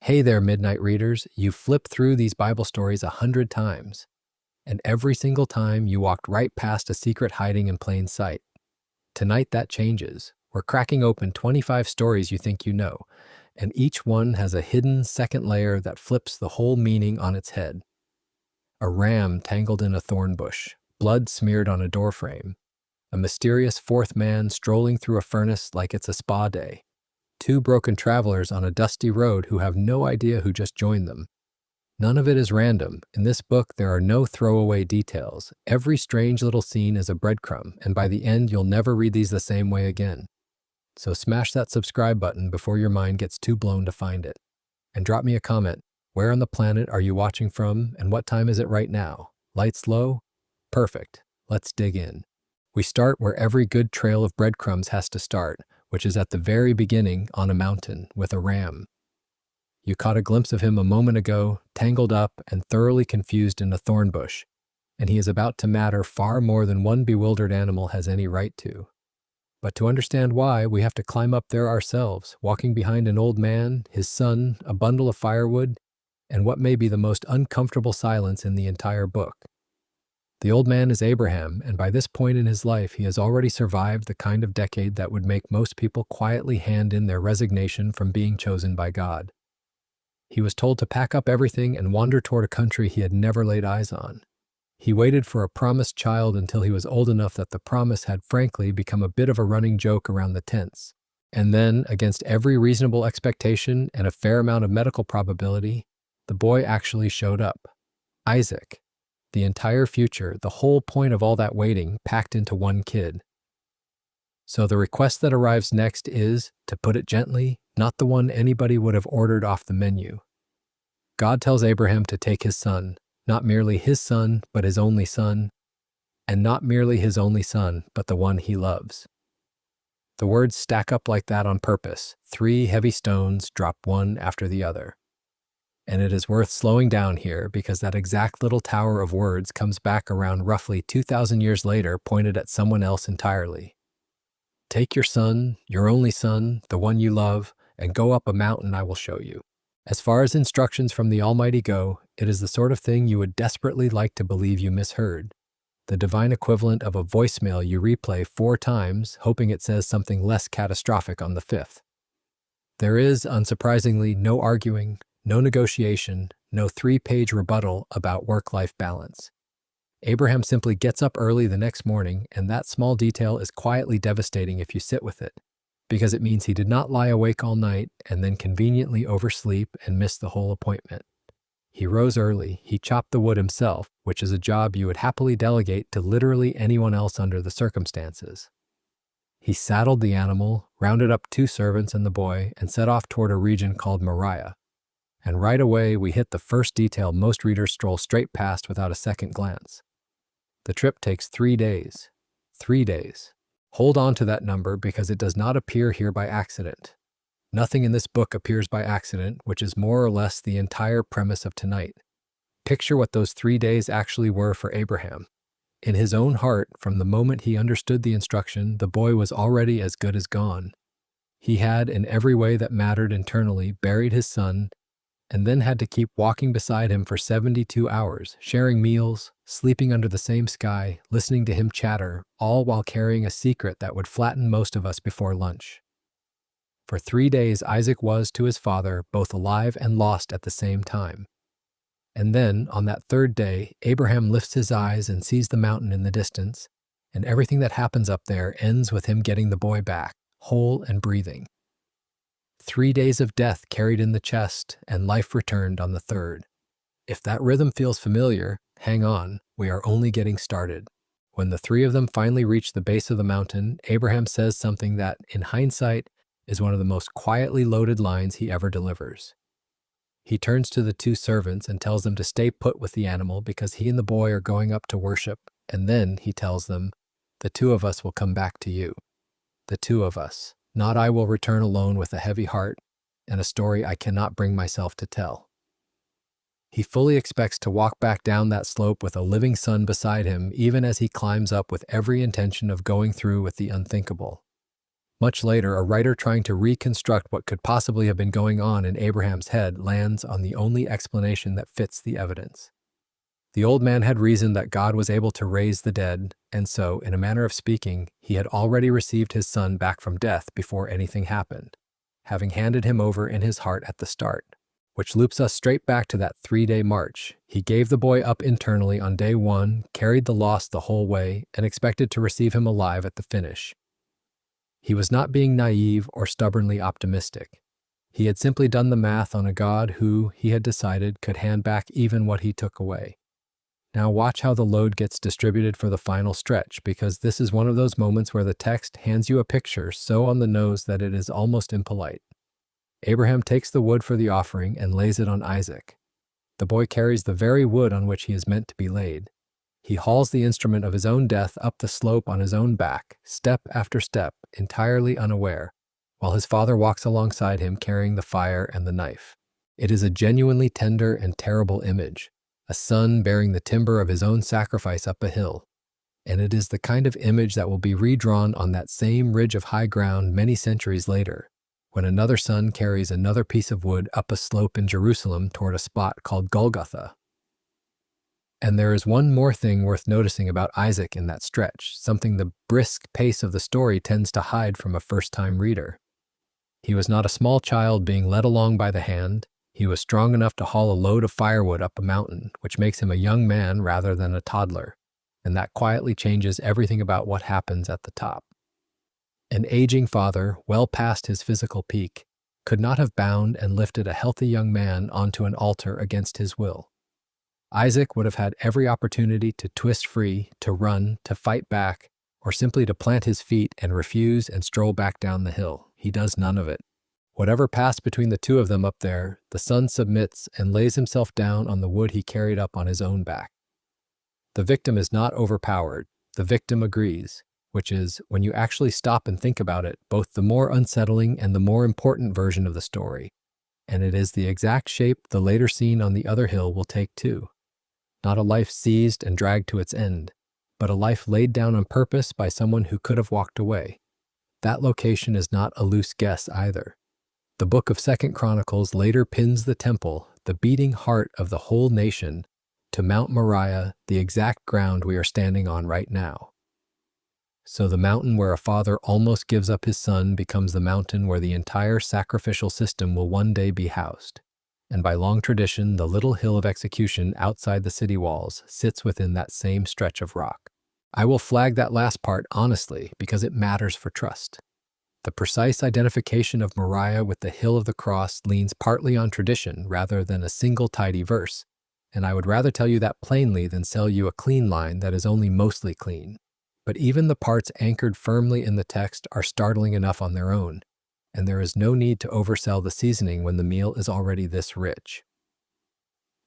Hey there, midnight readers. You've flipped through these Bible stories 100 times, and every single time you walked right past a secret hiding in plain sight. Tonight that changes. We're cracking open 25 stories you think you know, and each one has a hidden second layer that flips the whole meaning on its head. A ram tangled in a thorn bush, blood smeared on a doorframe, a mysterious fourth man strolling through a furnace like it's a spa day, two broken travelers on a dusty road who have no idea who just joined them. None of it is random. In this book, there are no throwaway details. Every strange little scene is a breadcrumb, and by the end, you'll never read these the same way again. So smash that subscribe button before your mind gets too blown to find it. And drop me a comment. Where on the planet are you watching from, and what time is it right now? Lights low? Perfect. Let's dig in. We start where every good trail of breadcrumbs has to start, which is at the very beginning on a mountain with a ram. You caught a glimpse of him a moment ago, tangled up and thoroughly confused in a thorn bush, and he is about to matter far more than one bewildered animal has any right to. But to understand why, we have to climb up there ourselves, walking behind an old man, his son, a bundle of firewood, and what may be the most uncomfortable silence in the entire book. The old man is Abraham, and by this point in his life, he has already survived the kind of decade that would make most people quietly hand in their resignation from being chosen by God. He was told to pack up everything and wander toward a country he had never laid eyes on. He waited for a promised child until he was old enough that the promise had frankly become a bit of a running joke around the tents. And then, against every reasonable expectation and a fair amount of medical probability, the boy actually showed up. Isaac. The entire future, the whole point of all that waiting, packed into one kid. So the request that arrives next is, to put it gently, not the one anybody would have ordered off the menu. God tells Abraham to take his son, not merely his son, but his only son, and not merely his only son, but the one he loves. The words stack up like that on purpose. 3 heavy stones drop one after the other. And it is worth slowing down here because that exact little tower of words comes back around roughly 2,000 years later, pointed at someone else entirely. Take your son, your only son, the one you love, and go up a mountain I will show you. As far as instructions from the Almighty go, it is the sort of thing you would desperately like to believe you misheard. The divine equivalent of a voicemail you replay 4 times, hoping it says something less catastrophic on the 5th. There is, unsurprisingly, no arguing, no negotiation, no 3-page rebuttal about work-life balance. Abraham simply gets up early the next morning, and that small detail is quietly devastating if you sit with it, because it means he did not lie awake all night and then conveniently oversleep and miss the whole appointment. He rose early, he chopped the wood himself, which is a job you would happily delegate to literally anyone else under the circumstances. He saddled the animal, rounded up 2 servants and the boy, and set off toward a region called Moriah. And right away, we hit the first detail most readers stroll straight past without a second glance. The trip takes 3 days. 3 days. Hold on to that number because it does not appear here by accident. Nothing in this book appears by accident, which is more or less the entire premise of tonight. Picture what those 3 days actually were for Abraham. In his own heart, from the moment he understood the instruction, the boy was already as good as gone. He had, in every way that mattered internally, buried his son, and then had to keep walking beside him for 72 hours, sharing meals, sleeping under the same sky, listening to him chatter, all while carrying a secret that would flatten most of us before lunch. For 3 days, Isaac was, to his father, both alive and lost at the same time. And then, on that 3rd day, Abraham lifts his eyes and sees the mountain in the distance, and everything that happens up there ends with him getting the boy back, whole and breathing. 3 days of death carried in the chest, and life returned on the 3rd. If that rhythm feels familiar, hang on, we are only getting started. When the 3 of them finally reach the base of the mountain, Abraham says something that, in hindsight, is one of the most quietly loaded lines he ever delivers. He turns to the 2 servants and tells them to stay put with the animal because he and the boy are going up to worship, and then, he tells them, the 2 of us will come back to you. The 2 of us. Not I will return alone with a heavy heart and a story I cannot bring myself to tell. He fully expects to walk back down that slope with a living son beside him, even as he climbs up with every intention of going through with the unthinkable. Much later, a writer trying to reconstruct what could possibly have been going on in Abraham's head lands on the only explanation that fits the evidence. The old man had reasoned that God was able to raise the dead, and so, in a manner of speaking, he had already received his son back from death before anything happened, having handed him over in his heart at the start, which loops us straight back to that 3-day march. He gave the boy up internally on day 1, carried the lost the whole way, and expected to receive him alive at the finish. He was not being naive or stubbornly optimistic. He had simply done the math on a God who, he had decided, could hand back even what he took away. Now watch how the load gets distributed for the final stretch, because this is one of those moments where the text hands you a picture so on the nose that it is almost impolite. Abraham takes the wood for the offering and lays it on Isaac. The boy carries the very wood on which he is meant to be laid. He hauls the instrument of his own death up the slope on his own back, step after step, entirely unaware, while his father walks alongside him carrying the fire and the knife. It is a genuinely tender and terrible image, a son bearing the timber of his own sacrifice up a hill. And it is the kind of image that will be redrawn on that same ridge of high ground many centuries later, when another son carries another piece of wood up a slope in Jerusalem toward a spot called Golgotha. And there is one more thing worth noticing about Isaac in that stretch, something the brisk pace of the story tends to hide from a first-time reader. He was not a small child being led along by the hand. He was strong enough to haul a load of firewood up a mountain, which makes him a young man rather than a toddler, and that quietly changes everything about what happens at the top. An aging father, well past his physical peak, could not have bound and lifted a healthy young man onto an altar against his will. Isaac would have had every opportunity to twist free, to run, to fight back, or simply to plant his feet and refuse and stroll back down the hill. He does none of it. Whatever passed between the two of them up there, the son submits and lays himself down on the wood he carried up on his own back. The victim is not overpowered. The victim agrees, which is, when you actually stop and think about it, both the more unsettling and the more important version of the story. And it is the exact shape the later scene on the other hill will take too. Not a life seized and dragged to its end, but a life laid down on purpose by someone who could have walked away. That location is not a loose guess either. The book of 2 Chronicles later pins the temple, the beating heart of the whole nation, to Mount Moriah, the exact ground we are standing on right now. So the mountain where a father almost gives up his son becomes the mountain where the entire sacrificial system will one day be housed. And by long tradition, the little hill of execution outside the city walls sits within that same stretch of rock. I will flag that last part honestly because it matters for trust. The precise identification of Moriah with the hill of the cross leans partly on tradition rather than a single tidy verse, and I would rather tell you that plainly than sell you a clean line that is only mostly clean. But even the parts anchored firmly in the text are startling enough on their own, and there is no need to oversell the seasoning when the meal is already this rich.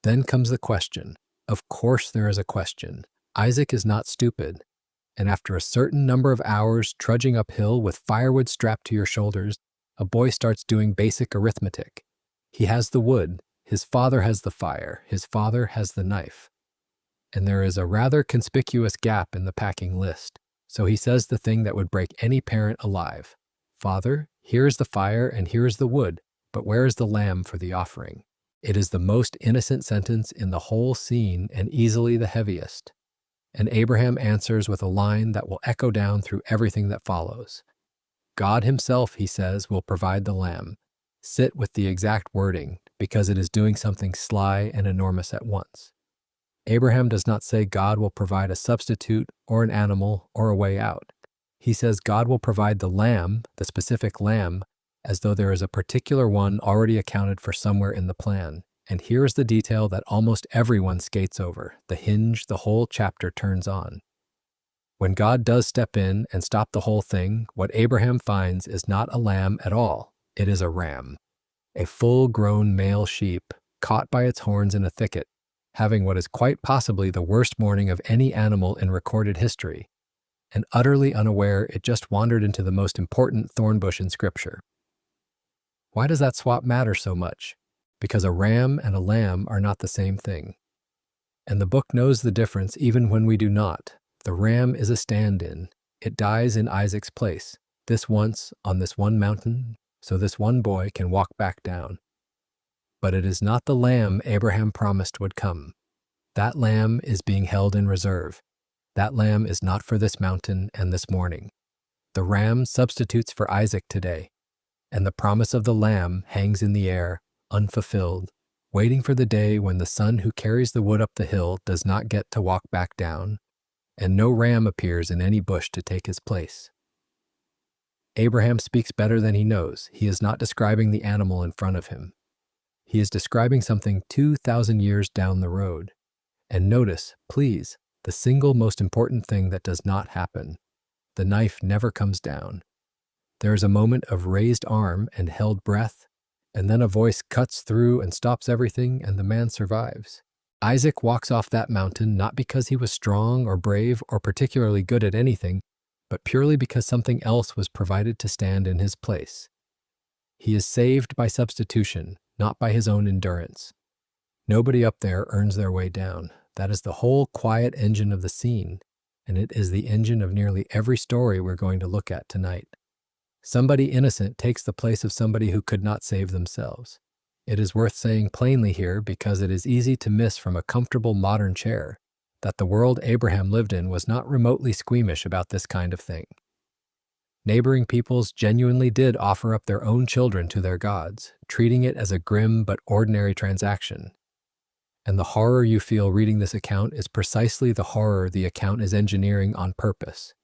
Then comes the question. Of course there is a question. Isaac is not stupid, and after a certain number of hours trudging uphill with firewood strapped to your shoulders, a boy starts doing basic arithmetic. He has the wood, his father has the fire, his father has the knife. And there is a rather conspicuous gap in the packing list, so he says the thing that would break any parent alive. Father, here is the fire and here is the wood, but where is the lamb for the offering? It is the most innocent sentence in the whole scene and easily the heaviest. And Abraham answers with a line that will echo down through everything that follows. God himself, he says, will provide the lamb. Sit with the exact wording, because it is doing something sly and enormous at once. Abraham does not say God will provide a substitute or an animal or a way out. He says God will provide the lamb, the specific lamb, as though there is a particular one already accounted for somewhere in the plan. And here is the detail that almost everyone skates over, the hinge the whole chapter turns on. When God does step in and stop the whole thing, what Abraham finds is not a lamb at all. It is a ram, a full-grown male sheep caught by its horns in a thicket, having what is quite possibly the worst morning of any animal in recorded history, and utterly unaware it just wandered into the most important thorn bush in Scripture. Why does that swap matter so much? Because a ram and a lamb are not the same thing. And the book knows the difference even when we do not. The ram is a stand-in. It dies in Isaac's place. this once on this one mountain, so this one boy can walk back down. But it is not the lamb Abraham promised would come. That lamb is being held in reserve. That lamb is not for this mountain and this morning. The ram substitutes for Isaac today, and the promise of the lamb hangs in the air, unfulfilled, waiting for the day when the son who carries the wood up the hill does not get to walk back down, and no ram appears in any bush to take his place. Abraham speaks better than he knows. He is not describing the animal in front of him. He is describing something 2,000 years down the road. And notice, please, the single most important thing that does not happen. The knife never comes down. There is a moment of raised arm and held breath, and then a voice cuts through and stops everything, and the man survives. Isaac walks off that mountain not because he was strong or brave or particularly good at anything, but purely because something else was provided to stand in his place. He is saved by substitution, not by his own endurance. Nobody up there earns their way down. That is the whole quiet engine of the scene, and it is the engine of nearly every story we're going to look at tonight. Somebody innocent takes the place of somebody who could not save themselves. It is worth saying plainly here because it is easy to miss from a comfortable modern chair that the world Abraham lived in was not remotely squeamish about this kind of thing. Neighboring peoples genuinely did offer up their own children to their gods, treating it as a grim but ordinary transaction. And the horror you feel reading this account is precisely the horror the account is engineering on purpose.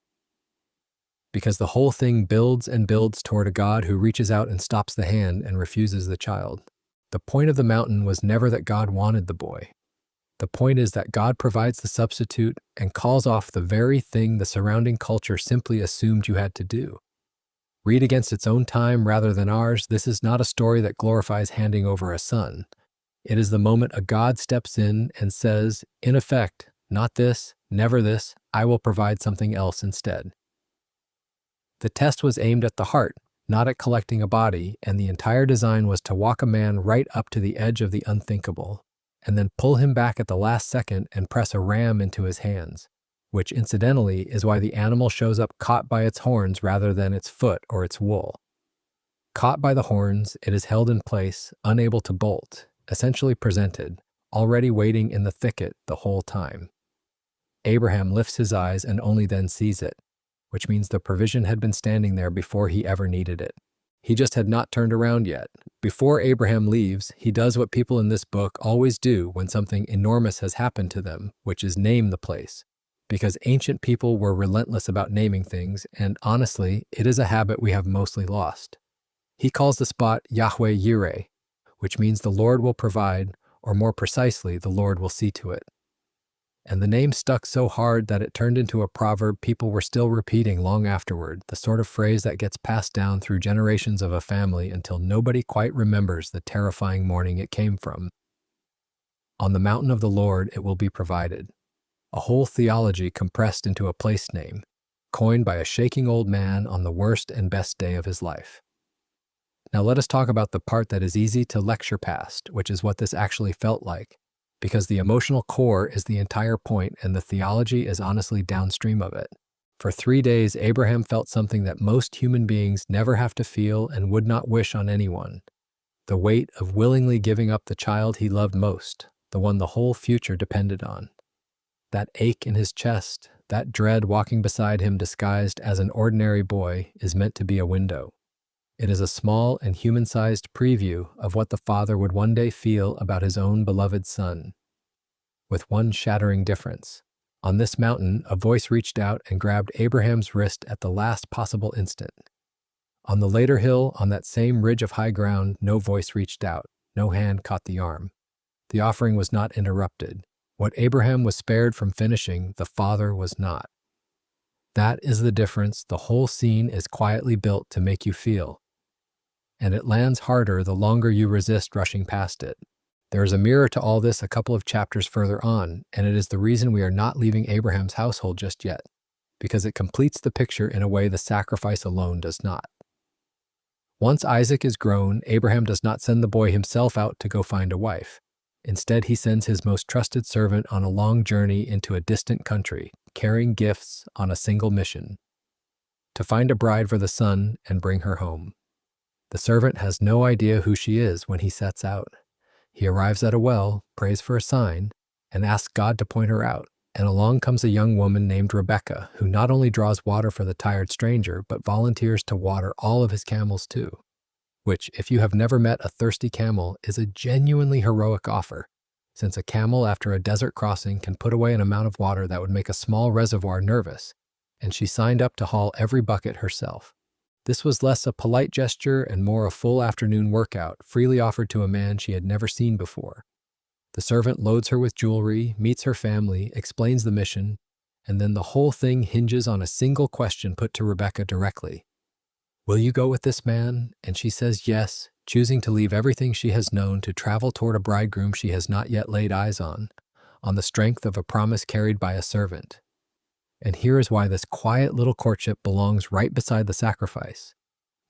Because the whole thing builds and builds toward a God who reaches out and stops the hand and refuses the child. The point of the mountain was never that God wanted the boy. The point is that God provides the substitute and calls off the very thing the surrounding culture simply assumed you had to do. Read against its own time rather than ours, this is not a story that glorifies handing over a son. It is the moment a God steps in and says, in effect, not this, never this, I will provide something else instead. The test was aimed at the heart, not at collecting a body, and the entire design was to walk a man right up to the edge of the unthinkable, and then pull him back at the last second and press a ram into his hands, which incidentally is why the animal shows up caught by its horns rather than its foot or its wool. Caught by the horns, it is held in place, unable to bolt, essentially presented, already waiting in the thicket the whole time. Abraham lifts his eyes and only then sees it, which means the provision had been standing there before he ever needed it. He just had not turned around yet. Before Abraham leaves, he does what people in this book always do when something enormous has happened to them, which is name the place. Because ancient people were relentless about naming things, and honestly, it is a habit we have mostly lost. He calls the spot Yahweh Yireh, which means the Lord will provide, or more precisely, the Lord will see to it. And the name stuck so hard that it turned into a proverb people were still repeating long afterward, the sort of phrase that gets passed down through generations of a family until nobody quite remembers the terrifying morning it came from. On the mountain of the Lord it will be provided. A whole theology compressed into a place name, coined by a shaking old man on the worst and best day of his life. Now let us talk about the part that is easy to lecture past, which is what this actually felt like. Because the emotional core is the entire point and the theology is honestly downstream of it. For 3 days, Abraham felt something that most human beings never have to feel and would not wish on anyone. The weight of willingly giving up the child he loved most, the one the whole future depended on. That ache in his chest, that dread walking beside him disguised as an ordinary boy is meant to be a window. It is a small and human-sized preview of what the father would one day feel about his own beloved son. With one shattering difference. On this mountain, a voice reached out and grabbed Abraham's wrist at the last possible instant. On the later hill, on that same ridge of high ground, no voice reached out, no hand caught the arm. The offering was not interrupted. What Abraham was spared from finishing, the father was not. That is the difference the whole scene is quietly built to make you feel. And it lands harder the longer you resist rushing past it. There is a mirror to all this a couple of chapters further on, and it is the reason we are not leaving Abraham's household just yet, because it completes the picture in a way the sacrifice alone does not. Once Isaac is grown, Abraham does not send the boy himself out to go find a wife. Instead, he sends his most trusted servant on a long journey into a distant country, carrying gifts on a single mission. to find a bride for the son and bring her home. The servant has no idea who she is when he sets out. He arrives at a well, prays for a sign, and asks God to point her out. And along comes a young woman named Rebecca, who not only draws water for the tired stranger, but volunteers to water all of his camels too. Which, if you have never met a thirsty camel, is a genuinely heroic offer, since a camel after a desert crossing can put away an amount of water that would make a small reservoir nervous, and she signed up to haul every bucket herself. This was less a polite gesture and more a full afternoon workout, freely offered to a man she had never seen before. The servant loads her with jewelry, meets her family, explains the mission, and then the whole thing hinges on a single question put to Rebecca directly. Will you go with this man? And she says yes, choosing to leave everything she has known to travel toward a bridegroom she has not yet laid eyes on the strength of a promise carried by a servant. And here is why this quiet little courtship belongs right beside the sacrifice.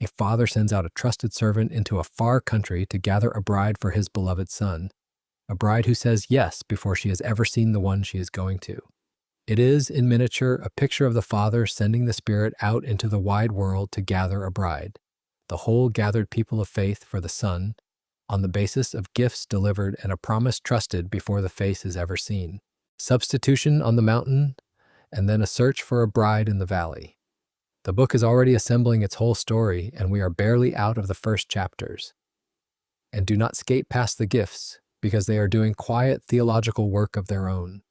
A father sends out a trusted servant into a far country to gather a bride for his beloved son, a bride who says yes before she has ever seen the one she is going to. It is, in miniature, a picture of the Father sending the Spirit out into the wide world to gather a bride, the whole gathered people of faith for the Son, on the basis of gifts delivered and a promise trusted before the face is ever seen. Substitution on the mountain, and then a search for a bride in the valley. The book is already assembling its whole story, and we are barely out of the first chapters. And do not skate past the gifts, because they are doing quiet theological work of their own.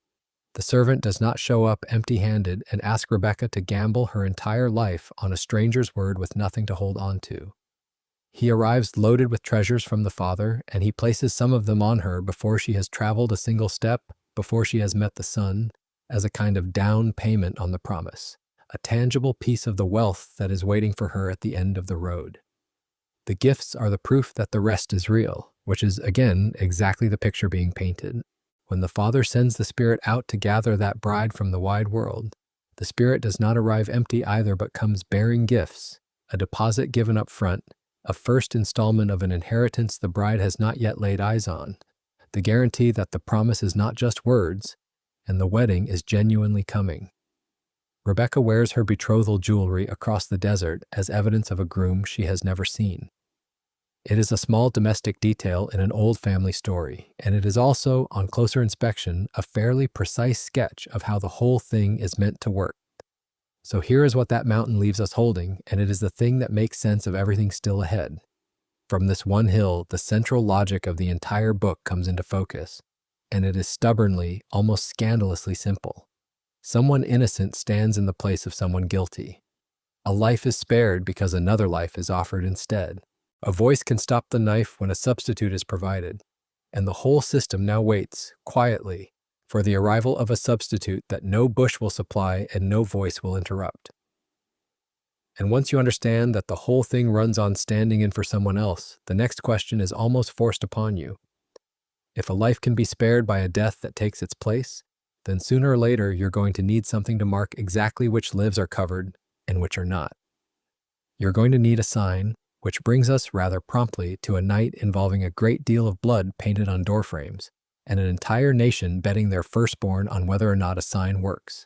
The servant does not show up empty-handed and ask Rebecca to gamble her entire life on a stranger's word with nothing to hold on to. He arrives loaded with treasures from the Father, and he places some of them on her before she has traveled a single step, before she has met the Son, as a kind of down payment on the promise, a tangible piece of the wealth that is waiting for her at the end of the road. The gifts are the proof that the rest is real, which is, again, exactly the picture being painted. When the Father sends the Spirit out to gather that bride from the wide world, the Spirit does not arrive empty either, but comes bearing gifts, a deposit given up front, a first installment of an inheritance the bride has not yet laid eyes on, the guarantee that the promise is not just words, and the wedding is genuinely coming. Rebecca wears her betrothal jewelry across the desert as evidence of a groom she has never seen. It is a small domestic detail in an old family story, and it is also, on closer inspection, a fairly precise sketch of how the whole thing is meant to work. So here is what that mountain leaves us holding, and it is the thing that makes sense of everything still ahead. From this one hill, the central logic of the entire book comes into focus, and it is stubbornly, almost scandalously simple. Someone innocent stands in the place of someone guilty. A life is spared because another life is offered instead. A voice can stop the knife when a substitute is provided, and the whole system now waits, quietly, for the arrival of a substitute that no bush will supply and no voice will interrupt. And once you understand that the whole thing runs on standing in for someone else, the next question is almost forced upon you. If a life can be spared by a death that takes its place, then sooner or later you're going to need something to mark exactly which lives are covered and which are not. You're going to need a sign, which brings us rather promptly to a night involving a great deal of blood painted on doorframes, and an entire nation betting their firstborn on whether or not a sign works.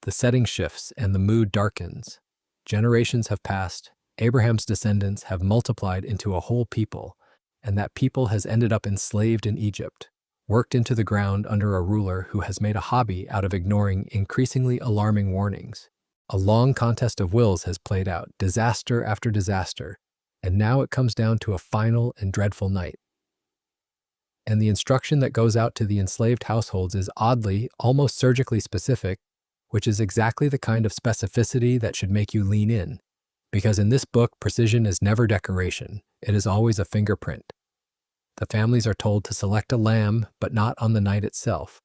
The setting shifts and the mood darkens. Generations have passed, Abraham's descendants have multiplied into a whole people, and that people has ended up enslaved in Egypt, worked into the ground under a ruler who has made a hobby out of ignoring increasingly alarming warnings. A long contest of wills has played out, disaster after disaster, and now it comes down to a final and dreadful night. And the instruction that goes out to the enslaved households is oddly, almost surgically specific, which is exactly the kind of specificity that should make you lean in, because in this book, precision is never decoration, it is always a fingerprint. The families are told to select a lamb, but not on the night itself.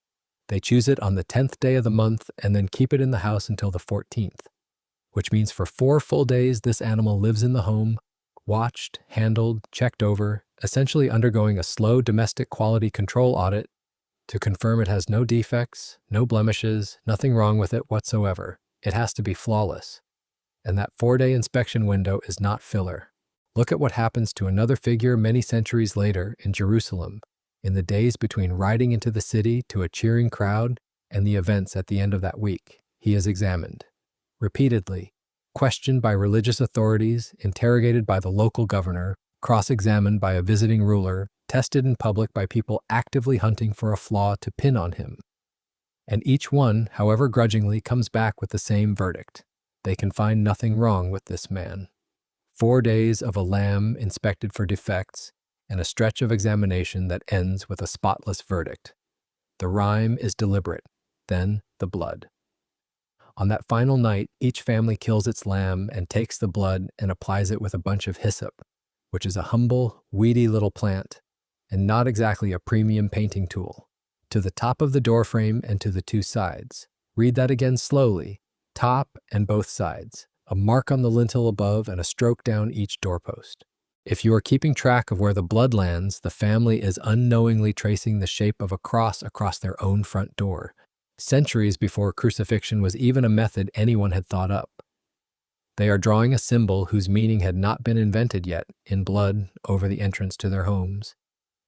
They choose it on the 10th day of the month and then keep it in the house until the 14th, which means for 4 full days this animal lives in the home, watched, handled, checked over, essentially undergoing a slow domestic quality control audit to confirm it has no defects, no blemishes, nothing wrong with it whatsoever. It has to be flawless. And that 4-day inspection window is not filler. Look at what happens to another figure many centuries later in Jerusalem, in the days between riding into the city to a cheering crowd and the events at the end of that week. He is examined. Repeatedly, questioned by religious authorities, interrogated by the local governor, cross-examined by a visiting ruler, tested in public by people actively hunting for a flaw to pin on him. And each one, however grudgingly, comes back with the same verdict. They can find nothing wrong with this man. 4 days of a lamb inspected for defects, and a stretch of examination that ends with a spotless verdict. The rhyme is deliberate, then the blood. On that final night, each family kills its lamb and takes the blood and applies it with a bunch of hyssop, which is a humble, weedy little plant, and not exactly a premium painting tool, to the top of the doorframe and to the 2 sides. Read that again slowly. Top and both sides. A mark on the lintel above and a stroke down each doorpost. If you are keeping track of where the blood lands, the family is unknowingly tracing the shape of a cross across their own front door, centuries before crucifixion was even a method anyone had thought up. They are drawing a symbol whose meaning had not been invented yet in blood over the entrance to their homes,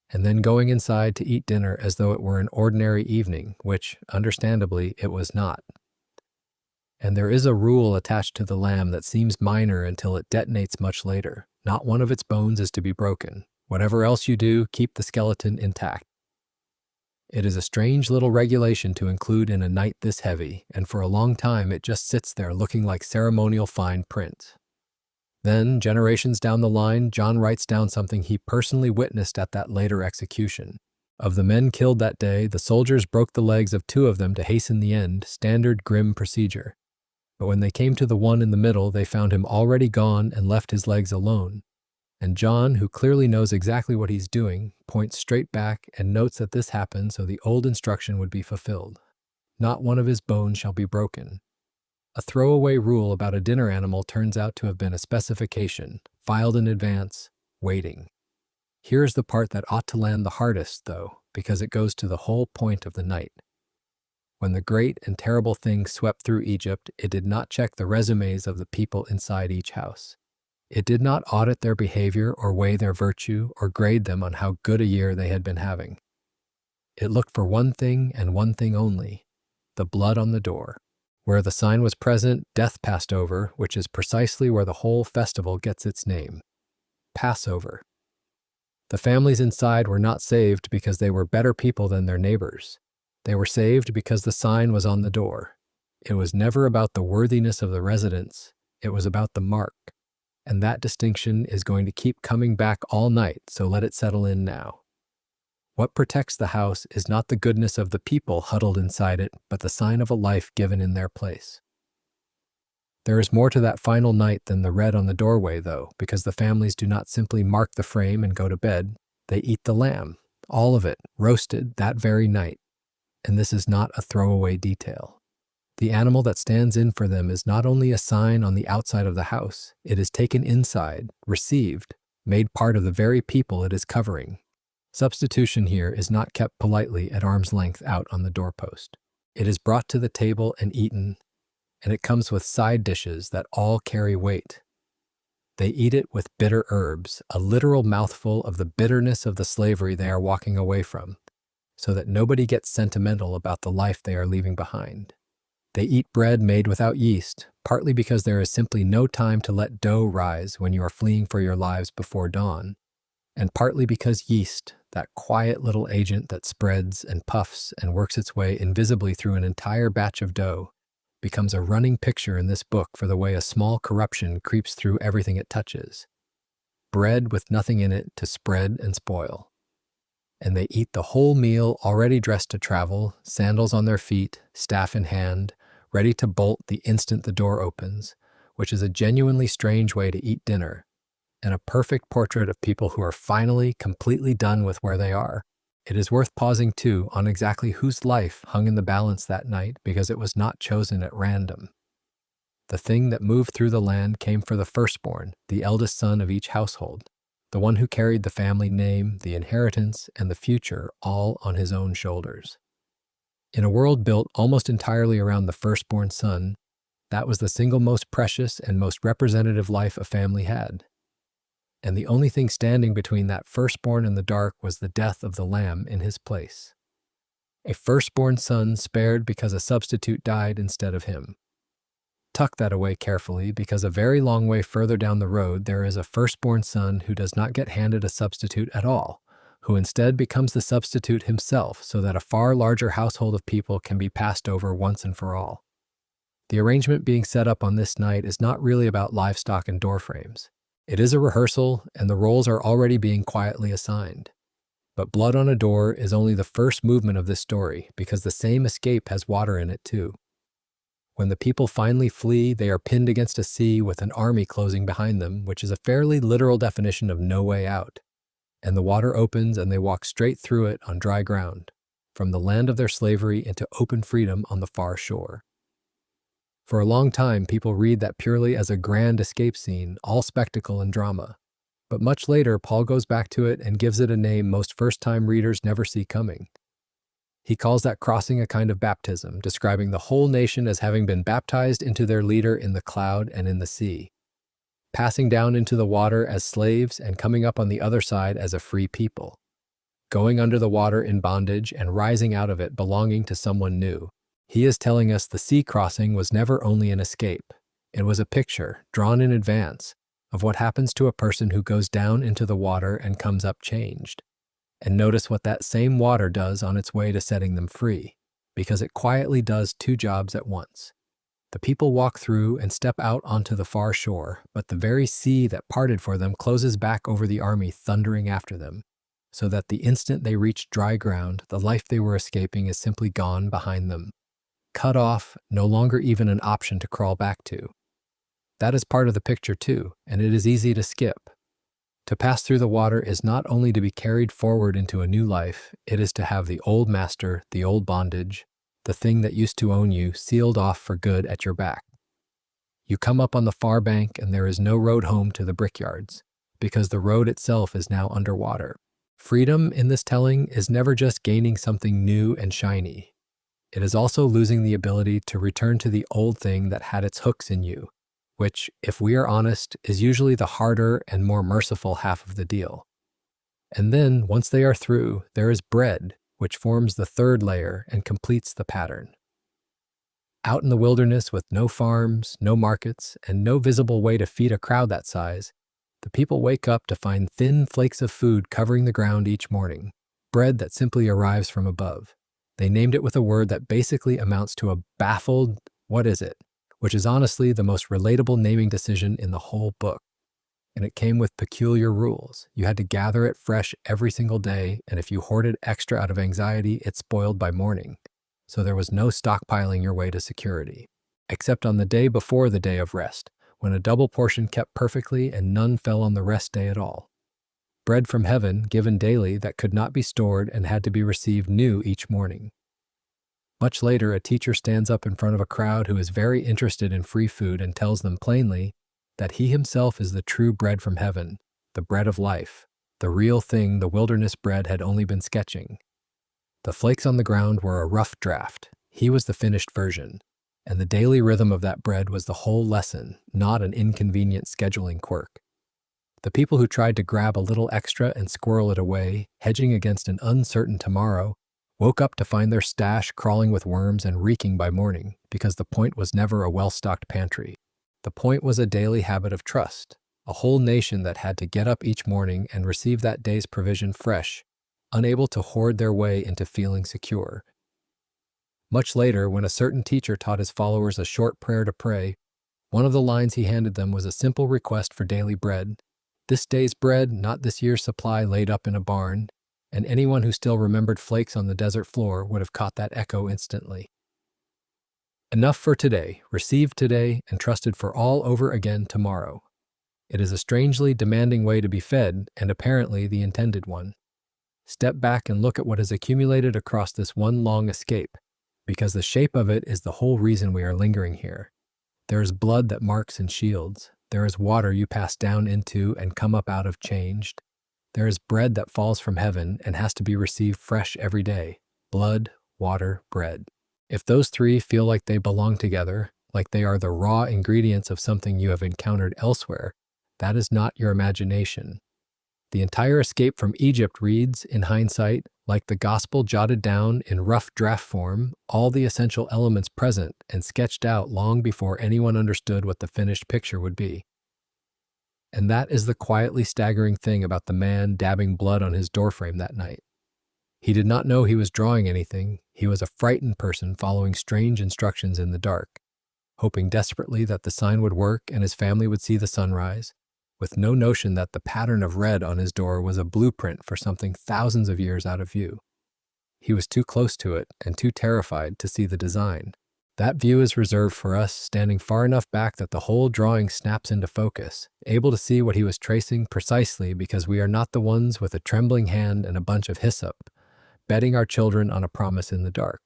and then going inside to eat dinner as though it were an ordinary evening, which, understandably, it was not. And there is a rule attached to the lamb that seems minor until it detonates much later. Not one of its bones is to be broken. Whatever else you do, keep the skeleton intact. It is a strange little regulation to include in a night this heavy, and for a long time it just sits there looking like ceremonial fine print. Then, generations down the line, John writes down something he personally witnessed at that later execution. Of the men killed that day, the soldiers broke the legs of 2 of them to hasten the end, standard grim procedure. But when they came to the one in the middle, they found him already gone and left his legs alone. And John, who clearly knows exactly what he's doing, points straight back and notes that this happened so the old instruction would be fulfilled. Not one of his bones shall be broken. A throwaway rule about a dinner animal turns out to have been a specification, filed in advance, waiting. Here's the part that ought to land the hardest, though, because it goes to the whole point of the night. When the great and terrible thing swept through Egypt, it did not check the resumes of the people inside each house. It did not audit their behavior or weigh their virtue or grade them on how good a year they had been having. It looked for one thing and one thing only, the blood on the door. Where the sign was present, death passed over, which is precisely where the whole festival gets its name. Passover. The families inside were not saved because they were better people than their neighbors. They were saved because the sign was on the door. It was never about the worthiness of the residents. It was about the mark. And that distinction is going to keep coming back all night, so let it settle in now. What protects the house is not the goodness of the people huddled inside it, but the sign of a life given in their place. There is more to that final night than the red on the doorway, though, because the families do not simply mark the frame and go to bed. They eat the lamb, all of it, roasted that very night. And this is not a throwaway detail. The animal that stands in for them is not only a sign on the outside of the house, it is taken inside, received, made part of the very people it is covering. Substitution here is not kept politely at arm's length out on the doorpost. It is brought to the table and eaten, and it comes with side dishes that all carry weight. They eat it with bitter herbs, a literal mouthful of the bitterness of the slavery they are walking away from, so that nobody gets sentimental about the life they are leaving behind. They eat bread made without yeast, partly because there is simply no time to let dough rise when you are fleeing for your lives before dawn, and partly because yeast, that quiet little agent that spreads and puffs and works its way invisibly through an entire batch of dough, becomes a running picture in this book for the way a small corruption creeps through everything it touches. Bread with nothing in it to spread and spoil. And they eat the whole meal already dressed to travel, sandals on their feet, staff in hand, ready to bolt the instant the door opens, which is a genuinely strange way to eat dinner, and a perfect portrait of people who are finally completely done with where they are. It is worth pausing, too, on exactly whose life hung in the balance that night because it was not chosen at random. The thing that moved through the land came for the firstborn, the eldest son of each household, the one who carried the family name, the inheritance, and the future all on his own shoulders. In a world built almost entirely around the firstborn son, that was the single most precious and most representative life a family had. And the only thing standing between that firstborn and the dark was the death of the lamb in his place. A firstborn son spared because a substitute died instead of him. tuck that away carefully because a very long way further down the road there is a firstborn son who does not get handed a substitute at all, who instead becomes the substitute himself so that a far larger household of people can be passed over once and for all. The arrangement being set up on this night is not really about livestock and door frames. It is a rehearsal, and the roles are already being quietly assigned. But blood on a door is only the first movement of this story, because the same escape has water in it too. When the people finally flee, they are pinned against a sea with an army closing behind them, which is a fairly literal definition of no way out. And the water opens and they walk straight through it on dry ground, from the land of their slavery into open freedom on the far shore. For a long time, people read that purely as a grand escape scene, all spectacle and drama. But much later, Paul goes back to it and gives it a name most first-time readers never see coming. He calls that crossing a kind of baptism, describing the whole nation as having been baptized into their leader in the cloud and in the sea, passing down into the water as slaves and coming up on the other side as a free people, going under the water in bondage and rising out of it belonging to someone new. He is telling us the sea crossing was never only an escape. It was a picture, drawn in advance, of what happens to a person who goes down into the water and comes up changed. And notice what that same water does on its way to setting them free, because it quietly does two jobs at once. The people walk through and step out onto the far shore, but the very sea that parted for them closes back over the army thundering after them, so that the instant they reach dry ground, the life they were escaping is simply gone behind them. Cut off, no longer even an option to crawl back to. That is part of the picture too, and it is easy to skip. To pass through the water is not only to be carried forward into a new life, it is to have the old master, the old bondage, the thing that used to own you, sealed off for good at your back. You come up on the far bank and there is no road home to the brickyards, because the road itself is now underwater. Freedom in this telling is never just gaining something new and shiny. It is also losing the ability to return to the old thing that had its hooks in you, which, if we are honest, is usually the harder and more merciful half of the deal. And then, once they are through, there is bread, which forms the third layer and completes the pattern. Out in the wilderness with no farms, no markets, and no visible way to feed a crowd that size, the people wake up to find thin flakes of food covering the ground each morning, bread that simply arrives from above. They named it with a word that basically amounts to a baffled, what is it? Which is honestly the most relatable naming decision in the whole book. And it came with peculiar rules. You had to gather it fresh every single day, and if you hoarded extra out of anxiety, it spoiled by morning. So there was no stockpiling your way to security, except on the day before the day of rest, when a double portion kept perfectly and none fell on the rest day at all. Bread from heaven, given daily, that could not be stored and had to be received new each morning. Much later, a teacher stands up in front of a crowd who is very interested in free food and tells them plainly that he himself is the true bread from heaven, the bread of life, the real thing the wilderness bread had only been sketching. The flakes on the ground were a rough draft. He was the finished version, and the daily rhythm of that bread was the whole lesson, not an inconvenient scheduling quirk. The people who tried to grab a little extra and squirrel it away, hedging against an uncertain tomorrow, woke up to find their stash crawling with worms and reeking by morning, because the point was never a well-stocked pantry. The point was a daily habit of trust, a whole nation that had to get up each morning and receive that day's provision fresh, unable to hoard their way into feeling secure. Much later, when a certain teacher taught his followers a short prayer to pray, one of the lines he handed them was a simple request for daily bread. This day's bread, not this year's supply laid up in a barn, and anyone who still remembered flakes on the desert floor would have caught that echo instantly. Enough for today, received today, and trusted for all over again tomorrow. It is a strangely demanding way to be fed, and apparently the intended one. Step back and look at what has accumulated across this one long escape, because the shape of it is the whole reason we are lingering here. There is blood that marks and shields. There is water you pass down into and come up out of changed. There is bread that falls from heaven and has to be received fresh every day. Blood, water, bread. If those three feel like they belong together, like they are the raw ingredients of something you have encountered elsewhere, that is not your imagination. The entire escape from Egypt reads, in hindsight, like the gospel jotted down in rough draft form, all the essential elements present and sketched out long before anyone understood what the finished picture would be. And that is the quietly staggering thing about the man dabbing blood on his doorframe that night. He did not know he was drawing anything. He was a frightened person following strange instructions in the dark, hoping desperately that the sign would work and his family would see the sunrise, with no notion that the pattern of red on his door was a blueprint for something thousands of years out of view. He was too close to it and too terrified to see the design. That view is reserved for us, standing far enough back that the whole drawing snaps into focus, able to see what he was tracing precisely because we are not the ones with a trembling hand and a bunch of hyssop, betting our children on a promise in the dark,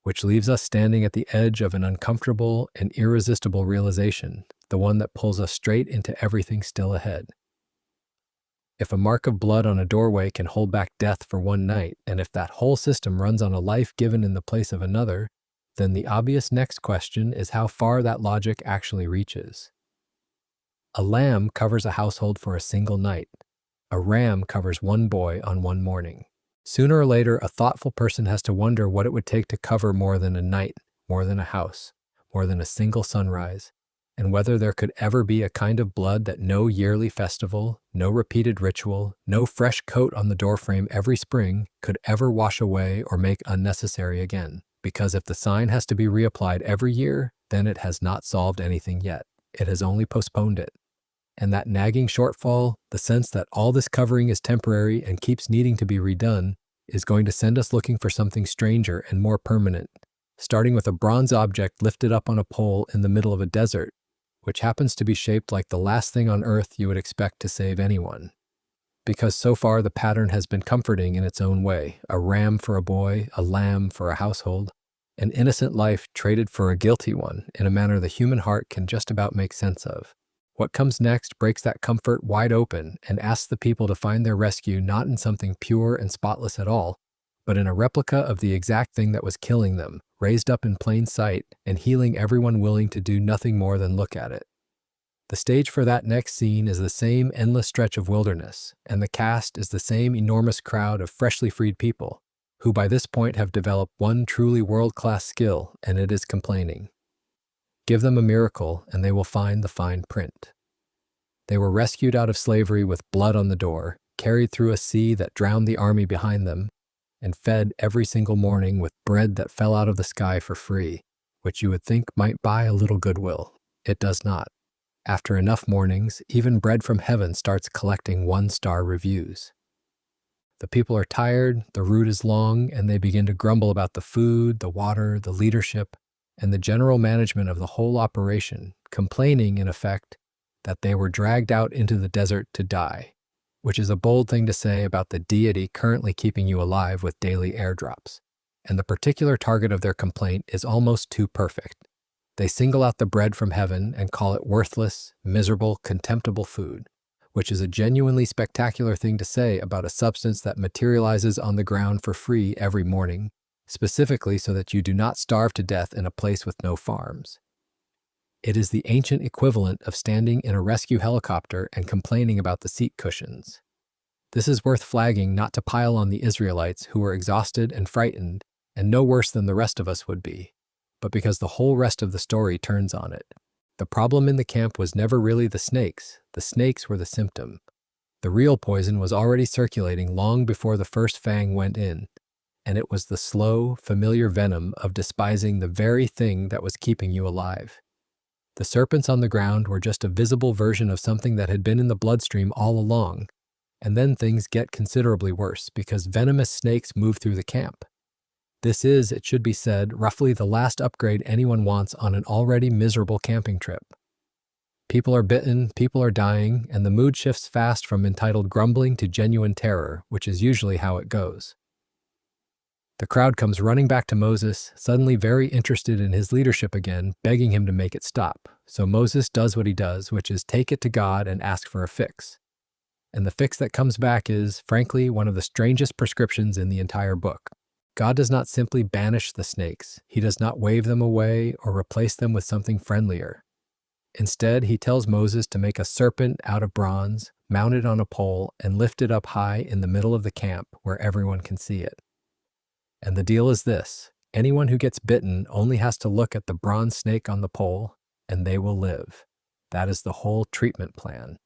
which leaves us standing at the edge of an uncomfortable and irresistible realization, the one that pulls us straight into everything still ahead. If a mark of blood on a doorway can hold back death for one night, and if that whole system runs on a life given in the place of another, then the obvious next question is how far that logic actually reaches. A lamb covers a household for a single night. A ram covers one boy on one morning. Sooner or later, a thoughtful person has to wonder what it would take to cover more than a night, more than a house, more than a single sunrise, and whether there could ever be a kind of blood that no yearly festival, no repeated ritual, no fresh coat on the doorframe every spring could ever wash away or make unnecessary again. Because if the sign has to be reapplied every year, then it has not solved anything yet. It has only postponed it. And that nagging shortfall, the sense that all this covering is temporary and keeps needing to be redone, is going to send us looking for something stranger and more permanent, starting with a bronze object lifted up on a pole in the middle of a desert, which happens to be shaped like the last thing on earth you would expect to save anyone. Because so far the pattern has been comforting in its own way, a ram for a boy, a lamb for a household, an innocent life traded for a guilty one in a manner the human heart can just about make sense of. What comes next breaks that comfort wide open and asks the people to find their rescue not in something pure and spotless at all, but in a replica of the exact thing that was killing them, raised up in plain sight and healing everyone willing to do nothing more than look at it. The stage for that next scene is the same endless stretch of wilderness, and the cast is the same enormous crowd of freshly freed people, who by this point have developed one truly world-class skill, and it is complaining. Give them a miracle, and they will find the fine print. They were rescued out of slavery with blood on the door, carried through a sea that drowned the army behind them, and fed every single morning with bread that fell out of the sky for free, which you would think might buy a little goodwill. It does not. After enough mornings, even bread from heaven starts collecting one-star reviews. The people are tired, the route is long, and they begin to grumble about the food, the water, the leadership, and the general management of the whole operation, complaining, in effect, that they were dragged out into the desert to die, which is a bold thing to say about the deity currently keeping you alive with daily airdrops. And the particular target of their complaint is almost too perfect. They single out the bread from heaven and call it worthless, miserable, contemptible food, which is a genuinely spectacular thing to say about a substance that materializes on the ground for free every morning, specifically so that you do not starve to death in a place with no farms. It is the ancient equivalent of standing in a rescue helicopter and complaining about the seat cushions. This is worth flagging not to pile on the Israelites who were exhausted and frightened and no worse than the rest of us would be, but because the whole rest of the story turns on it. The problem in the camp was never really the snakes were the symptom. The real poison was already circulating long before the first fang went in, and it was the slow, familiar venom of despising the very thing that was keeping you alive. The serpents on the ground were just a visible version of something that had been in the bloodstream all along, and then things get considerably worse because venomous snakes move through the camp. This is, it should be said, roughly the last upgrade anyone wants on an already miserable camping trip. People are bitten, people are dying, and the mood shifts fast from entitled grumbling to genuine terror, which is usually how it goes. The crowd comes running back to Moses, suddenly very interested in his leadership again, begging him to make it stop. So Moses does what he does, which is take it to God and ask for a fix. And the fix that comes back is, frankly, one of the strangest prescriptions in the entire book. God does not simply banish the snakes. He does not wave them away or replace them with something friendlier. Instead, he tells Moses to make a serpent out of bronze, mount it on a pole, and lift it up high in the middle of the camp where everyone can see it. And the deal is this: anyone who gets bitten only has to look at the bronze snake on the pole, and they will live. That is the whole treatment plan.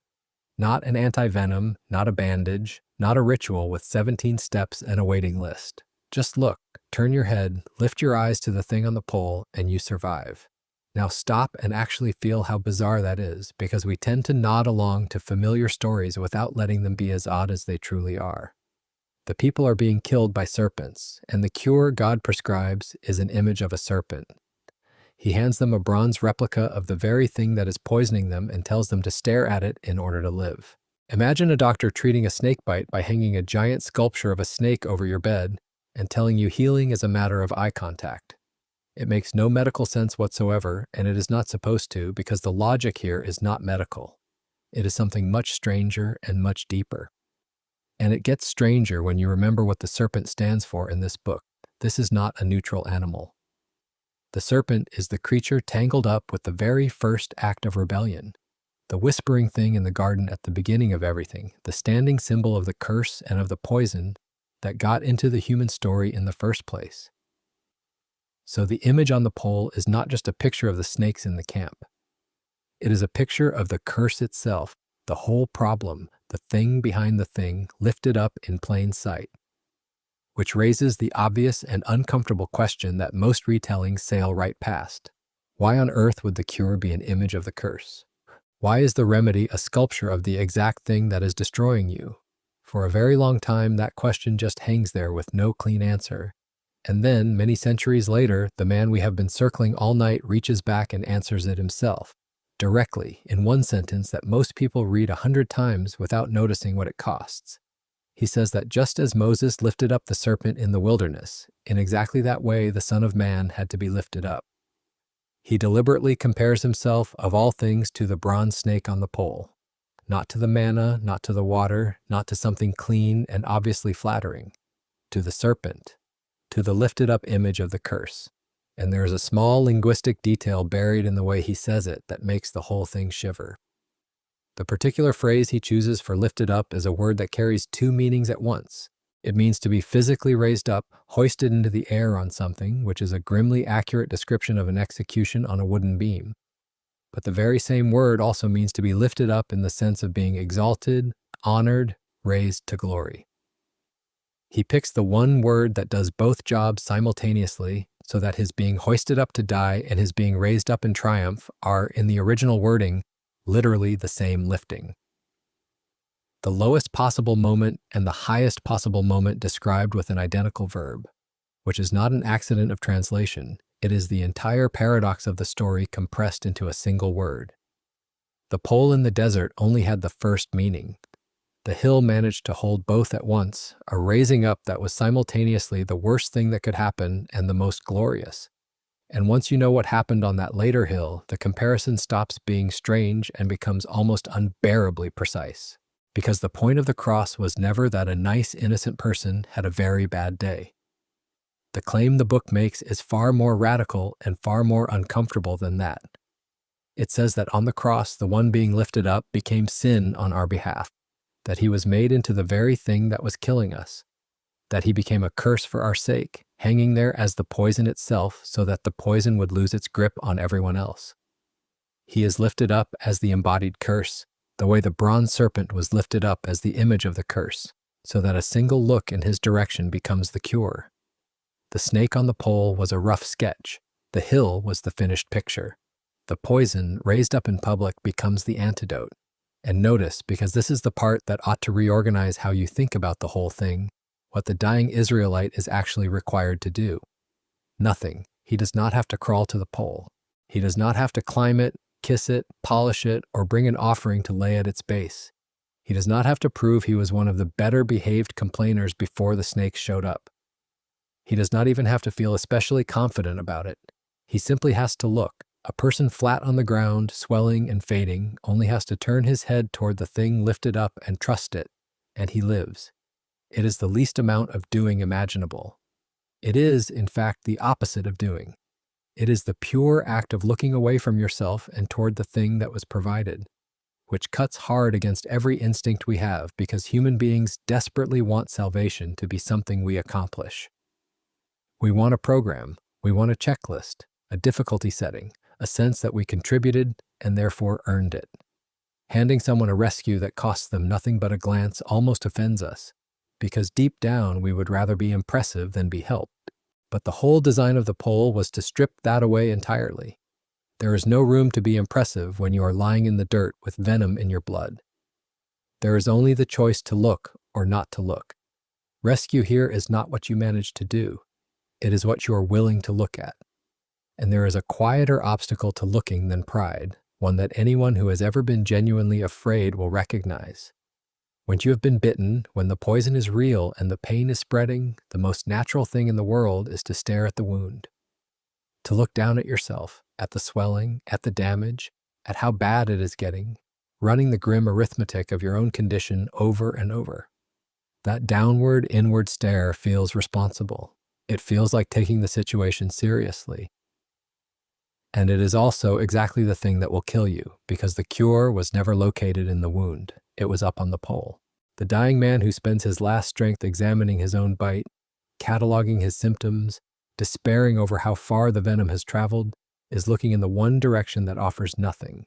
Not an anti-venom, not a bandage, not a ritual with 17 steps and a waiting list. Just look, turn your head, lift your eyes to the thing on the pole, and you survive. Now stop and actually feel how bizarre that is, because we tend to nod along to familiar stories without letting them be as odd as they truly are. The people are being killed by serpents, and the cure God prescribes is an image of a serpent. He hands them a bronze replica of the very thing that is poisoning them and tells them to stare at it in order to live. Imagine a doctor treating a snake bite by hanging a giant sculpture of a snake over your bed and telling you healing is a matter of eye contact. It makes no medical sense whatsoever, and it is not supposed to, because the logic here is not medical. It is something much stranger and much deeper. And it gets stranger when you remember what the serpent stands for in this book. This is not a neutral animal. The serpent is the creature tangled up with the very first act of rebellion, the whispering thing in the garden at the beginning of everything, the standing symbol of the curse and of the poison that got into the human story in the first place. So the image on the pole is not just a picture of the snakes in the camp. It is a picture of the curse itself, the whole problem, the thing behind the thing, lifted up in plain sight. Which raises the obvious and uncomfortable question that most retellings sail right past. Why on earth would the cure be an image of the curse? Why is the remedy a sculpture of the exact thing that is destroying you? For a very long time, that question just hangs there with no clean answer. And then, many centuries later, the man we have been circling all night reaches back and answers it himself, directly, in one sentence that most people read 100 times without noticing what it costs. He says that just as Moses lifted up the serpent in the wilderness, in exactly that way the Son of Man had to be lifted up. He deliberately compares himself, of all things, to the bronze snake on the pole. Not to the manna, not to the water, not to something clean and obviously flattering. To the serpent. To the lifted up image of the curse. And there is a small linguistic detail buried in the way he says it that makes the whole thing shiver. The particular phrase he chooses for lifted up is a word that carries two meanings at once. It means to be physically raised up, hoisted into the air on something, which is a grimly accurate description of an execution on a wooden beam. But the very same word also means to be lifted up in the sense of being exalted, honored, raised to glory. He picks the one word that does both jobs simultaneously, so that his being hoisted up to die and his being raised up in triumph are, in the original wording, literally the same lifting. The lowest possible moment and the highest possible moment described with an identical verb, which is not an accident of translation. It is the entire paradox of the story compressed into a single word. The pole in the desert only had the first meaning. The hill managed to hold both at once, a raising up that was simultaneously the worst thing that could happen and the most glorious. And once you know what happened on that later hill, the comparison stops being strange and becomes almost unbearably precise. Because the point of the cross was never that a nice, innocent person had a very bad day. The claim the book makes is far more radical and far more uncomfortable than that. It says that on the cross, the one being lifted up became sin on our behalf, that he was made into the very thing that was killing us, that he became a curse for our sake, hanging there as the poison itself so that the poison would lose its grip on everyone else. He is lifted up as the embodied curse, the way the bronze serpent was lifted up as the image of the curse, so that a single look in his direction becomes the cure. The snake on the pole was a rough sketch. The hill was the finished picture. The poison, raised up in public, becomes the antidote. And notice, because this is the part that ought to reorganize how you think about the whole thing, what the dying Israelite is actually required to do. Nothing. He does not have to crawl to the pole. He does not have to climb it, kiss it, polish it, or bring an offering to lay at its base. He does not have to prove he was one of the better behaved complainers before the snakes showed up. He does not even have to feel especially confident about it. He simply has to look. A person flat on the ground, swelling and fading, only has to turn his head toward the thing lifted up and trust it, and he lives. It is the least amount of doing imaginable. It is, in fact, the opposite of doing. It is the pure act of looking away from yourself and toward the thing that was provided, which cuts hard against every instinct we have because human beings desperately want salvation to be something we accomplish. We want a program, we want a checklist, a difficulty setting, a sense that we contributed and therefore earned it. Handing someone a rescue that costs them nothing but a glance almost offends us, because deep down we would rather be impressive than be helped. But the whole design of the pole was to strip that away entirely. There is no room to be impressive when you are lying in the dirt with venom in your blood. There is only the choice to look or not to look. Rescue here is not what you manage to do. It is what you are willing to look at. And there is a quieter obstacle to looking than pride, one that anyone who has ever been genuinely afraid will recognize. When you have been bitten, when the poison is real and the pain is spreading, the most natural thing in the world is to stare at the wound. To look down at yourself, at the swelling, at the damage, at how bad it is getting, running the grim arithmetic of your own condition over and over. That downward, inward stare feels responsible. It feels like taking the situation seriously. And it is also exactly the thing that will kill you, because the cure was never located in the wound. It was up on the pole. The dying man who spends his last strength examining his own bite, cataloging his symptoms, despairing over how far the venom has traveled, is looking in the one direction that offers nothing.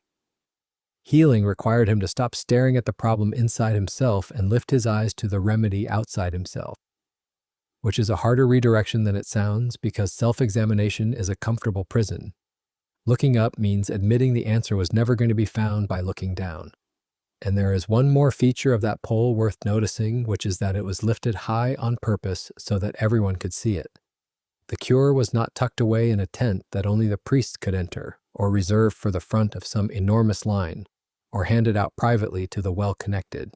Healing required him to stop staring at the problem inside himself and lift his eyes to the remedy outside himself, which is a harder redirection than it sounds because self-examination is a comfortable prison. Looking up means admitting the answer was never going to be found by looking down. And there is one more feature of that pole worth noticing, which is that it was lifted high on purpose so that everyone could see it. The cure was not tucked away in a tent that only the priests could enter, or reserved for the front of some enormous line, or handed out privately to the well-connected.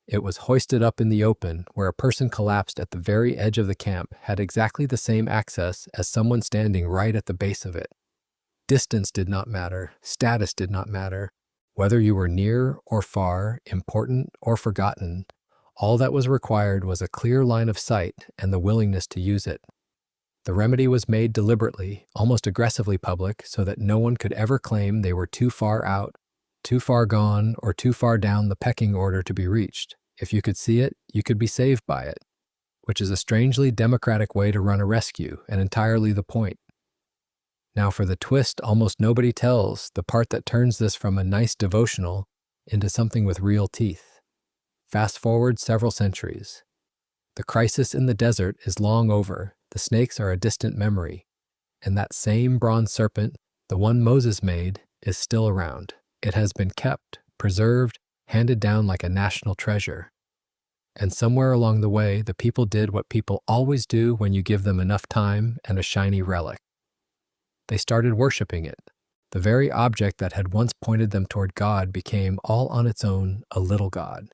It was hoisted up in the open, where a person collapsed at the very edge of the camp had exactly the same access as someone standing right at the base of it. Distance did not matter, status did not matter. Whether you were near or far, important or forgotten, all that was required was a clear line of sight and the willingness to use it. The remedy was made deliberately, almost aggressively public, so that no one could ever claim they were too far out, too far gone, or too far down the pecking order to be reached. If you could see it, you could be saved by it, which is a strangely democratic way to run a rescue, and entirely the point. Now for the twist almost nobody tells, the part that turns this from a nice devotional into something with real teeth. Fast forward several centuries. The crisis in the desert is long over, the snakes are a distant memory, and that same bronze serpent, the one Moses made, is still around. It has been kept, preserved, handed down like a national treasure. And somewhere along the way, the people did what people always do when you give them enough time and a shiny relic. They started worshiping it. The very object that had once pointed them toward God became, all on its own, a little god.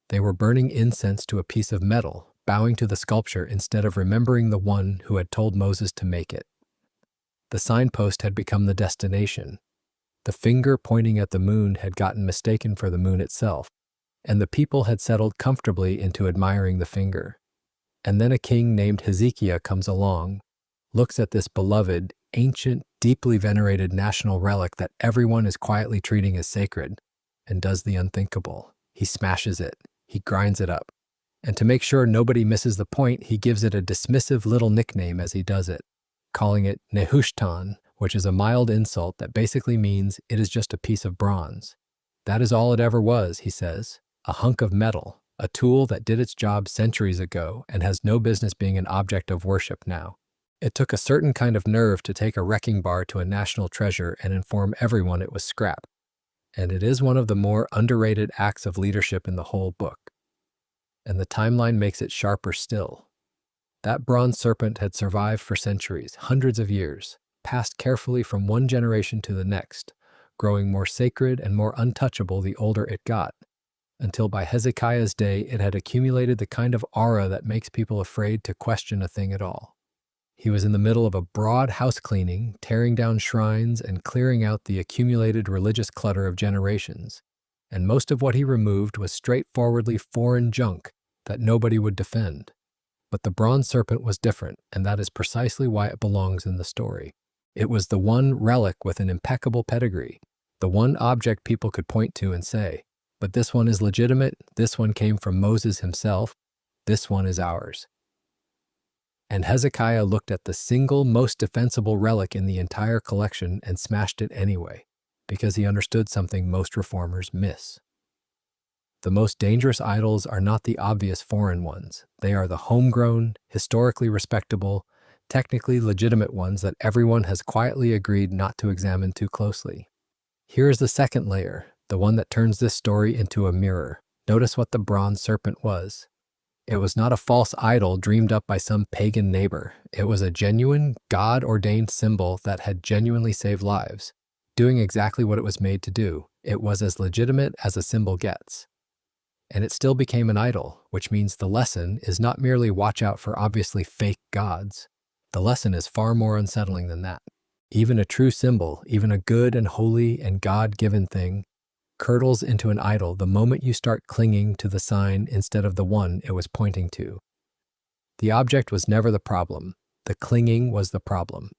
They were burning incense to a piece of metal, bowing to the sculpture instead of remembering the one who had told Moses to make it. The signpost had become the destination. The finger pointing at the moon had gotten mistaken for the moon itself, and the people had settled comfortably into admiring the finger. And then a king named Hezekiah comes along, looks at this beloved, ancient, deeply venerated national relic that everyone is quietly treating as sacred, and does the unthinkable. He smashes it. He grinds it up. And to make sure nobody misses the point, he gives it a dismissive little nickname as he does it, calling it Nehushtan, which is a mild insult that basically means it is just a piece of bronze. That is all it ever was, he says, a hunk of metal, a tool that did its job centuries ago and has no business being an object of worship now. It took a certain kind of nerve to take a wrecking bar to a national treasure and inform everyone it was scrap. And it is one of the more underrated acts of leadership in the whole book. And the timeline makes it sharper still. That bronze serpent had survived for centuries, hundreds of years, passed carefully from one generation to the next, growing more sacred and more untouchable the older it got, until by Hezekiah's day it had accumulated the kind of aura that makes people afraid to question a thing at all. He was in the middle of a broad house cleaning, tearing down shrines and clearing out the accumulated religious clutter of generations, and most of what he removed was straightforwardly foreign junk that nobody would defend. But the bronze serpent was different, and that is precisely why it belongs in the story. It was the one relic with an impeccable pedigree, the one object people could point to and say, "But this one is legitimate, this one came from Moses himself, this one is ours." And Hezekiah looked at the single most defensible relic in the entire collection and smashed it anyway, because he understood something most reformers miss. The most dangerous idols are not the obvious foreign ones. They are the homegrown, historically respectable, technically legitimate ones that everyone has quietly agreed not to examine too closely. Here is the second layer, the one that turns this story into a mirror. Notice what the bronze serpent was. It was not a false idol dreamed up by some pagan neighbor. It was a genuine, God-ordained symbol that had genuinely saved lives, doing exactly what it was made to do. It was as legitimate as a symbol gets. And it still became an idol, which means the lesson is not merely watch out for obviously fake gods. The lesson is far more unsettling than that. Even a true symbol, even a good and holy and God-given thing, curdles into an idol the moment you start clinging to the sign instead of the one it was pointing to. The object was never the problem. The clinging was the problem.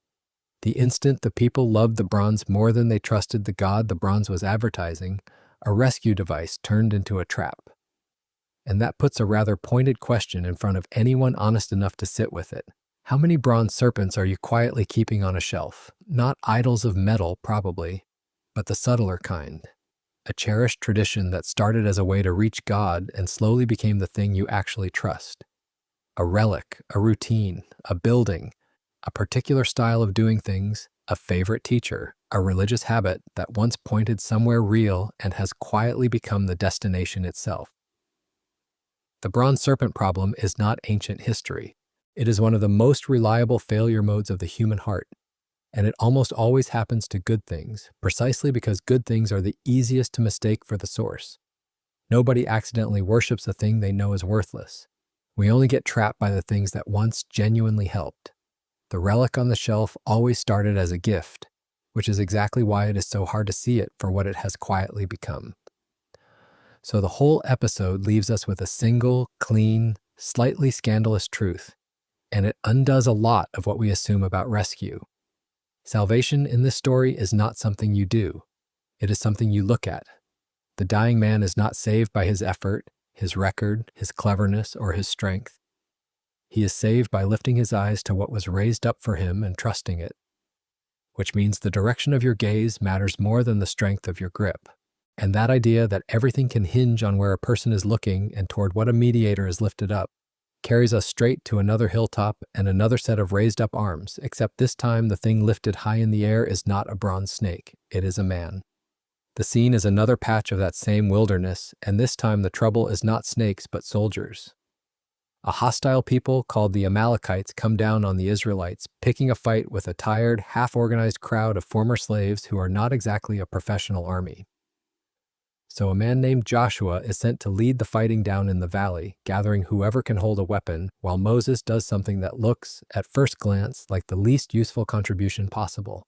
The instant the people loved the bronze more than they trusted the God the bronze was advertising, a rescue device turned into a trap. And that puts a rather pointed question in front of anyone honest enough to sit with it. How many bronze serpents are you quietly keeping on a shelf? Not idols of metal, probably, but the subtler kind. A cherished tradition that started as a way to reach God and slowly became the thing you actually trust. A relic, a routine, a building, a particular style of doing things, a favorite teacher, a religious habit that once pointed somewhere real and has quietly become the destination itself. The bronze serpent problem is not ancient history. It is one of the most reliable failure modes of the human heart, and it almost always happens to good things, precisely because good things are the easiest to mistake for the source. Nobody accidentally worships a thing they know is worthless. We only get trapped by the things that once genuinely helped. The relic on the shelf always started as a gift, which is exactly why it is so hard to see it for what it has quietly become. So the whole episode leaves us with a single, clean, slightly scandalous truth, and it undoes a lot of what we assume about rescue. Salvation in this story is not something you do. It is something you look at. The dying man is not saved by his effort, his record, his cleverness, or his strength. He is saved by lifting his eyes to what was raised up for him and trusting it, which means the direction of your gaze matters more than the strength of your grip. And that idea that everything can hinge on where a person is looking and toward what a mediator is lifted up carries us straight to another hilltop and another set of raised up arms, except this time the thing lifted high in the air is not a bronze snake, it is a man. The scene is another patch of that same wilderness, and this time the trouble is not snakes but soldiers. A hostile people called the Amalekites come down on the Israelites, picking a fight with a tired, half-organized crowd of former slaves who are not exactly a professional army. So a man named Joshua is sent to lead the fighting down in the valley, gathering whoever can hold a weapon, while Moses does something that looks, at first glance, like the least useful contribution possible.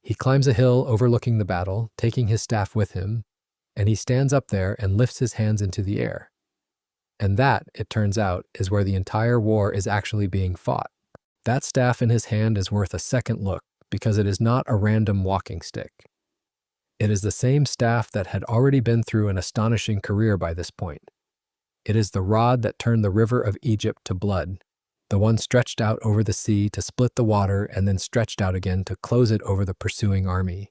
He climbs a hill overlooking the battle, taking his staff with him, and he stands up there and lifts his hands into the air. And that, it turns out, is where the entire war is actually being fought. That staff in his hand is worth a second look, because it is not a random walking stick. It is the same staff that had already been through an astonishing career by this point. It is the rod that turned the river of Egypt to blood, the one stretched out over the sea to split the water and then stretched out again to close it over the pursuing army.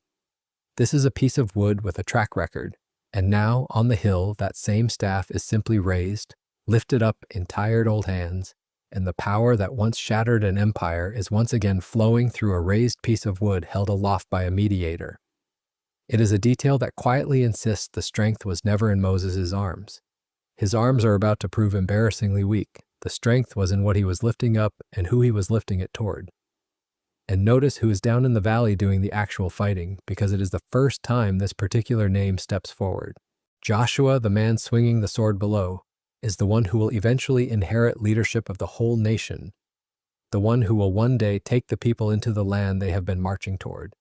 This is a piece of wood with a track record, and now, on the hill, that same staff is simply raised, lifted up in tired old hands, and the power that once shattered an empire is once again flowing through a raised piece of wood held aloft by a mediator. It is a detail that quietly insists the strength was never in Moses' arms. His arms are about to prove embarrassingly weak. The strength was in what he was lifting up and who he was lifting it toward. And notice who is down in the valley doing the actual fighting, because it is the first time this particular name steps forward. Joshua, the man swinging the sword below, is the one who will eventually inherit leadership of the whole nation, the one who will one day take the people into the land they have been marching toward.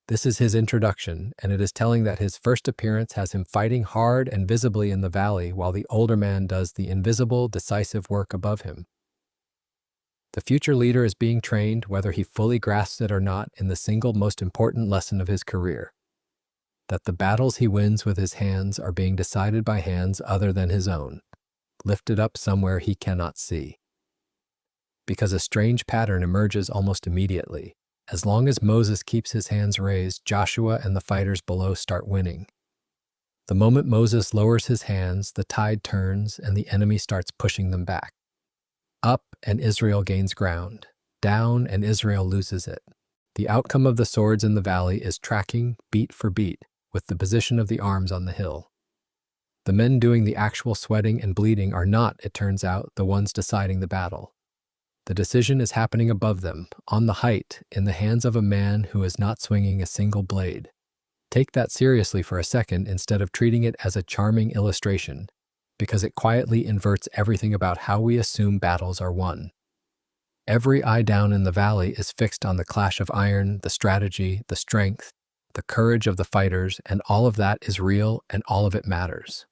This is his introduction, and it is telling that his first appearance has him fighting hard and visibly in the valley while the older man does the invisible, decisive work above him. The future leader is being trained, whether he fully grasps it or not, in the single most important lesson of his career: that the battles he wins with his hands are being decided by hands other than his own, lifted up somewhere he cannot see. Because a strange pattern emerges almost immediately. As long as Moses keeps his hands raised, Joshua and the fighters below start winning. The moment Moses lowers his hands, the tide turns and the enemy starts pushing them back. Up, and Israel gains ground. Down, and Israel loses it. The outcome of the swords in the valley is tracking, beat for beat, with the position of the arms on the hill. The men doing the actual sweating and bleeding are not, it turns out, the ones deciding the battle. The decision is happening above them, on the height, in the hands of a man who is not swinging a single blade. Take that seriously for a second instead of treating it as a charming illustration, because it quietly inverts everything about how we assume battles are won. Every eye down in the valley is fixed on the clash of iron, the strategy, the strength, the courage of the fighters, and all of that is real and all of it matters.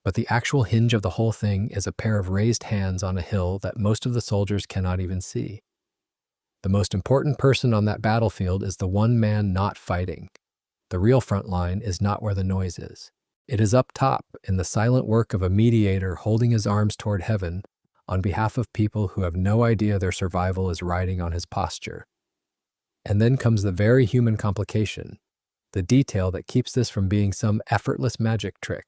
But the actual hinge of the whole thing is a pair of raised hands on a hill that most of the soldiers cannot even see. The most important person on that battlefield is the one man not fighting. The real front line is not where the noise is. It is up top, in the silent work of a mediator holding his arms toward heaven on behalf of people who have no idea their survival is riding on his posture. And then comes the very human complication, the detail that keeps this from being some effortless magic trick.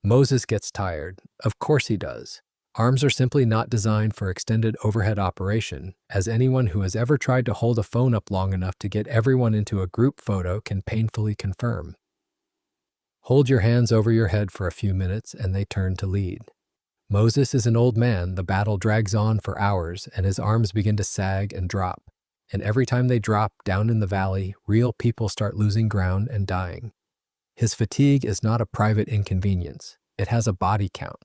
Moses gets tired. Of course he does. Arms are simply not designed for extended overhead operation, as anyone who has ever tried to hold a phone up long enough to get everyone into a group photo can painfully confirm. Hold your hands over your head for a few minutes and they turn to lead. Moses is an old man. The battle drags on for hours and his arms begin to sag and drop. And every time they drop down in the valley, real people start losing ground and dying. His fatigue is not a private inconvenience. It has a body count.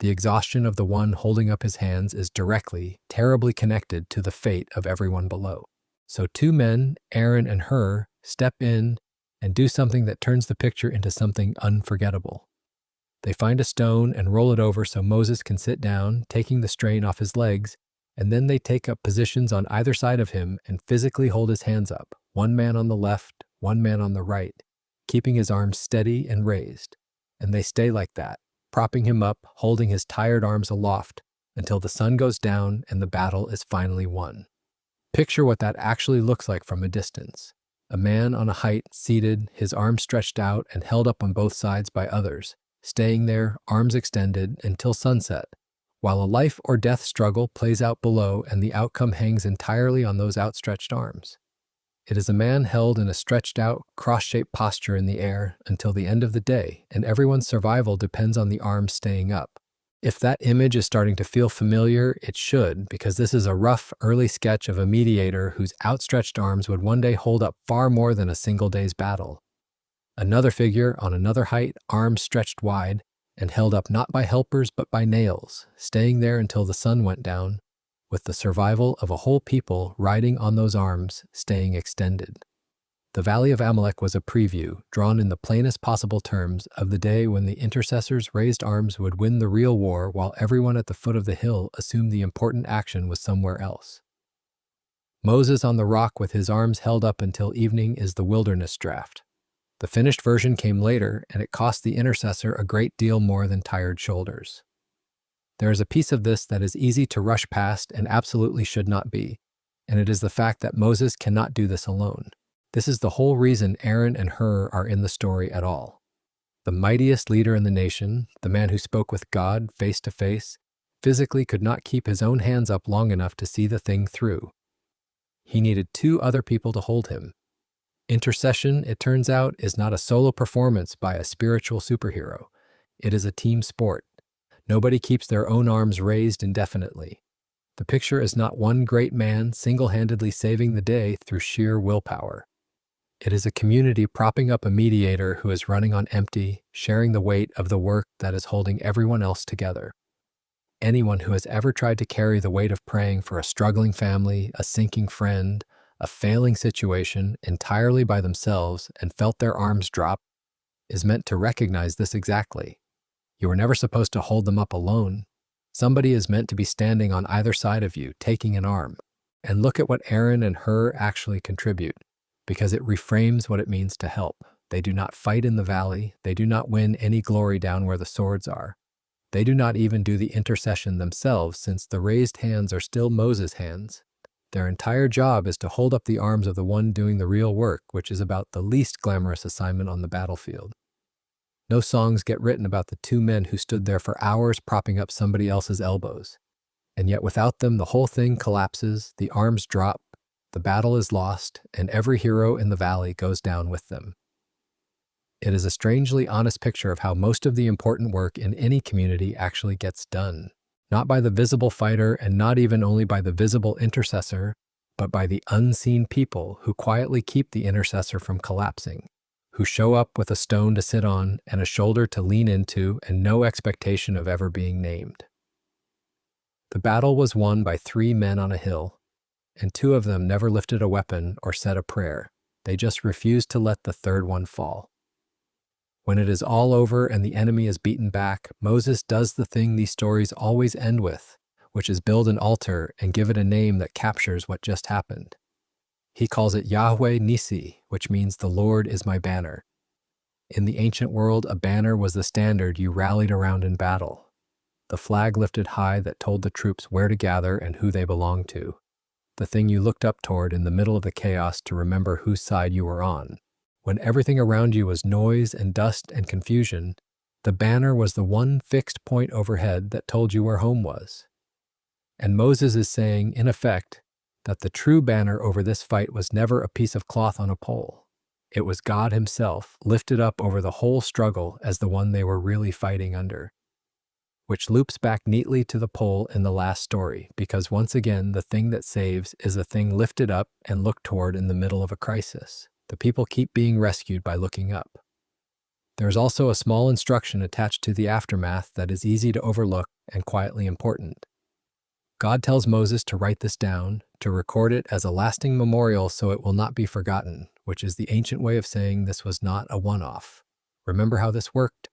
The exhaustion of the one holding up his hands is directly, terribly connected to the fate of everyone below. So two men, Aaron and Hur, step in and do something that turns the picture into something unforgettable. They find a stone and roll it over so Moses can sit down, taking the strain off his legs, and then they take up positions on either side of him and physically hold his hands up, one man on the left, one man on the right, keeping his arms steady and raised. And they stay like that, propping him up, holding his tired arms aloft, until the sun goes down and the battle is finally won. Picture what that actually looks like from a distance. A man on a height, seated, his arms stretched out and held up on both sides by others, staying there, arms extended, until sunset, while a life or death struggle plays out below and the outcome hangs entirely on those outstretched arms. It is a man held in a stretched out, cross-shaped posture in the air until the end of the day, and everyone's survival depends on the arms staying up. If that image is starting to feel familiar, it should, because this is a rough, early sketch of a mediator whose outstretched arms would one day hold up far more than a single day's battle. Another figure on another height, arms stretched wide, and held up not by helpers but by nails, staying there until the sun went down, with the survival of a whole people riding on those arms staying extended. The Valley of Amalek was a preview, drawn in the plainest possible terms, of the day when the intercessors' raised arms would win the real war while everyone at the foot of the hill assumed the important action was somewhere else. Moses on the rock with his arms held up until evening is the wilderness draft. The finished version came later, and it cost the intercessor a great deal more than tired shoulders. There is a piece of this that is easy to rush past and absolutely should not be, and it is the fact that Moses cannot do this alone. This is the whole reason Aaron and Hur are in the story at all. The mightiest leader in the nation, the man who spoke with God face to face, physically could not keep his own hands up long enough to see the thing through. He needed two other people to hold him. Intercession, it turns out, is not a solo performance by a spiritual superhero. It is a team sport. Nobody keeps their own arms raised indefinitely. The picture is not one great man single-handedly saving the day through sheer willpower. It is a community propping up a mediator who is running on empty, sharing the weight of the work that is holding everyone else together. Anyone who has ever tried to carry the weight of praying for a struggling family, a sinking friend, a failing situation entirely by themselves and felt their arms drop is meant to recognize this exactly. You were never supposed to hold them up alone. Somebody is meant to be standing on either side of you, taking an arm. And look at what Aaron and Hur actually contribute, because it reframes what it means to help. They do not fight in the valley. They do not win any glory down where the swords are. They do not even do the intercession themselves, since the raised hands are still Moses' hands. Their entire job is to hold up the arms of the one doing the real work, which is about the least glamorous assignment on the battlefield. No songs get written about the two men who stood there for hours propping up somebody else's elbows. And yet without them, the whole thing collapses, the arms drop, the battle is lost, and every hero in the valley goes down with them. It is a strangely honest picture of how most of the important work in any community actually gets done, not by the visible fighter and not even only by the visible intercessor, but by the unseen people who quietly keep the intercessor from collapsing, who show up with a stone to sit on and a shoulder to lean into and no expectation of ever being named. The battle was won by 3 men on a hill, and 2 of them never lifted a weapon or said a prayer. They just refused to let the third one fall. When it is all over and the enemy is beaten back, Moses does the thing these stories always end with, which is build an altar and give it a name that captures what just happened. He calls it Yahweh Nissi, which means the Lord is my banner. In the ancient world, a banner was the standard you rallied around in battle, the flag lifted high that told the troops where to gather and who they belonged to, the thing you looked up toward in the middle of the chaos to remember whose side you were on. When everything around you was noise and dust and confusion, the banner was the one fixed point overhead that told you where home was. And Moses is saying, in effect, that the true banner over this fight was never a piece of cloth on a pole. It was God himself, lifted up over the whole struggle as the one they were really fighting under. Which loops back neatly to the pole in the last story, because once again, the thing that saves is the thing lifted up and looked toward in the middle of a crisis. The people keep being rescued by looking up. There is also a small instruction attached to the aftermath that is easy to overlook and quietly important. God tells Moses to write this down, to record it as a lasting memorial so it will not be forgotten, which is the ancient way of saying this was not a one-off. Remember how this worked?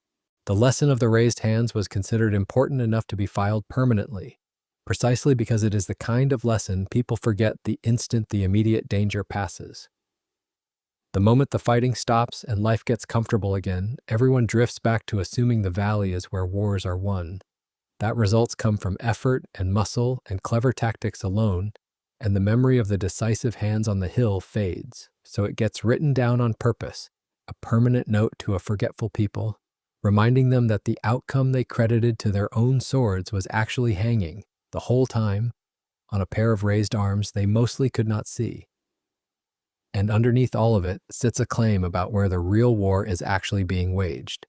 The lesson of the raised hands was considered important enough to be filed permanently, precisely because it is the kind of lesson people forget the instant the immediate danger passes. The moment the fighting stops and life gets comfortable again, everyone drifts back to assuming the valley is where wars are won. That results come from effort and muscle and clever tactics alone, and the memory of the decisive hands on the hill fades, so it gets written down on purpose, a permanent note to a forgetful people, reminding them that the outcome they credited to their own swords was actually hanging, the whole time, on a pair of raised arms they mostly could not see. And underneath all of it sits a claim about where the real war is actually being waged,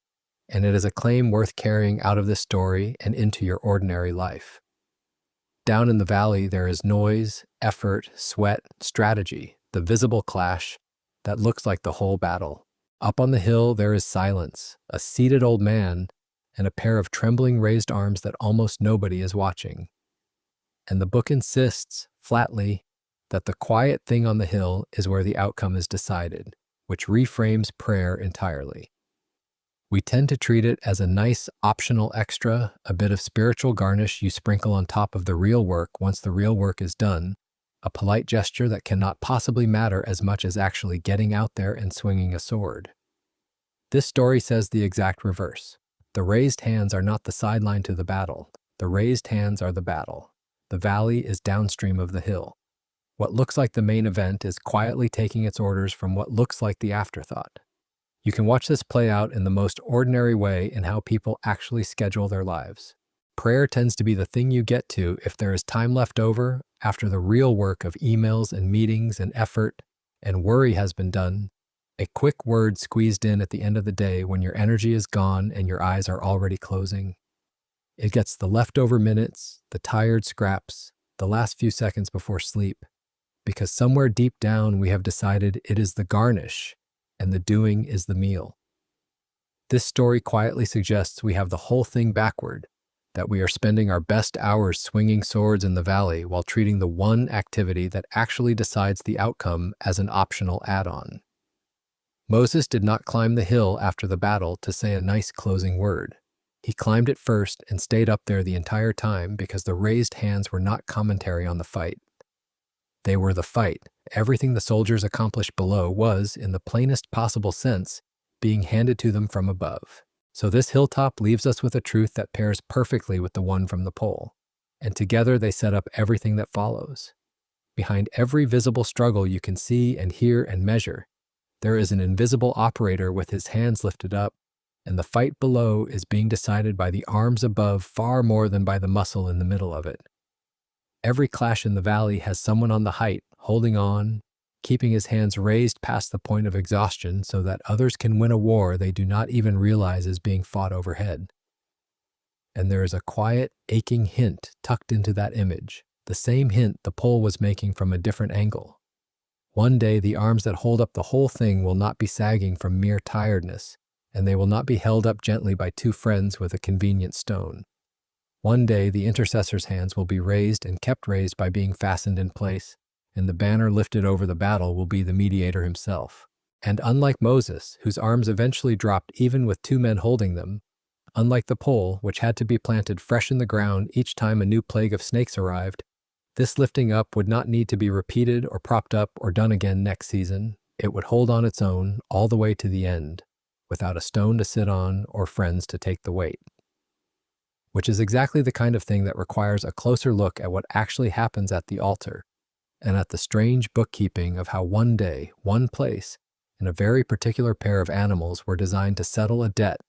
and it is a claim worth carrying out of this story and into your ordinary life. Down in the valley there is noise, effort, sweat, strategy, the visible clash that looks like the whole battle. Up on the hill there is silence, a seated old man, and a pair of trembling raised arms that almost nobody is watching. And the book insists, flatly, that the quiet thing on the hill is where the outcome is decided, which reframes prayer entirely. We tend to treat it as a nice optional extra, a bit of spiritual garnish you sprinkle on top of the real work once the real work is done, a polite gesture that cannot possibly matter as much as actually getting out there and swinging a sword. This story says the exact reverse. The raised hands are not the sideline to the battle. The raised hands are the battle. The valley is downstream of the hill. What looks like the main event is quietly taking its orders from what looks like the afterthought. You can watch this play out in the most ordinary way in how people actually schedule their lives. Prayer tends to be the thing you get to if there is time left over after the real work of emails and meetings and effort and worry has been done. A quick word squeezed in at the end of the day when your energy is gone and your eyes are already closing. It gets the leftover minutes, the tired scraps, the last few seconds before sleep, because somewhere deep down we have decided it is the garnish and the doing is the meal. This story quietly suggests we have the whole thing backward, that we are spending our best hours swinging swords in the valley while treating the one activity that actually decides the outcome as an optional add-on. Moses did not climb the hill after the battle to say a nice closing word. He climbed it first and stayed up there the entire time because the raised hands were not commentary on the fight. They were the fight. Everything the soldiers accomplished below was, in the plainest possible sense, being handed to them from above. So this hilltop leaves us with a truth that pairs perfectly with the one from the pole, and together they set up everything that follows. Behind every visible struggle you can see and hear and measure, there is an invisible operator with his hands lifted up, and the fight below is being decided by the arms above far more than by the muscle in the middle of it. Every clash in the valley has someone on the height, holding on, keeping his hands raised past the point of exhaustion so that others can win a war they do not even realize is being fought overhead. And there is a quiet, aching hint tucked into that image, the same hint the pole was making from a different angle. One day the arms that hold up the whole thing will not be sagging from mere tiredness, and they will not be held up gently by two friends with a convenient stone. One day the intercessor's hands will be raised and kept raised by being fastened in place, and the banner lifted over the battle will be the mediator himself. And unlike Moses, whose arms eventually dropped even with two men holding them, unlike the pole, which had to be planted fresh in the ground each time a new plague of snakes arrived, this lifting up would not need to be repeated or propped up or done again next season. It would hold on its own all the way to the end, without a stone to sit on or friends to take the weight. Which is exactly the kind of thing that requires a closer look at what actually happens at the altar, and at the strange bookkeeping of how one day, one place, and a very particular pair of animals were designed to settle a debt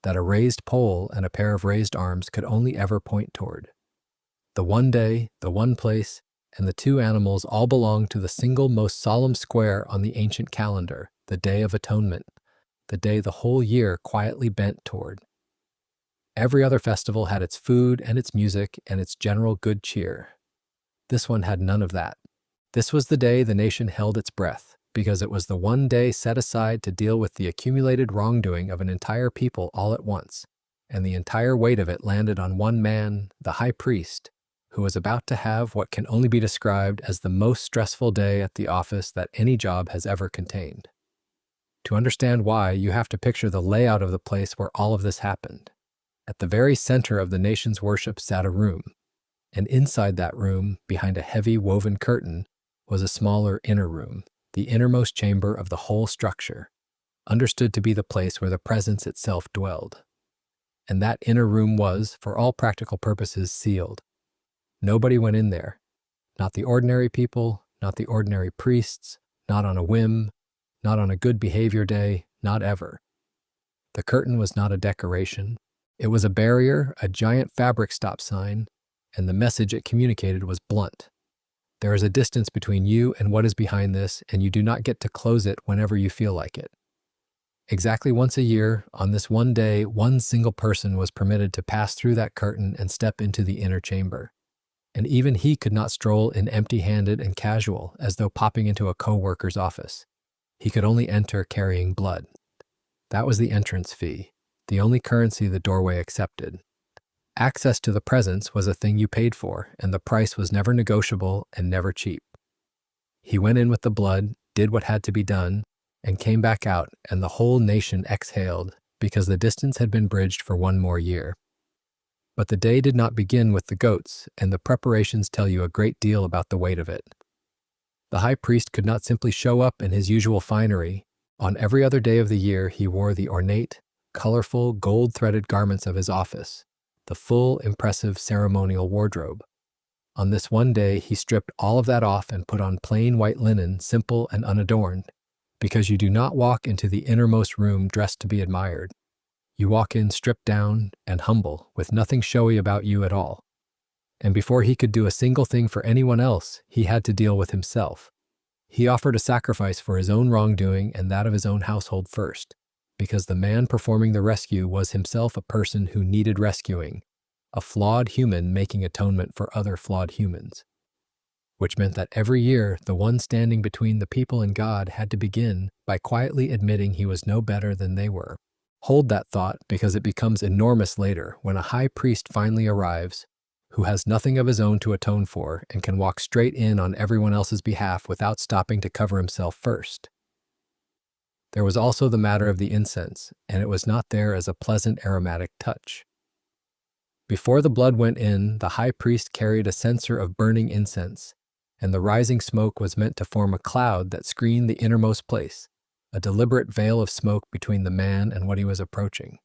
that a raised pole and a pair of raised arms could only ever point toward. The one day, the one place, and the two animals all belong to the single most solemn square on the ancient calendar, the Day of Atonement, the day the whole year quietly bent toward. Every other festival had its food and its music and its general good cheer. This one had none of that. This was the day the nation held its breath, because it was the one day set aside to deal with the accumulated wrongdoing of an entire people all at once, and the entire weight of it landed on one man, the high priest, who was about to have what can only be described as the most stressful day at the office that any job has ever contained. To understand why, you have to picture the layout of the place where all of this happened. At the very center of the nation's worship sat a room, and inside that room, behind a heavy woven curtain, was a smaller inner room, the innermost chamber of the whole structure, understood to be the place where the presence itself dwelled. And that inner room was, for all practical purposes, sealed. Nobody went in there, not the ordinary people, not the ordinary priests, not on a whim, not on a good behavior day, not ever. The curtain was not a decoration. It was a barrier, a giant fabric stop sign, and the message it communicated was blunt. There is a distance between you and what is behind this, and you do not get to close it whenever you feel like it. Exactly once a year, on this one day, one single person was permitted to pass through that curtain and step into the inner chamber. And even he could not stroll in empty-handed and casual, as though popping into a co-worker's office. He could only enter carrying blood. That was the entrance fee, the only currency the doorway accepted. Access to the presence was a thing you paid for, and the price was never negotiable and never cheap. He went in with the blood, did what had to be done, and came back out, and the whole nation exhaled, because the distance had been bridged for one more year. But the day did not begin with the goats, and the preparations tell you a great deal about the weight of it. The high priest could not simply show up in his usual finery. On every other day of the year, he wore the ornate, colorful, gold-threaded garments of his office, the full, impressive ceremonial wardrobe. On this one day, he stripped all of that off and put on plain white linen, simple and unadorned, because you do not walk into the innermost room dressed to be admired. You walk in stripped down and humble, with nothing showy about you at all. And before he could do a single thing for anyone else, he had to deal with himself. He offered a sacrifice for his own wrongdoing and that of his own household first, because the man performing the rescue was himself a person who needed rescuing, a flawed human making atonement for other flawed humans. Which meant that every year, the one standing between the people and God had to begin by quietly admitting he was no better than they were. Hold that thought, because it becomes enormous later when a high priest finally arrives, who has nothing of his own to atone for and can walk straight in on everyone else's behalf without stopping to cover himself first. There was also the matter of the incense, and it was not there as a pleasant aromatic touch. Before the blood went in, the high priest carried a censer of burning incense, and the rising smoke was meant to form a cloud that screened the innermost place, a deliberate veil of smoke between the man and what he was approaching.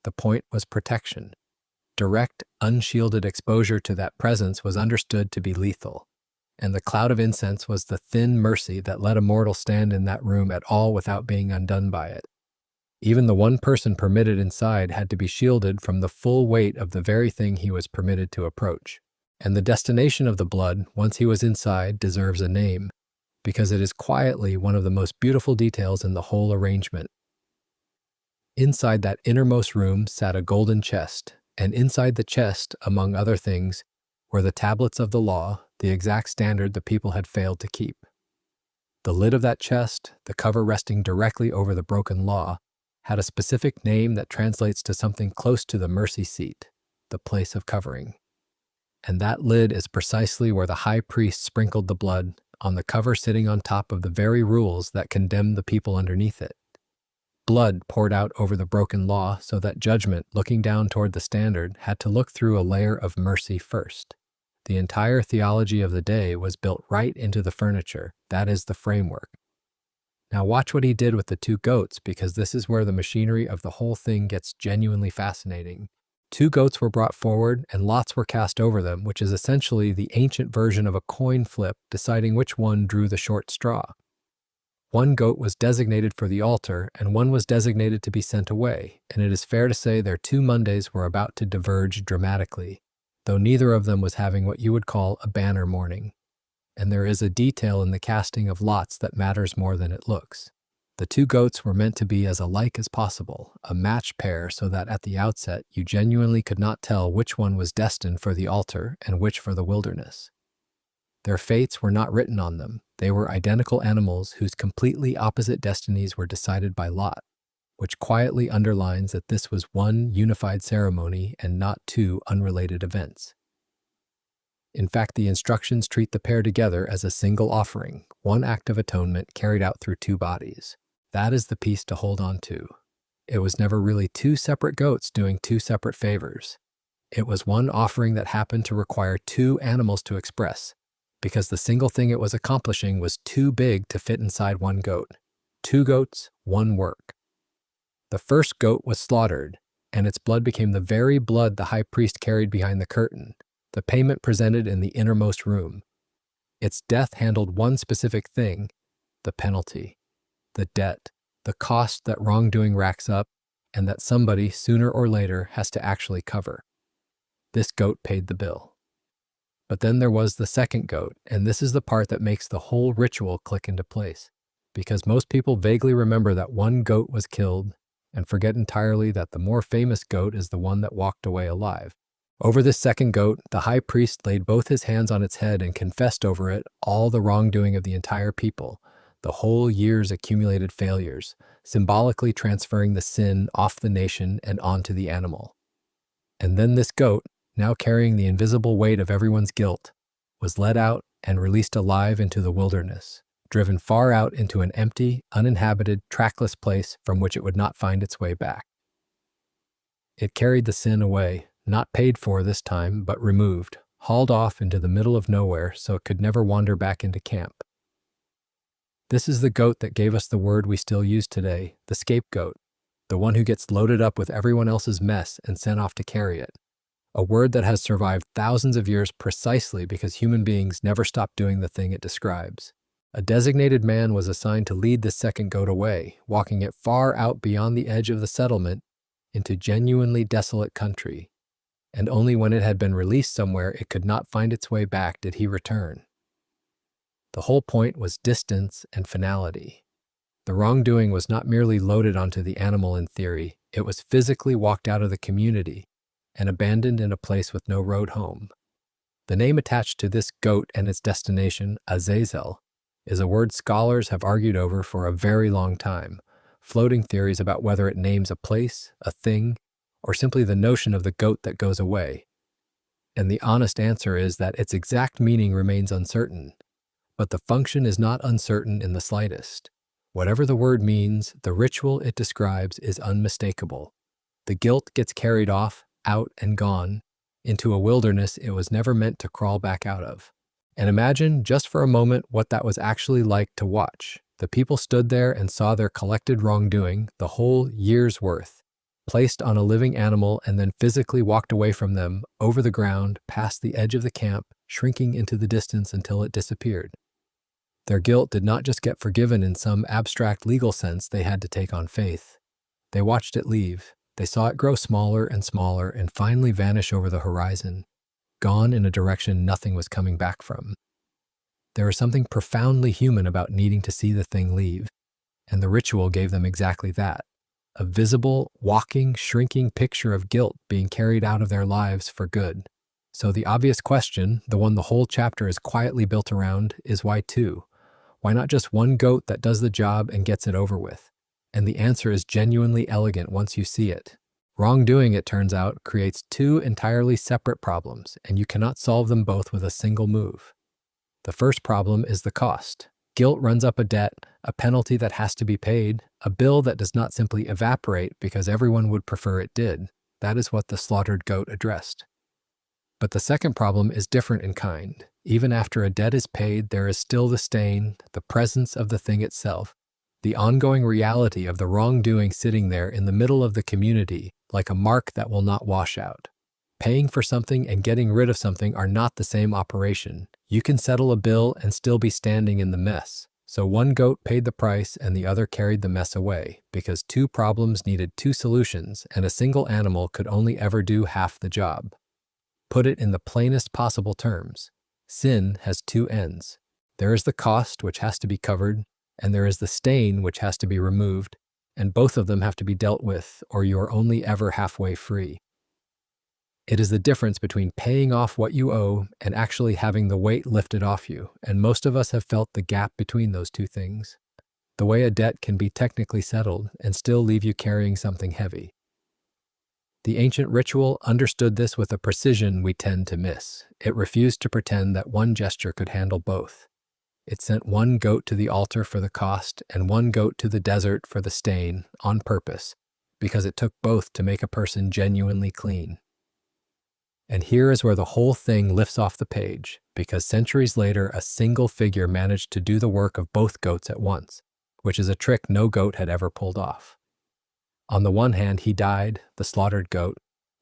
The point was protection. Direct, unshielded exposure to that presence was understood to be lethal, and the cloud of incense was the thin mercy that let a mortal stand in that room at all without being undone by it. Even the one person permitted inside had to be shielded from the full weight of the very thing he was permitted to approach. And the destination of the blood, once he was inside, deserves a name, because it is quietly one of the most beautiful details in the whole arrangement. Inside that innermost room sat a golden chest, and inside the chest, among other things, were the tablets of the law, the exact standard the people had failed to keep. The lid of that chest, the cover resting directly over the broken law, had a specific name that translates to something close to the mercy seat, the place of covering. And that lid is precisely where the high priest sprinkled the blood, on the cover sitting on top of the very rules that condemned the people underneath it. Blood poured out over the broken law so that judgment, looking down toward the standard, had to look through a layer of mercy first. The entire theology of the day was built right into the furniture, that is the framework. Now watch what he did with the 2 goats, because this is where the machinery of the whole thing gets genuinely fascinating. 2 goats were brought forward and lots were cast over them, which is essentially the ancient version of a coin flip, deciding which one drew the short straw. 1 goat was designated for the altar and 1 was designated to be sent away, and it is fair to say their 2 Mondays were about to diverge dramatically, though neither of them was having what you would call a banner morning. And there is a detail in the casting of lots that matters more than it looks. The 2 goats were meant to be as alike as possible, a matched pair, so that at the outset you genuinely could not tell which one was destined for the altar and which for the wilderness. Their fates were not written on them. They were identical animals whose completely opposite destinies were decided by lot, which quietly underlines that this was one unified ceremony and not 2 unrelated events. In fact, the instructions treat the pair together as a single offering, one act of atonement carried out through 2 bodies. That is the piece to hold on to. It was never really 2 separate goats doing 2 separate favors. It was one offering that happened to require 2 animals to express, because the single thing it was accomplishing was too big to fit inside 1 goat. 2 goats, 1 work. The first goat was slaughtered, and its blood became the very blood the high priest carried behind the curtain, the payment presented in the innermost room. Its death handled one specific thing, the penalty, the debt, the cost that wrongdoing racks up and that somebody, sooner or later, has to actually cover. This goat paid the bill. But then there was the second goat, and this is the part that makes the whole ritual click into place, because most people vaguely remember that 1 goat was killed and forget entirely that the more famous goat is the one that walked away alive. Over this second goat, the high priest laid both his hands on its head and confessed over it all the wrongdoing of the entire people, the whole year's accumulated failures, symbolically transferring the sin off the nation and onto the animal. And then this goat, now carrying the invisible weight of everyone's guilt, was led out and released alive into the wilderness, driven far out into an empty, uninhabited, trackless place from which it would not find its way back. It carried the sin away, not paid for this time, but removed, hauled off into the middle of nowhere so it could never wander back into camp. This is the goat that gave us the word we still use today, the scapegoat, the one who gets loaded up with everyone else's mess and sent off to carry it. A word that has survived thousands of years precisely because human beings never stop doing the thing it describes. A designated man was assigned to lead this second goat away, walking it far out beyond the edge of the settlement into genuinely desolate country. And only when it had been released somewhere it could not find its way back did he return. The whole point was distance and finality. The wrongdoing was not merely loaded onto the animal in theory, it was physically walked out of the community and abandoned in a place with no road home. The name attached to this goat and its destination, Azazel, is a word scholars have argued over for a very long time, floating theories about whether it names a place, a thing, or simply the notion of the goat that goes away. And the honest answer is that its exact meaning remains uncertain, but the function is not uncertain in the slightest. Whatever the word means, the ritual it describes is unmistakable. The guilt gets carried off, out and gone, into a wilderness it was never meant to crawl back out of. And imagine, just for a moment, what that was actually like to watch. The people stood there and saw their collected wrongdoing, the whole year's worth, placed on a living animal and then physically walked away from them, over the ground, past the edge of the camp, shrinking into the distance until it disappeared. Their guilt did not just get forgiven in some abstract legal sense they had to take on faith. They watched it leave. They saw it grow smaller and finally vanish over the horizon, gone in a direction nothing was coming back from. There was something profoundly human about needing to see the thing leave, and the ritual gave them exactly that. A visible, walking, shrinking picture of guilt being carried out of their lives for good. So the obvious question, the one the whole chapter is quietly built around, is why two? Why not just one goat that does the job and gets it over with? And the answer is genuinely elegant once you see it. Wrongdoing, it turns out, creates two entirely separate problems, and you cannot solve them both with a single move. The first problem is the cost. Guilt runs up a debt, a penalty that has to be paid, a bill that does not simply evaporate because everyone would prefer it did. That is what the slaughtered goat addressed. But the second problem is different in kind. Even after a debt is paid, there is still the stain, the presence of the thing itself, the ongoing reality of the wrongdoing sitting there in the middle of the community, like a mark that will not wash out. Paying for something and getting rid of something are not the same operation. You can settle a bill and still be standing in the mess. So one goat paid the price and the other carried the mess away, because two problems needed two solutions, and a single animal could only ever do half the job. Put it in the plainest possible terms. Sin has two ends. There is the cost, which has to be covered, and there is the stain, which has to be removed, and both of them have to be dealt with, or you are only ever halfway free. It is the difference between paying off what you owe and actually having the weight lifted off you, and most of us have felt the gap between those two things. The way a debt can be technically settled and still leave you carrying something heavy. The ancient ritual understood this with a precision we tend to miss. It refused to pretend that one gesture could handle both. It sent one goat to the altar for the cost and one goat to the desert for the stain on purpose, because it took both to make a person genuinely clean. And here is where the whole thing lifts off the page, because centuries later a single figure managed to do the work of both goats at once, which is a trick no goat had ever pulled off. On the one hand, he died, the slaughtered goat,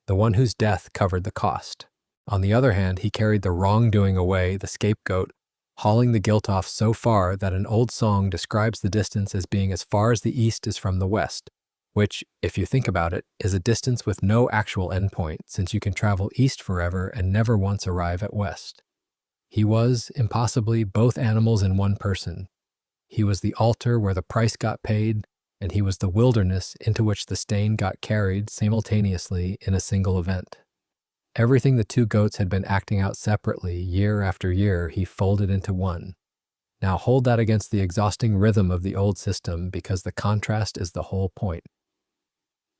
the one whose death covered the cost. On the other hand, he carried the wrongdoing away, the scapegoat, hauling the guilt off so far that an old song describes the distance as being as far as the east is from the west, which, if you think about it, is a distance with no actual endpoint, since you can travel east forever and never once arrive at west. He was, impossibly, both animals in one person. He was the altar where the price got paid, and he was the wilderness into which the stain got carried simultaneously in a single event. Everything the two goats had been acting out separately year after year, he folded into one. Now hold that against the exhausting rhythm of the old system, because the contrast is the whole point.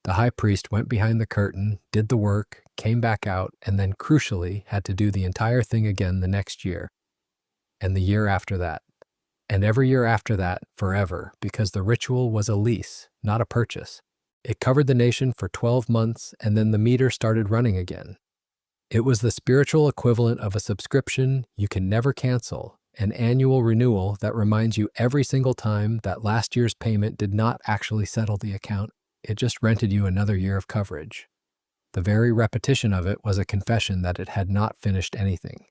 The high priest went behind the curtain, did the work, came back out, and then crucially had to do the entire thing again the next year, and the year after that, and every year after that, forever, because the ritual was a lease, not a purchase. It covered the nation for 12 months, and then the meter started running again. It was the spiritual equivalent of a subscription you can never cancel, an annual renewal that reminds you every single time that last year's payment did not actually settle the account. It just rented you another year of coverage. The very repetition of it was a confession that it had not finished anything.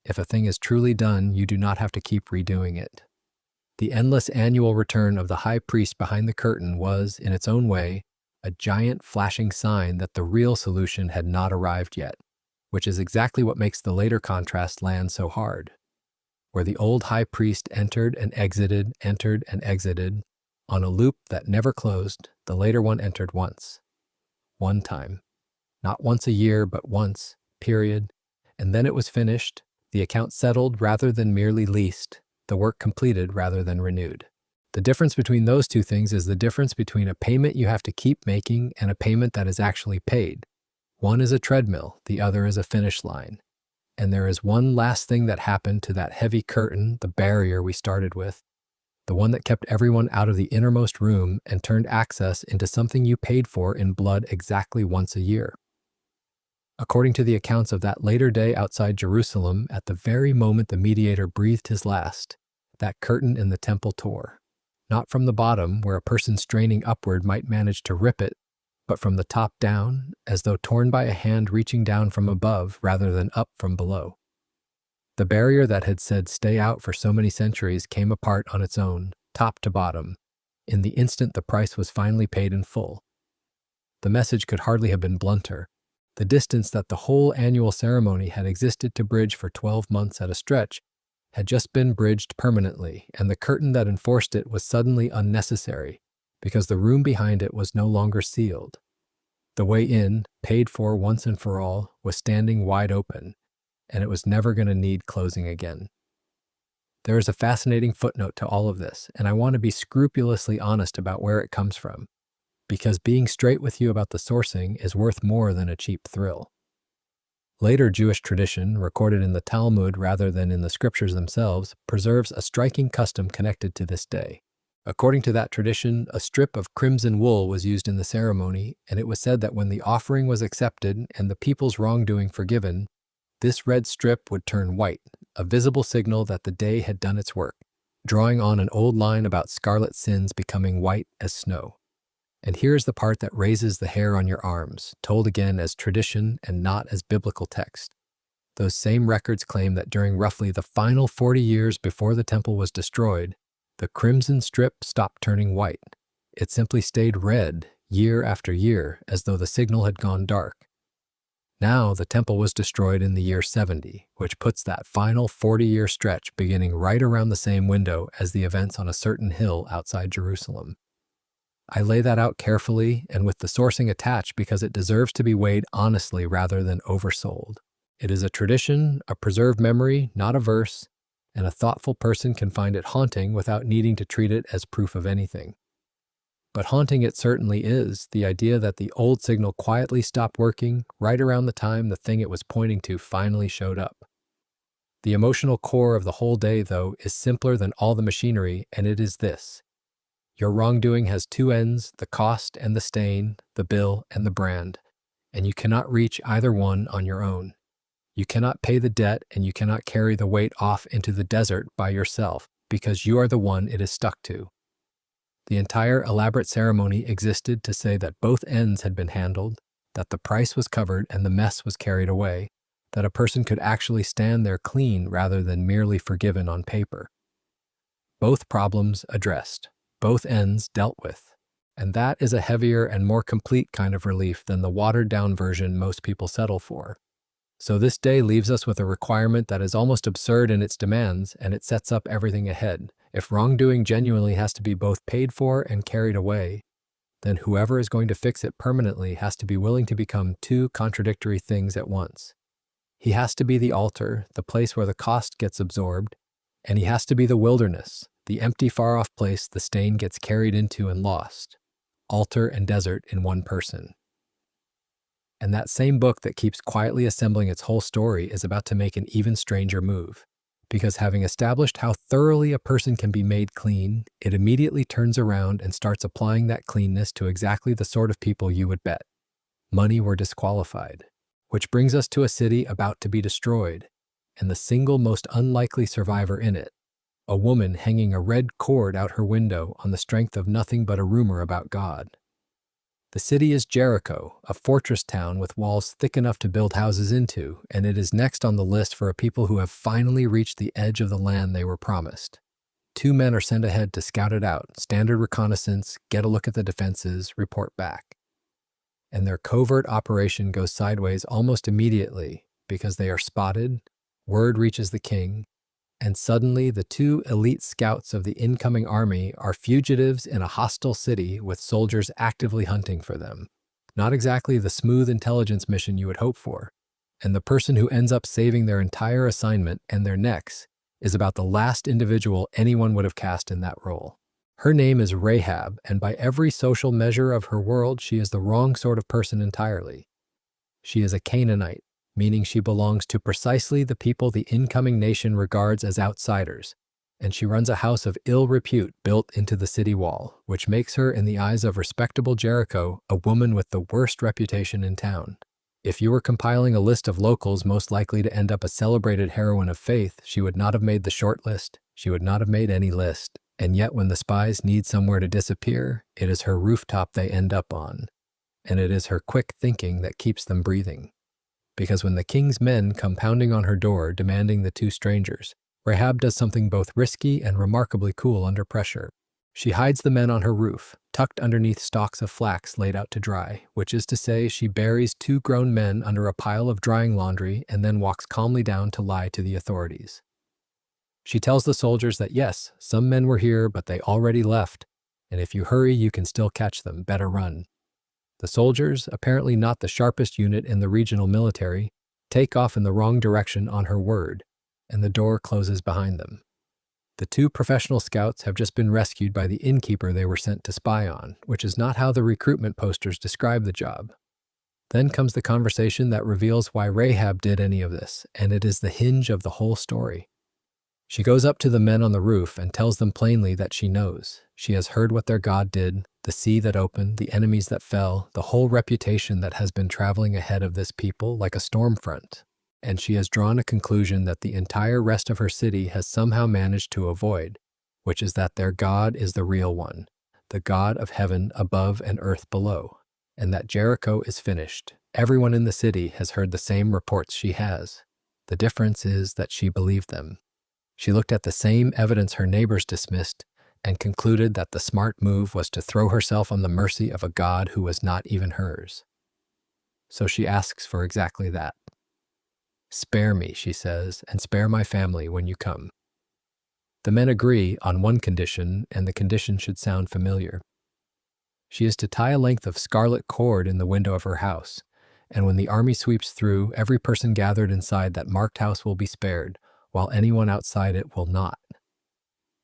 If a thing is truly done, you do not have to keep redoing it. The endless annual return of the high priest behind the curtain was, in its own way, a giant flashing sign that the real solution had not arrived yet, which is exactly what makes the later contrast land so hard. Where the old high priest entered and exited, on a loop that never closed, the later one entered once. One time. Not once a year, but once, period. And then it was finished, the account settled rather than merely leased, the work completed rather than renewed. The difference between those two things is the difference between a payment you have to keep making and a payment that is actually paid. One is a treadmill, the other is a finish line. And there is one last thing that happened to that heavy curtain, the barrier we started with, the one that kept everyone out of the innermost room and turned access into something you paid for in blood exactly once a year. According to the accounts of that later day outside Jerusalem, at the very moment the mediator breathed his last, that curtain in the temple tore. Not from the bottom, where a person straining upward might manage to rip it, but from the top down, as though torn by a hand reaching down from above rather than up from below. The barrier that had said stay out for so many centuries came apart on its own, top to bottom, in the instant the price was finally paid in full. The message could hardly have been blunter. The distance that the whole annual ceremony had existed to bridge for 12 months at a stretch had just been bridged permanently, and the curtain that enforced it was suddenly unnecessary, because the room behind it was no longer sealed. The way in, paid for once and for all, was standing wide open, and it was never going to need closing again. There is a fascinating footnote to all of this, and I want to be scrupulously honest about where it comes from, because being straight with you about the sourcing is worth more than a cheap thrill. Later Jewish tradition, recorded in the Talmud rather than in the scriptures themselves, preserves a striking custom connected to this day. According to that tradition, a strip of crimson wool was used in the ceremony, and it was said that when the offering was accepted and the people's wrongdoing forgiven, this red strip would turn white, a visible signal that the day had done its work, drawing on an old line about scarlet sins becoming white as snow. And here's the part that raises the hair on your arms, told again as tradition and not as biblical text. Those same records claim that during roughly the final 40 years before the temple was destroyed, the crimson strip stopped turning white. It simply stayed red year after year, as though the signal had gone dark. Now the temple was destroyed in the year 70, which puts that final 40-year stretch beginning right around the same window as the events on a certain hill outside Jerusalem. I lay that out carefully and with the sourcing attached because it deserves to be weighed honestly rather than oversold. It is a tradition, a preserved memory, not a verse, and a thoughtful person can find it haunting without needing to treat it as proof of anything. But haunting it certainly is, the idea that the old signal quietly stopped working right around the time the thing it was pointing to finally showed up. The emotional core of the whole day, though, is simpler than all the machinery, and it is this. Your wrongdoing has two ends, the cost and the stain, the bill and the brand, and you cannot reach either one on your own. You cannot pay the debt and you cannot carry the weight off into the desert by yourself because you are the one it is stuck to. The entire elaborate ceremony existed to say that both ends had been handled, that the price was covered and the mess was carried away, that a person could actually stand there clean rather than merely forgiven on paper. Both problems addressed. Both ends dealt with, and that is a heavier and more complete kind of relief than the watered-down version most people settle for. So this day leaves us with a requirement that is almost absurd in its demands, and it sets up everything ahead. If wrongdoing genuinely has to be both paid for and carried away, then whoever is going to fix it permanently has to be willing to become two contradictory things at once. He has to be the altar, the place where the cost gets absorbed, and he has to be the wilderness, the empty, far-off place the stain gets carried into and lost. Altar and desert in one person. And that same book that keeps quietly assembling its whole story is about to make an even stranger move. Because having established how thoroughly a person can be made clean, it immediately turns around and starts applying that cleanness to exactly the sort of people you would bet money were disqualified. Which brings us to a city about to be destroyed, and the single most unlikely survivor in it. A woman hanging a red cord out her window on the strength of nothing but a rumor about God. The city is Jericho, a fortress town with walls thick enough to build houses into, and it is next on the list for a people who have finally reached the edge of the land they were promised. 2 men are sent ahead to scout it out, standard reconnaissance, get a look at the defenses, report back. And their covert operation goes sideways almost immediately because they are spotted, word reaches the king, and suddenly the 2 elite scouts of the incoming army are fugitives in a hostile city with soldiers actively hunting for them. Not exactly the smooth intelligence mission you would hope for. And the person who ends up saving their entire assignment and their necks is about the last individual anyone would have cast in that role. Her name is Rahab, and by every social measure of her world, she is the wrong sort of person entirely. She is a Canaanite, meaning she belongs to precisely the people the incoming nation regards as outsiders, and she runs a house of ill repute built into the city wall, which makes her, in the eyes of respectable Jericho, a woman with the worst reputation in town. If you were compiling a list of locals most likely to end up a celebrated heroine of faith, she would not have made the short list. She would not have made any list. And yet when the spies need somewhere to disappear, it is her rooftop they end up on. And it is her quick thinking that keeps them breathing. Because when the king's men come pounding on her door demanding the two strangers, Rahab does something both risky and remarkably cool under pressure. She hides the men on her roof, tucked underneath stalks of flax laid out to dry, which is to say she buries two grown men under a pile of drying laundry and then walks calmly down to lie to the authorities. She tells the soldiers that yes, some men were here, but they already left, and if you hurry, you can still catch them. Better run. The soldiers, apparently not the sharpest unit in the regional military, take off in the wrong direction on her word, and the door closes behind them. The two professional scouts have just been rescued by the innkeeper they were sent to spy on, which is not how the recruitment posters describe the job. Then comes the conversation that reveals why Rahab did any of this, and it is the hinge of the whole story. She goes up to the men on the roof and tells them plainly that she knows. She has heard what their God did, the sea that opened, the enemies that fell, the whole reputation that has been traveling ahead of this people like a storm front. And she has drawn a conclusion that the entire rest of her city has somehow managed to avoid, which is that their God is the real one, the God of heaven above and earth below, and that Jericho is finished. Everyone in the city has heard the same reports she has. The difference is that she believed them. She looked at the same evidence her neighbors dismissed and concluded that the smart move was to throw herself on the mercy of a God who was not even hers. So she asks for exactly that. "Spare me," she says, "and spare my family when you come." The men agree on one condition, and the condition should sound familiar. She is to tie a length of scarlet cord in the window of her house, and when the army sweeps through, every person gathered inside that marked house will be spared, while anyone outside it will not.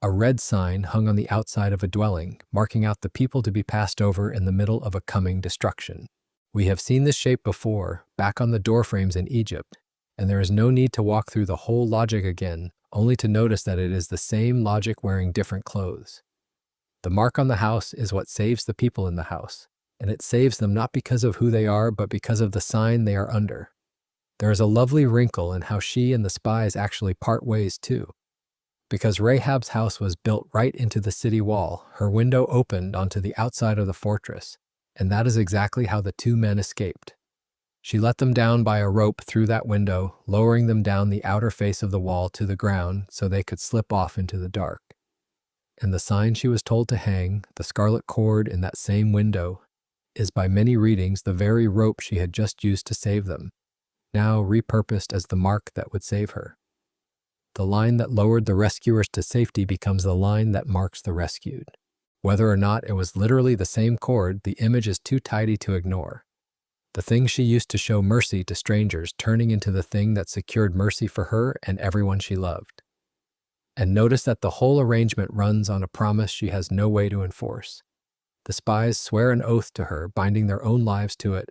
A red sign hung on the outside of a dwelling, marking out the people to be passed over in the middle of a coming destruction. We have seen this shape before, back on the doorframes in Egypt, and there is no need to walk through the whole logic again, only to notice that it is the same logic wearing different clothes. The mark on the house is what saves the people in the house, and it saves them not because of who they are, but because of the sign they are under. There is a lovely wrinkle in how she and the spies actually part ways too. Because Rahab's house was built right into the city wall, her window opened onto the outside of the fortress, and that is exactly how the two men escaped. She let them down by a rope through that window, lowering them down the outer face of the wall to the ground so they could slip off into the dark. And the sign she was told to hang, the scarlet cord in that same window, is by many readings the very rope she had just used to save them, now repurposed as the mark that would save her. The line that lowered the rescuers to safety becomes the line that marks the rescued. Whether or not it was literally the same cord, the image is too tidy to ignore. The thing she used to show mercy to strangers turning into the thing that secured mercy for her and everyone she loved. And notice that the whole arrangement runs on a promise she has no way to enforce. The spies swear an oath to her, binding their own lives to it,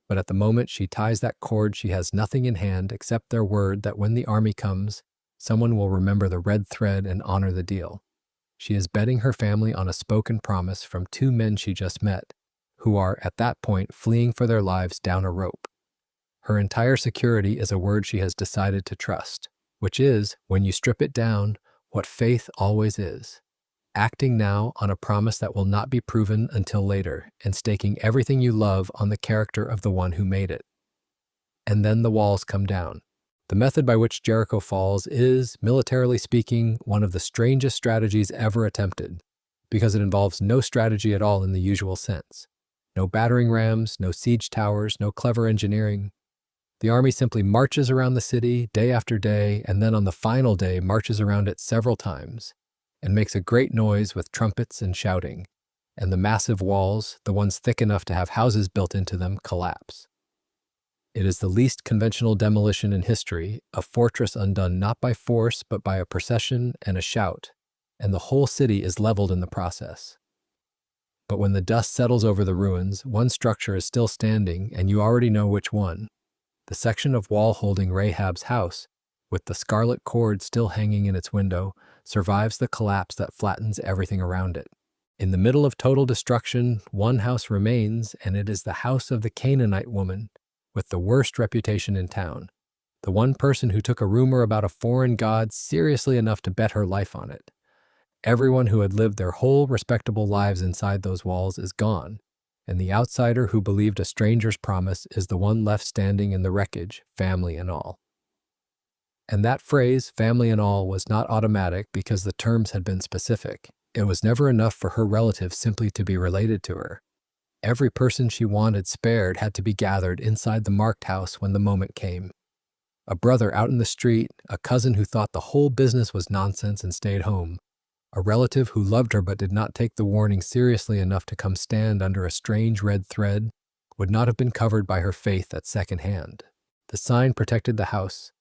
but at the moment she ties that cord, she has nothing in hand except their word that when the army comes, someone will remember the red thread and honor the deal. She is betting her family on a spoken promise from two men she just met, who are, at that point, fleeing for their lives down a rope. Her entire security is a word she has decided to trust, which is, when you strip it down, what faith always is. Acting now on a promise that will not be proven until later, and staking everything you love on the character of the one who made it. And then the walls come down. The method by which Jericho falls is, militarily speaking, one of the strangest strategies ever attempted, because it involves no strategy at all in the usual sense. No battering rams, no siege towers, no clever engineering. The army simply marches around the city day after day, and then on the final day marches around it several times, and makes a great noise with trumpets and shouting, and the massive walls, the ones thick enough to have houses built into them, collapse. It is the least conventional demolition in history, a fortress undone not by force but by a procession and a shout, and the whole city is leveled in the process. But when the dust settles over the ruins, one structure is still standing, and you already know which one. The section of wall holding Rahab's house, with the scarlet cord still hanging in its window, survives the collapse that flattens everything around it. In the middle of total destruction, one house remains, and it is the house of the Canaanite woman, with the worst reputation in town, the one person who took a rumor about a foreign god seriously enough to bet her life on it. Everyone who had lived their whole respectable lives inside those walls is gone, and the outsider who believed a stranger's promise is the one left standing in the wreckage, family and all. And that phrase, family and all, was not automatic because the terms had been specific. It was never enough for her relatives simply to be related to her. Every person she wanted spared had to be gathered inside the marked house when the moment came. A brother out in the street, a cousin who thought the whole business was nonsense and stayed home, a relative who loved her but did not take the warning seriously enough to come stand under a strange red thread, would not have been covered by her faith at second hand. The sign protected the house,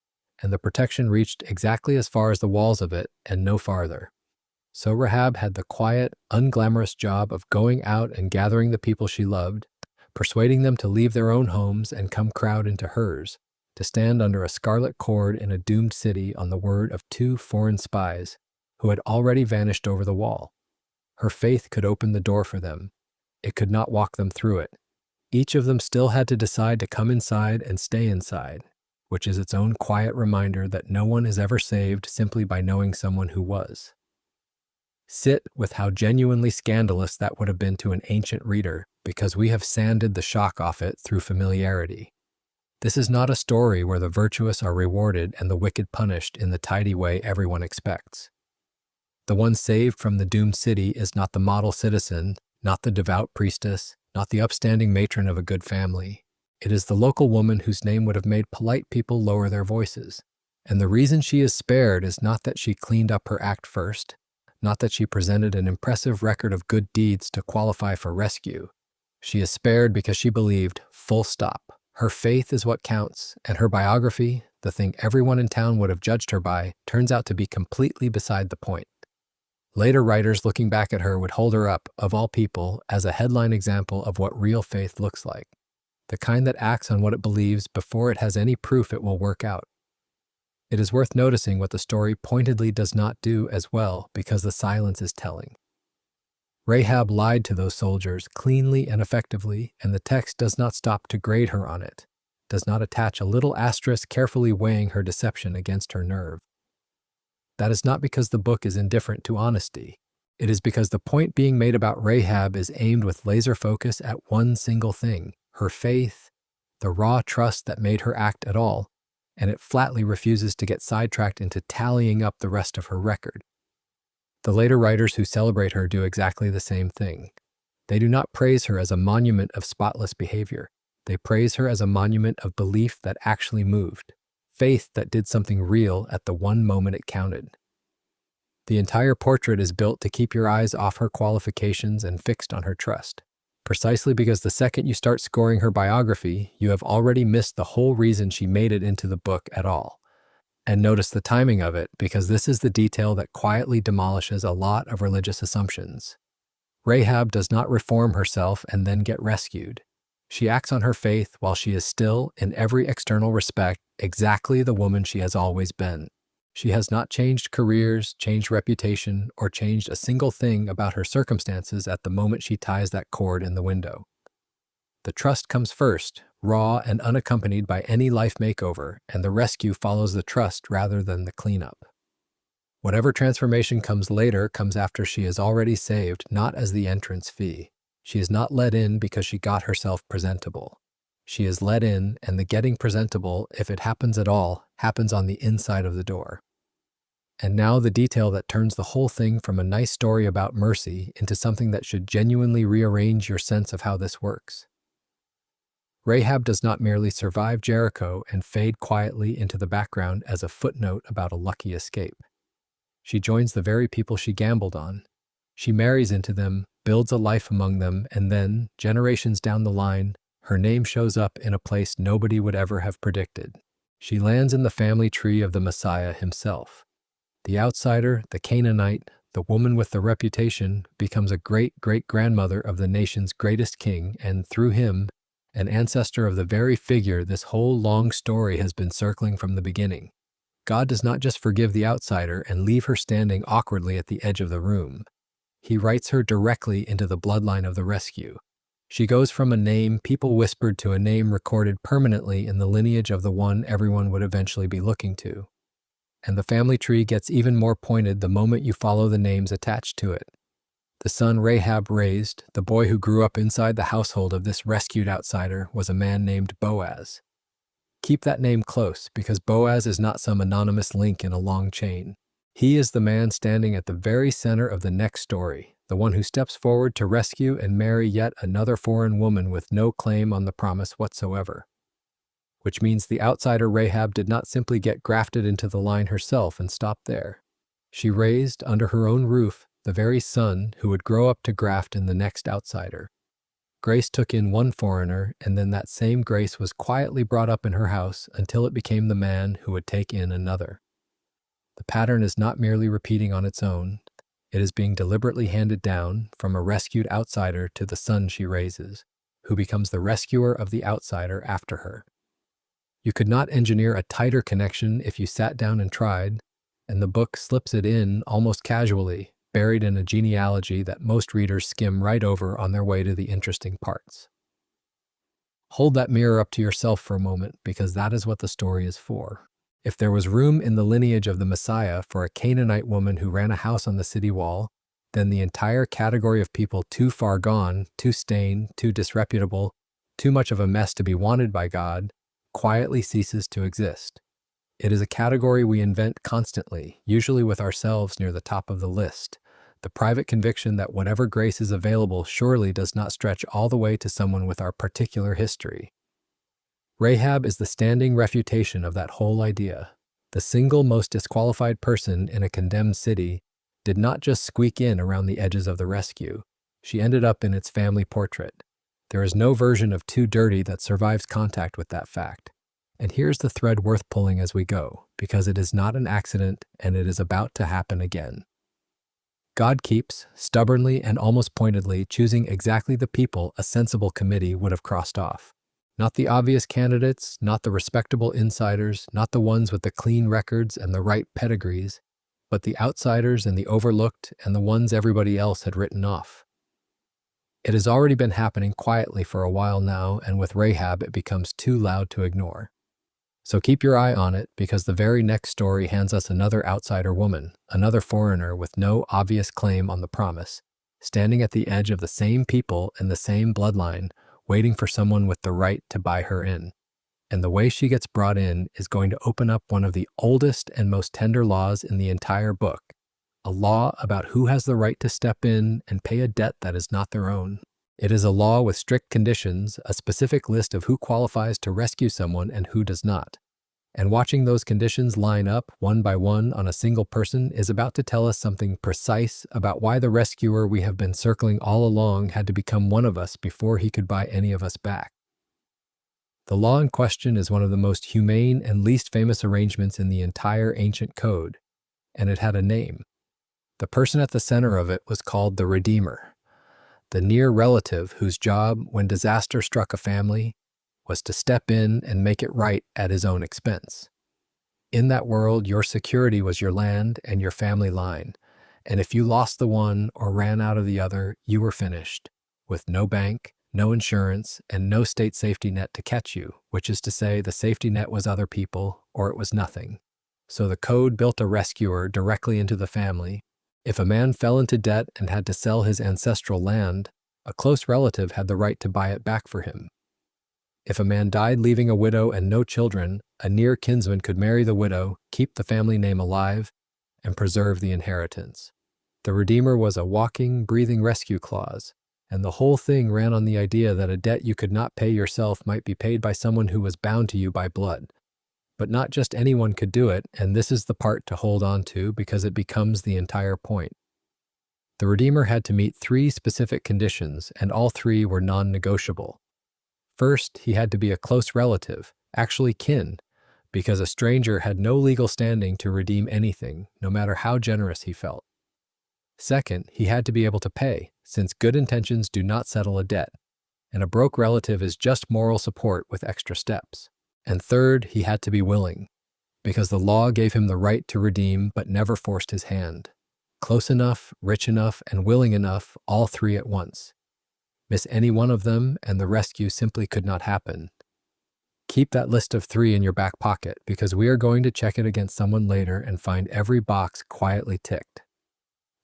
and the protection reached exactly as far as the walls of it and no farther. So Rahab had the quiet, unglamorous job of going out and gathering the people she loved, persuading them to leave their own homes and come crowd into hers, to stand under a scarlet cord in a doomed city on the word of 2 foreign spies who had already vanished over the wall. Her faith could open the door for them. It could not walk them through it. Each of them still had to decide to come inside and stay inside, which is its own quiet reminder that no one is ever saved simply by knowing someone who was. Sit with how genuinely scandalous that would have been to an ancient reader, because we have sanded the shock off it through familiarity. This is not a story where the virtuous are rewarded and the wicked punished in the tidy way everyone expects. The one saved from the doomed city is not the model citizen, not the devout priestess, not the upstanding matron of a good family. It is the local woman whose name would have made polite people lower their voices. And the reason she is spared is not that she cleaned up her act first, not that she presented an impressive record of good deeds to qualify for rescue. She is spared because she believed, full stop. Her faith is what counts, and her biography, the thing everyone in town would have judged her by, turns out to be completely beside the point. Later writers looking back at her would hold her up, of all people, as a headline example of what real faith looks like, the kind that acts on what it believes before it has any proof it will work out. It is worth noticing what the story pointedly does not do as well because the silence is telling. Rahab lied to those soldiers cleanly and effectively, and the text does not stop to grade her on it, does not attach a little asterisk carefully weighing her deception against her nerve. That is not because the book is indifferent to honesty. It is because the point being made about Rahab is aimed with laser focus at one single thing, her faith, the raw trust that made her act at all, and it flatly refuses to get sidetracked into tallying up the rest of her record. The later writers who celebrate her do exactly the same thing. They do not praise her as a monument of spotless behavior. They praise her as a monument of belief that actually moved, faith that did something real at the one moment it counted. The entire portrait is built to keep your eyes off her qualifications and fixed on her trust. Precisely because the second you start scoring her biography, you have already missed the whole reason she made it into the book at all. And notice the timing of it, because this is the detail that quietly demolishes a lot of religious assumptions. Rahab does not reform herself and then get rescued. She acts on her faith while she is still, in every external respect, exactly the woman she has always been. She has not changed careers, changed reputation, or changed a single thing about her circumstances at the moment she ties that cord in the window. The trust comes first, raw and unaccompanied by any life makeover, and the rescue follows the trust rather than the cleanup. Whatever transformation comes later comes after she is already saved, not as the entrance fee. She is not let in because she got herself presentable. She is let in, and the getting presentable, if it happens at all, happens on the inside of the door. And now the detail that turns the whole thing from a nice story about mercy into something that should genuinely rearrange your sense of how this works. Rahab does not merely survive Jericho and fade quietly into the background as a footnote about a lucky escape. She joins the very people she gambled on. She marries into them, builds a life among them, and then, generations down the line, her name shows up in a place nobody would ever have predicted. She lands in the family tree of the Messiah himself. The outsider, the Canaanite, the woman with the reputation, becomes a great-great-grandmother of the nation's greatest king, and through him, an ancestor of the very figure this whole long story has been circling from the beginning. God does not just forgive the outsider and leave her standing awkwardly at the edge of the room. He writes her directly into the bloodline of the rescue. She goes from a name people whispered to a name recorded permanently in the lineage of the one everyone would eventually be looking to. And the family tree gets even more pointed the moment you follow the names attached to it. The son Rahab raised, the boy who grew up inside the household of this rescued outsider, was a man named Boaz. Keep that name close, because Boaz is not some anonymous link in a long chain. He is the man standing at the very center of the next story, the one who steps forward to rescue and marry yet another foreign woman with no claim on the promise whatsoever. Which means the outsider Rahab did not simply get grafted into the line herself and stop there. She raised, under her own roof, the very son who would grow up to graft in the next outsider. Grace took in one foreigner, and then that same Grace was quietly brought up in her house until it became the man who would take in another. The pattern is not merely repeating on its own. It is being deliberately handed down from a rescued outsider to the son she raises, who becomes the rescuer of the outsider after her. You could not engineer a tighter connection if you sat down and tried, and the book slips it in almost casually, buried in a genealogy that most readers skim right over on their way to the interesting parts. Hold that mirror up to yourself for a moment, because that is what the story is for. If there was room in the lineage of the Messiah for a Canaanite woman who ran a house on the city wall, then the entire category of people too far gone, too stained, too disreputable, too much of a mess to be wanted by God, quietly ceases to exist. It is a category we invent constantly, usually with ourselves near the top of the list. The private conviction that whatever grace is available surely does not stretch all the way to someone with our particular history. Rahab is the standing refutation of that whole idea. The single most disqualified person in a condemned city did not just squeak in around the edges of the rescue. She ended up in its family portrait. There is no version of Too Dirty that survives contact with that fact. And here's the thread worth pulling as we go, because it is not an accident and it is about to happen again. God keeps, stubbornly and almost pointedly, choosing exactly the people a sensible committee would have crossed off. Not the obvious candidates, not the respectable insiders, not the ones with the clean records and the right pedigrees, but the outsiders and the overlooked and the ones everybody else had written off. It has already been happening quietly for a while now, and with Rahab it becomes too loud to ignore. So keep your eye on it, because the very next story hands us another outsider woman, another foreigner with no obvious claim on the promise, standing at the edge of the same people and the same bloodline, waiting for someone with the right to buy her in. And the way she gets brought in is going to open up one of the oldest and most tender laws in the entire book, a law about who has the right to step in and pay a debt that is not their own. It is a law with strict conditions, a specific list of who qualifies to rescue someone and who does not. And watching those conditions line up one by one on a single person is about to tell us something precise about why the rescuer we have been circling all along had to become one of us before he could buy any of us back. The law in question is one of the most humane and least famous arrangements in the entire ancient code, and it had a name. The person at the center of it was called the Redeemer, the near relative whose job, when disaster struck a family, was to step in and make it right at his own expense. In that world, your security was your land and your family line, and if you lost the one or ran out of the other, you were finished, with no bank, no insurance, and no state safety net to catch you, which is to say the safety net was other people, or it was nothing. So the code built a rescuer directly into the family. If a man fell into debt and had to sell his ancestral land, a close relative had the right to buy it back for him. If a man died leaving a widow and no children, a near kinsman could marry the widow, keep the family name alive, and preserve the inheritance. The Redeemer was a walking, breathing rescue clause, and the whole thing ran on the idea that a debt you could not pay yourself might be paid by someone who was bound to you by blood. But not just anyone could do it, and this is the part to hold on to because it becomes the entire point. The Redeemer had to meet 3 specific conditions, and all 3 were non-negotiable. First, he had to be a close relative, actually kin, because a stranger had no legal standing to redeem anything, no matter how generous he felt. Second, he had to be able to pay, since good intentions do not settle a debt, and a broke relative is just moral support with extra steps. And third, he had to be willing, because the law gave him the right to redeem but never forced his hand. Close enough, rich enough, and willing enough, all 3 at once. Miss any one of them, and the rescue simply could not happen. Keep that list of 3 in your back pocket, because we are going to check it against someone later and find every box quietly ticked.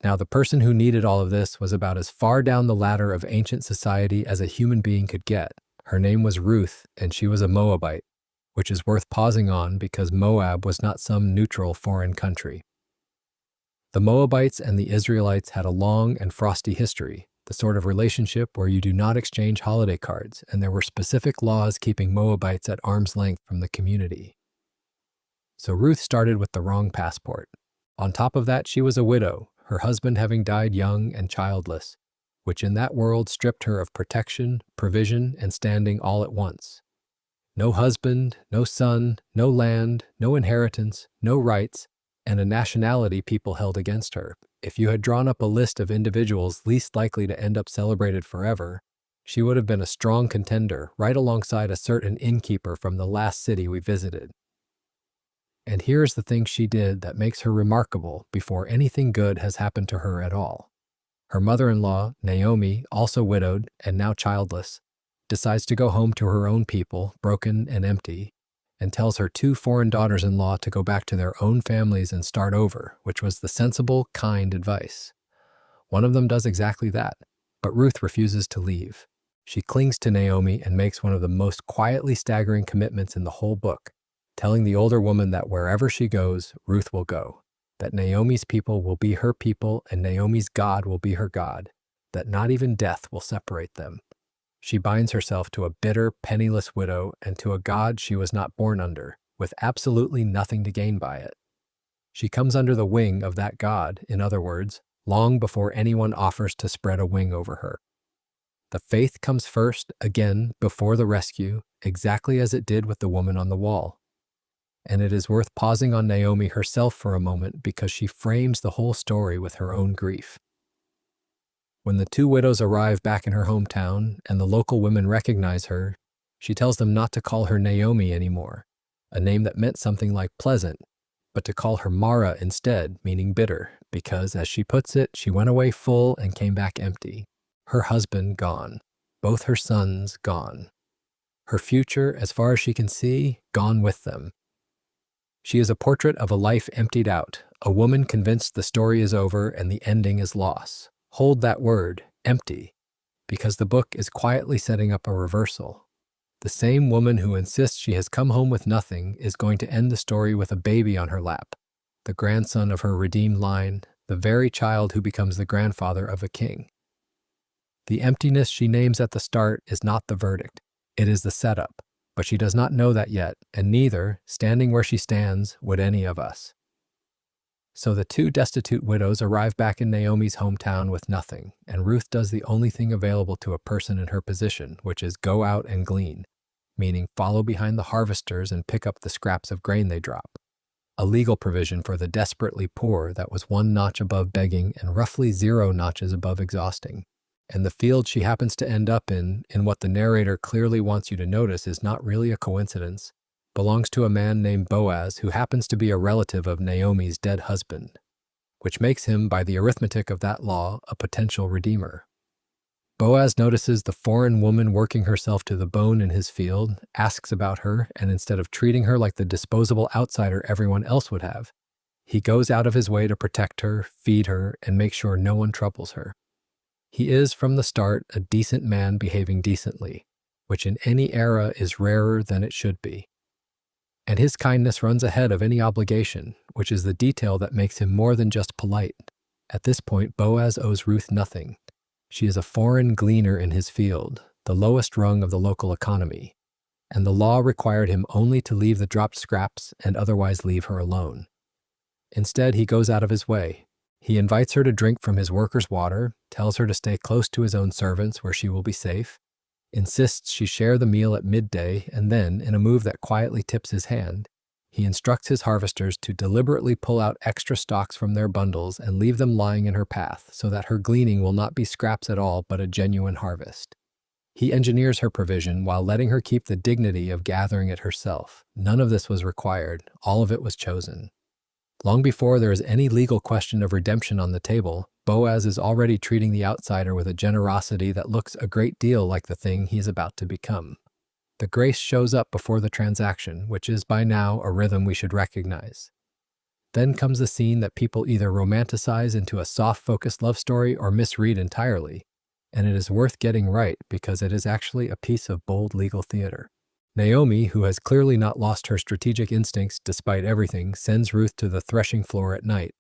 Now, the person who needed all of this was about as far down the ladder of ancient society as a human being could get. Her name was Ruth, and she was a Moabite, which is worth pausing on because Moab was not some neutral foreign country. The Moabites and the Israelites had a long and frosty history, the sort of relationship where you do not exchange holiday cards, and there were specific laws keeping Moabites at arm's length from the community. So Ruth started with the wrong passport. On top of that, she was a widow, her husband having died young and childless, which in that world stripped her of protection, provision, and standing all at once. No husband, no son, no land, no inheritance, no rights, and a nationality people held against her. If you had drawn up a list of individuals least likely to end up celebrated forever, she would have been a strong contender, right alongside a certain innkeeper from the last city we visited. And here's the thing she did that makes her remarkable before anything good has happened to her at all. Her mother-in-law, Naomi, also widowed and now childless, decides to go home to her own people, broken and empty, and tells her 2 foreign daughters-in-law to go back to their own families and start over, which was the sensible, kind advice. One of them does exactly that, but Ruth refuses to leave. She clings to Naomi and makes one of the most quietly staggering commitments in the whole book, telling the older woman that wherever she goes, Ruth will go, that Naomi's people will be her people and Naomi's God will be her God, that not even death will separate them. She binds herself to a bitter, penniless widow and to a God she was not born under, with absolutely nothing to gain by it. She comes under the wing of that God, in other words, long before anyone offers to spread a wing over her. The faith comes first, again, before the rescue, exactly as it did with the woman on the wall. And it is worth pausing on Naomi herself for a moment because she frames the whole story with her own grief. When the 2 widows arrive back in her hometown and the local women recognize her, she tells them not to call her Naomi anymore, a name that meant something like pleasant, but to call her Mara instead, meaning bitter, because, as she puts it, she went away full and came back empty. Her husband gone, both her sons gone. Her future, as far as she can see, gone with them. She is a portrait of a life emptied out, a woman convinced the story is over and the ending is loss. Hold that word, empty, because the book is quietly setting up a reversal. The same woman who insists she has come home with nothing is going to end the story with a baby on her lap, the grandson of her redeemed line, the very child who becomes the grandfather of a king. The emptiness she names at the start is not the verdict, it is the setup, but she does not know that yet, and neither, standing where she stands, would any of us. So the 2 destitute widows arrive back in Naomi's hometown with nothing, and Ruth does the only thing available to a person in her position, which is go out and glean, meaning follow behind the harvesters and pick up the scraps of grain they drop. A legal provision for the desperately poor that was 1 notch above begging and roughly 0 notches above exhausting. And the field she happens to end up in what the narrator clearly wants you to notice is not really a coincidence, belongs to a man named Boaz who happens to be a relative of Naomi's dead husband, which makes him, by the arithmetic of that law, a potential redeemer. Boaz notices the foreign woman working herself to the bone in his field, asks about her, and instead of treating her like the disposable outsider everyone else would have, he goes out of his way to protect her, feed her, and make sure no one troubles her. He is, from the start, a decent man behaving decently, which in any era is rarer than it should be. And his kindness runs ahead of any obligation, which is the detail that makes him more than just polite. At this point, Boaz owes Ruth nothing. She is a foreign gleaner in his field, the lowest rung of the local economy, and the law required him only to leave the dropped scraps and otherwise leave her alone. Instead, he goes out of his way. He invites her to drink from his workers' water, tells her to stay close to his own servants where she will be safe, insists she share the meal at midday, and then, in a move that quietly tips his hand, he instructs his harvesters to deliberately pull out extra stalks from their bundles and leave them lying in her path so that her gleaning will not be scraps at all but a genuine harvest. He engineers her provision while letting her keep the dignity of gathering it herself. None of this was required. All of it was chosen. Long before there is any legal question of redemption on the table, Boaz is already treating the outsider with a generosity that looks a great deal like the thing he is about to become. The grace shows up before the transaction, which is by now a rhythm we should recognize. Then comes the scene that people either romanticize into a soft-focused love story or misread entirely, and it is worth getting right because it is actually a piece of bold legal theater. Naomi, who has clearly not lost her strategic instincts despite everything, sends Ruth to the threshing floor at night,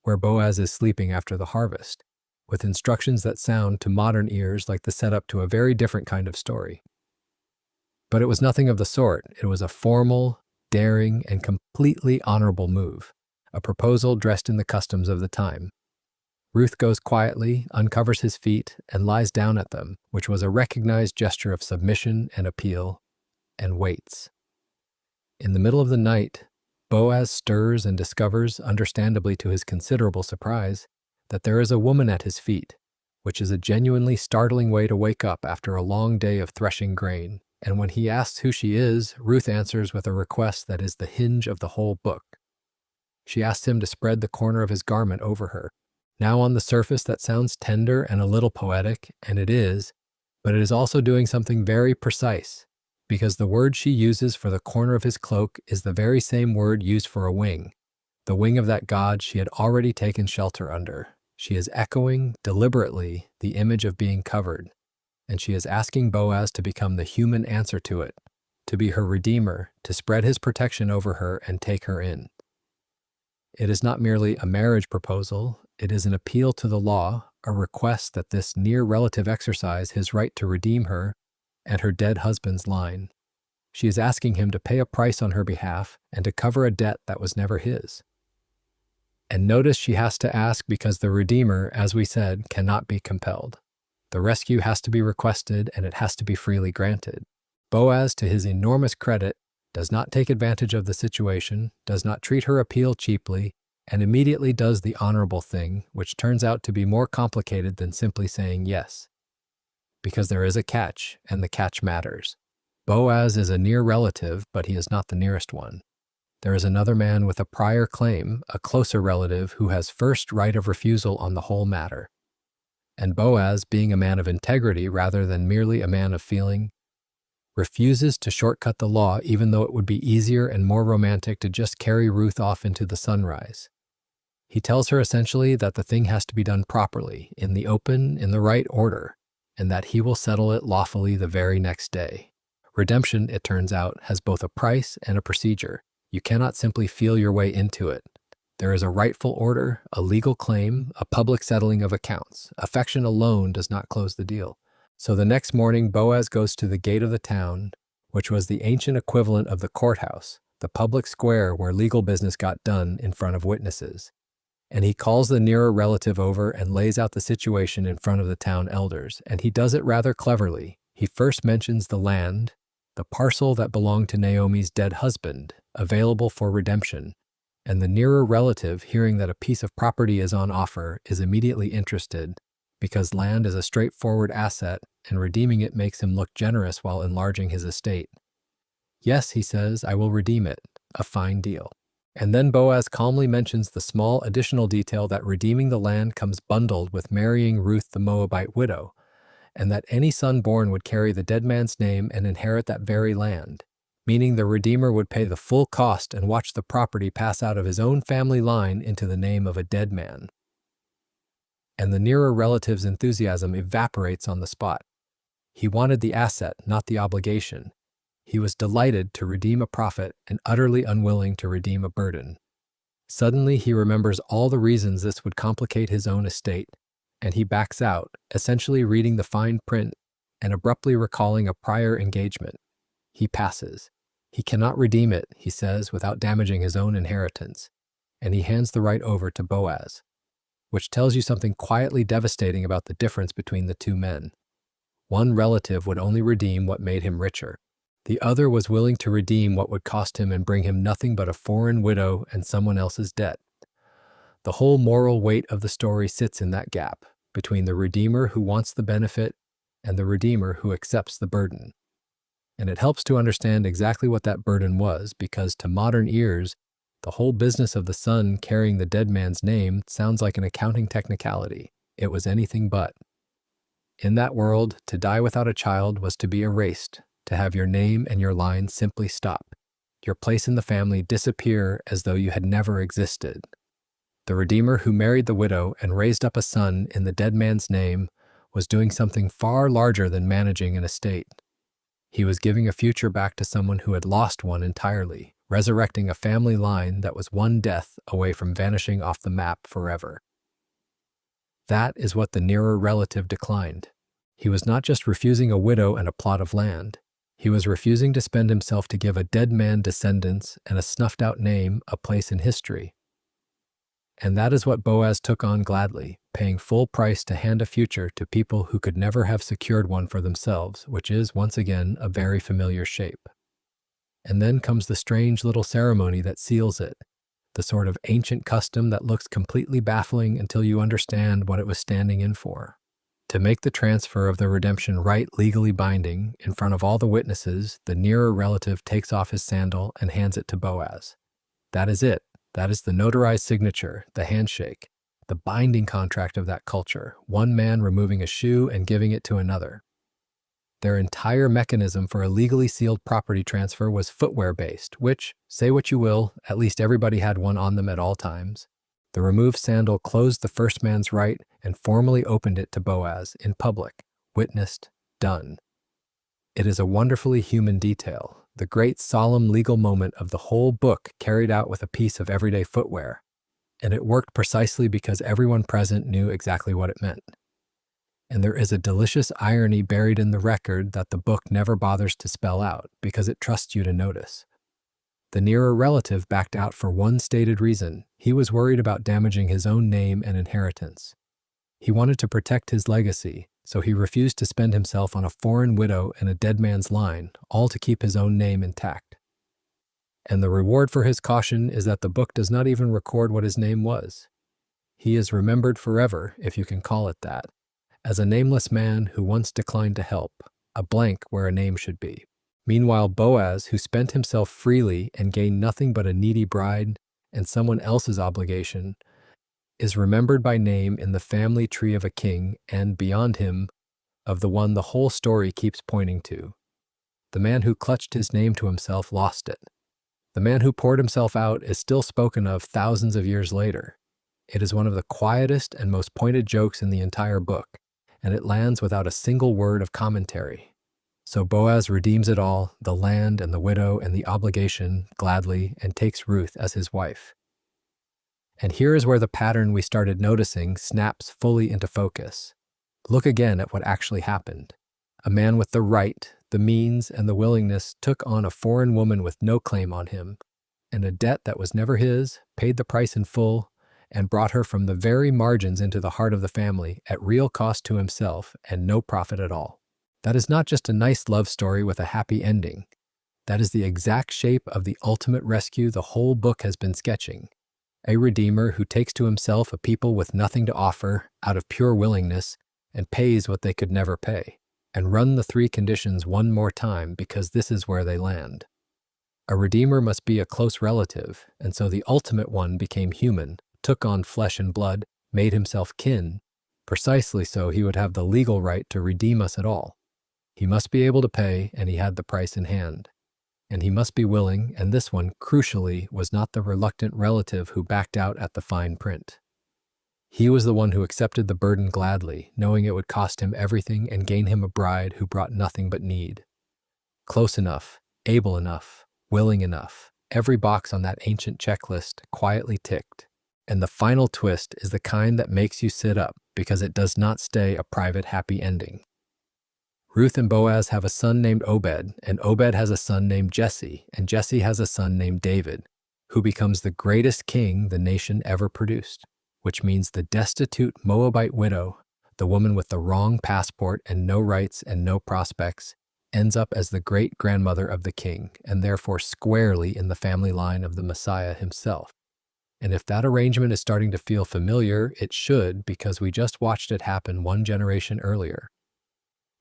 where Boaz is sleeping after the harvest, with instructions that sound to modern ears like the setup to a very different kind of story. But it was nothing of the sort. It was a formal, daring, and completely honorable move, a proposal dressed in the customs of the time. Ruth goes quietly, uncovers his feet, and lies down at them, which was a recognized gesture of submission and appeal, and waits. In the middle of the night, Boaz stirs and discovers, understandably to his considerable surprise, that there is a woman at his feet, which is a genuinely startling way to wake up after a long day of threshing grain. And when he asks who she is, Ruth answers with a request that is the hinge of the whole book. She asks him to spread the corner of his garment over her. Now on the surface that sounds tender and a little poetic, and it is, but it is also doing something very precise, because the word she uses for the corner of his cloak is the very same word used for a wing, the wing of that God she had already taken shelter under. She is echoing, deliberately, the image of being covered, and she is asking Boaz to become the human answer to it, to be her redeemer, to spread his protection over her and take her in. It is not merely a marriage proposal, it is an appeal to the law, a request that this near relative exercise his right to redeem her and her dead husband's line. She is asking him to pay a price on her behalf and to cover a debt that was never his. And notice she has to ask because the Redeemer, as we said, cannot be compelled. The rescue has to be requested and it has to be freely granted. Boaz, to his enormous credit, does not take advantage of the situation, does not treat her appeal cheaply, and immediately does the honorable thing, which turns out to be more complicated than simply saying yes. Because there is a catch, and the catch matters. Boaz is a near relative, but he is not the nearest one. There is another man with a prior claim, a closer relative who has first right of refusal on the whole matter. And Boaz, being a man of integrity rather than merely a man of feeling, refuses to shortcut the law even though it would be easier and more romantic to just carry Ruth off into the sunrise. He tells her essentially that the thing has to be done properly, in the open, in the right order, and that he will settle it lawfully the very next day. Redemption, it turns out, has both a price and a procedure. You cannot simply feel your way into it. There is a rightful order, a legal claim, a public settling of accounts. Affection alone does not close the deal. So the next morning, Boaz goes to the gate of the town, which was the ancient equivalent of the courthouse, the public square where legal business got done in front of witnesses. And he calls the nearer relative over and lays out the situation in front of the town elders, and he does it rather cleverly. He first mentions the land, the parcel that belonged to Naomi's dead husband, available for redemption, and the nearer relative, hearing that a piece of property is on offer, is immediately interested, because land is a straightforward asset, and redeeming it makes him look generous while enlarging his estate. Yes, he says, I will redeem it. A fine deal. And then Boaz calmly mentions the small additional detail that redeeming the land comes bundled with marrying Ruth the Moabite widow, and that any son born would carry the dead man's name and inherit that very land, meaning the Redeemer would pay the full cost and watch the property pass out of his own family line into the name of a dead man. And the nearer relative's enthusiasm evaporates on the spot. He wanted the asset, not the obligation. He was delighted to redeem a profit and utterly unwilling to redeem a burden. Suddenly he remembers all the reasons this would complicate his own estate, and he backs out, essentially reading the fine print and abruptly recalling a prior engagement. He passes. He cannot redeem it, he says, without damaging his own inheritance, and he hands the right over to Boaz, which tells you something quietly devastating about the difference between the two men. One relative would only redeem what made him richer. The other was willing to redeem what would cost him and bring him nothing but a foreign widow and someone else's debt. The whole moral weight of the story sits in that gap, between the Redeemer who wants the benefit and the Redeemer who accepts the burden. And it helps to understand exactly what that burden was, because to modern ears, the whole business of the son carrying the dead man's name sounds like an accounting technicality. it was anything but. In that world, to die without a child was to be erased, to have your name and your line simply stop, your place in the family disappear as though you had never existed. The Redeemer who married the widow and raised up a son in the dead man's name was doing something far larger than managing an estate. He was giving a future back to someone who had lost one entirely, resurrecting a family line that was one death away from vanishing off the map forever. That is what the nearer relative declined. He was not just refusing a widow and a plot of land. He was refusing to spend himself to give a dead man descendants and a snuffed-out name a place in history. And that is what Boaz took on gladly, paying full price to hand a future to people who could never have secured one for themselves, which is, once again, a very familiar shape. And then comes the strange little ceremony that seals it, the sort of ancient custom that looks completely baffling until you understand what it was standing in for. To make the transfer of the redemption rite legally binding, in front of all the witnesses, the nearer relative takes off his sandal and hands it to Boaz. That is it. That is the notarized signature, the handshake, the binding contract of that culture, one man removing a shoe and giving it to another. Their entire mechanism for a legally sealed property transfer was footwear-based, which, say what you will, at least everybody had one on them at all times. The removed sandal closed the first man's right and formally opened it to Boaz in public, witnessed, done. It is a wonderfully human detail, the great solemn legal moment of the whole book carried out with a piece of everyday footwear, and it worked precisely because everyone present knew exactly what it meant. And there is a delicious irony buried in the record that the book never bothers to spell out because it trusts you to notice. The nearer relative backed out for one stated reason. He was worried about damaging his own name and inheritance. He wanted to protect his legacy, so he refused to spend himself on a foreign widow and a dead man's line, all to keep his own name intact. And the reward for his caution is that the book does not even record what his name was. He is remembered forever, if you can call it that, as a nameless man who once declined to help, a blank where a name should be. Meanwhile, Boaz, who spent himself freely and gained nothing but a needy bride and someone else's obligation, is remembered by name in the family tree of a king and, beyond him, of the one the whole story keeps pointing to. The man who clutched his name to himself lost it. The man who poured himself out is still spoken of thousands of years later. It is one of the quietest and most pointed jokes in the entire book, and it lands without a single word of commentary. So Boaz redeems it all, the land and the widow and the obligation, gladly, and takes Ruth as his wife. And here is where the pattern we started noticing snaps fully into focus. Look again at what actually happened. A man with the right, the means, and the willingness took on a foreign woman with no claim on him, and a debt that was never his, paid the price in full, and brought her from the very margins into the heart of the family at real cost to himself and no profit at all. That is not just a nice love story with a happy ending. That is the exact shape of the ultimate rescue the whole book has been sketching. A redeemer who takes to himself a people with nothing to offer out of pure willingness and pays what they could never pay. And run the three conditions one more time because this is where they land. A redeemer must be a close relative, and so the ultimate one became human, took on flesh and blood, made himself kin, precisely so he would have the legal right to redeem us at all. He must be able to pay, and he had the price in hand. And he must be willing, and this one, crucially, was not the reluctant relative who backed out at the fine print. He was the one who accepted the burden gladly, knowing it would cost him everything and gain him a bride who brought nothing but need. Close enough, able enough, willing enough, every box on that ancient checklist quietly ticked. And the final twist is the kind that makes you sit up because it does not stay a private happy ending. Ruth and Boaz have a son named Obed, and Obed has a son named Jesse, and Jesse has a son named David, who becomes the greatest king the nation ever produced, which means the destitute Moabite widow, the woman with the wrong passport and no rights and no prospects, ends up as the great-grandmother of the king, and therefore squarely in the family line of the Messiah himself. And if that arrangement is starting to feel familiar, it should, because we just watched it happen one generation earlier.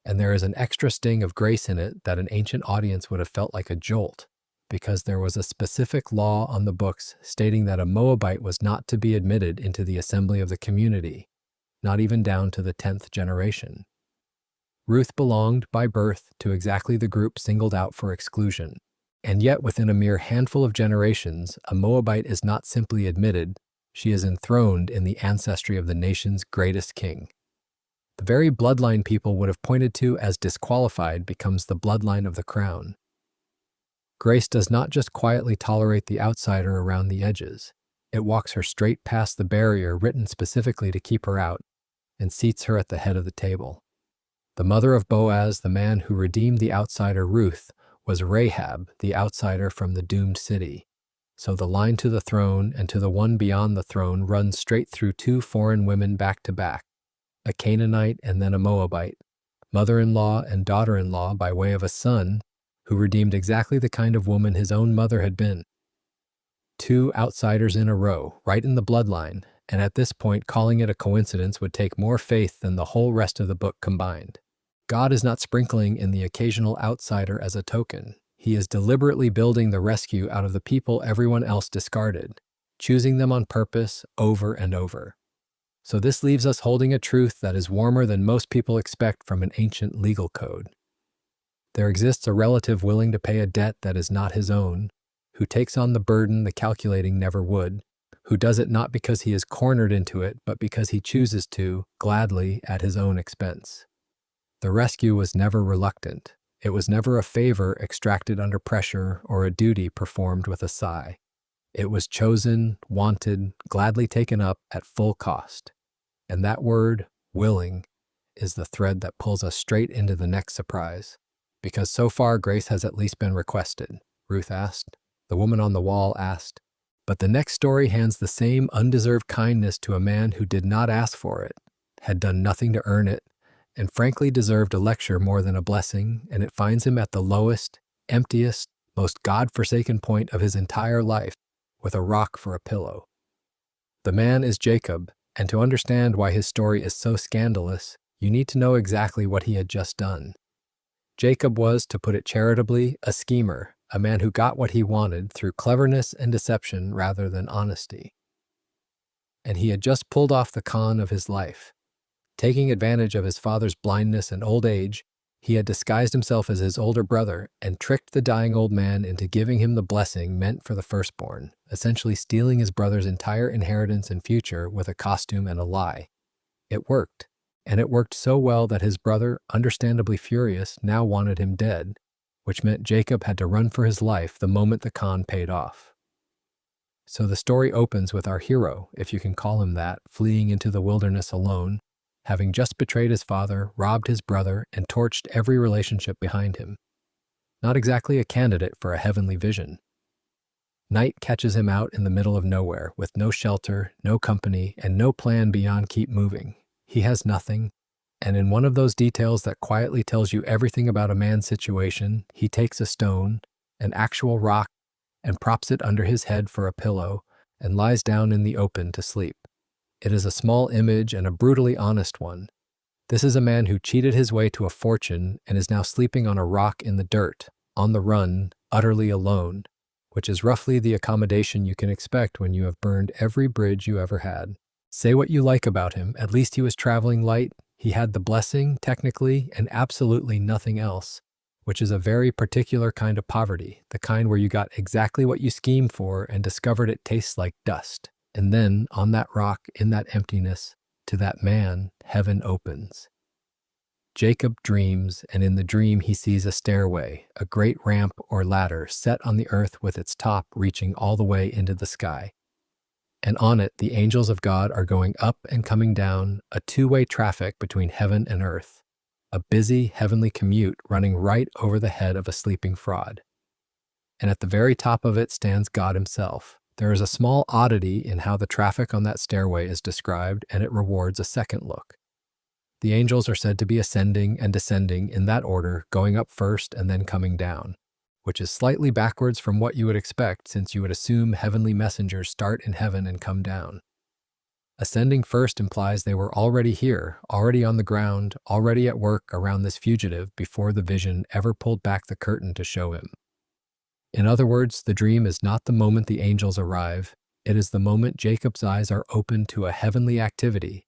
And there is an extra sting of grace in it that an ancient audience would have felt like a jolt, because there was a specific law on the books stating that a Moabite was not to be admitted into the assembly of the community, not even down to the 10th generation. Ruth belonged, by birth, to exactly the group singled out for exclusion. And yet, within a mere handful of generations, a Moabite is not simply admitted, she is enthroned in the ancestry of the nation's greatest king. The very bloodline people would have pointed to as disqualified becomes the bloodline of the crown. Grace does not just quietly tolerate the outsider around the edges. It walks her straight past the barrier written specifically to keep her out and seats her at the head of the table. The mother of Boaz, the man who redeemed the outsider Ruth, was Rahab, the outsider from the doomed city. So the line to the throne and to the one beyond the throne runs straight through two foreign women back to back, a Canaanite and then a Moabite, mother-in-law and daughter-in-law by way of a son who redeemed exactly the kind of woman his own mother had been. Two outsiders in a row, right in the bloodline, and at this point calling it a coincidence would take more faith than the whole rest of the book combined. God is not sprinkling in the occasional outsider as a token. He is deliberately building the rescue out of the people everyone else discarded, choosing them on purpose over and over. So this leaves us holding a truth that is warmer than most people expect from an ancient legal code. There exists a relative willing to pay a debt that is not his own, who takes on the burden the calculating never would, who does it not because he is cornered into it, but because he chooses to, gladly, at his own expense. The rescue was never reluctant. It was never a favor extracted under pressure or a duty performed with a sigh. It was chosen, wanted, gladly taken up at full cost. And that word, willing, is the thread that pulls us straight into the next surprise. Because so far grace has at least been requested, Ruth asked. The woman on the wall asked. But the next story hands the same undeserved kindness to a man who did not ask for it, had done nothing to earn it, and frankly deserved a lecture more than a blessing, and it finds him at the lowest, emptiest, most God-forsaken point of his entire life, with a rock for a pillow. The man is Jacob, and to understand why his story is so scandalous, you need to know exactly what he had just done. Jacob was, to put it charitably, a schemer, a man who got what he wanted through cleverness and deception rather than honesty. And he had just pulled off the con of his life. Taking advantage of his father's blindness and old age, he had disguised himself as his older brother and tricked the dying old man into giving him the blessing meant for the firstborn, essentially stealing his brother's entire inheritance and future with a costume and a lie. It worked, and it worked so well that his brother, understandably furious, now wanted him dead, which meant Jacob had to run for his life the moment the con paid off. So the story opens with our hero, if you can call him that, fleeing into the wilderness alone, having just betrayed his father, robbed his brother, and torched every relationship behind him. Not exactly a candidate for a heavenly vision. Night catches him out in the middle of nowhere, with no shelter, no company, and no plan beyond keep moving. He has nothing, and in one of those details that quietly tells you everything about a man's situation, he takes a stone, an actual rock, and props it under his head for a pillow, and lies down in the open to sleep. It is a small image and a brutally honest one. This is a man who cheated his way to a fortune and is now sleeping on a rock in the dirt, on the run, utterly alone, which is roughly the accommodation you can expect when you have burned every bridge you ever had. Say what you like about him, at least he was traveling light, he had the blessing, technically, and absolutely nothing else, which is a very particular kind of poverty, the kind where you got exactly what you schemed for and discovered it tastes like dust. And then, on that rock, in that emptiness, to that man, heaven opens. Jacob dreams, and in the dream he sees a stairway, a great ramp or ladder set on the earth with its top reaching all the way into the sky. And on it, the angels of God are going up and coming down, a two-way traffic between heaven and earth, a busy heavenly commute running right over the head of a sleeping fraud. And at the very top of it stands God himself. There is a small oddity in how the traffic on that stairway is described, and it rewards a second look. The angels are said to be ascending and descending in that order, going up first and then coming down, which is slightly backwards from what you would expect since you would assume heavenly messengers start in heaven and come down. Ascending first implies they were already here, already on the ground, already at work around this fugitive before the vision ever pulled back the curtain to show him. In other words, the dream is not the moment the angels arrive, it is the moment Jacob's eyes are open to a heavenly activity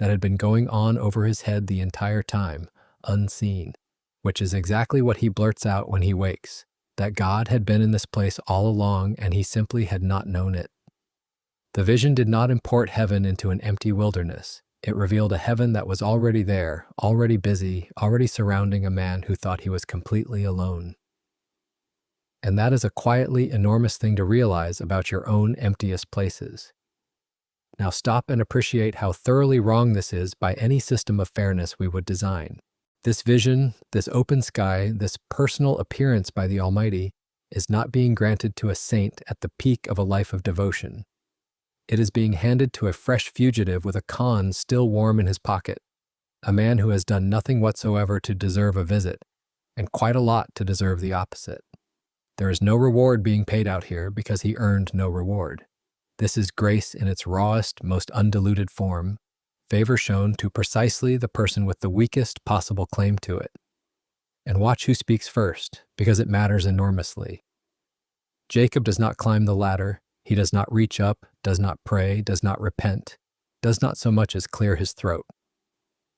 that had been going on over his head the entire time, unseen, which is exactly what he blurts out when he wakes, that God had been in this place all along and he simply had not known it. The vision did not import heaven into an empty wilderness. It revealed a heaven that was already there, already busy, already surrounding a man who thought he was completely alone. And that is a quietly enormous thing to realize about your own emptiest places. Now stop and appreciate how thoroughly wrong this is by any system of fairness we would design. This vision, this open sky, this personal appearance by the Almighty is not being granted to a saint at the peak of a life of devotion. It is being handed to a fresh fugitive with a con still warm in his pocket, a man who has done nothing whatsoever to deserve a visit, and quite a lot to deserve the opposite. There is no reward being paid out here because he earned no reward. This is grace in its rawest, most undiluted form, favor shown to precisely the person with the weakest possible claim to it. And watch who speaks first, because it matters enormously. Jacob does not climb the ladder. He does not reach up, does not pray, does not repent, does not so much as clear his throat.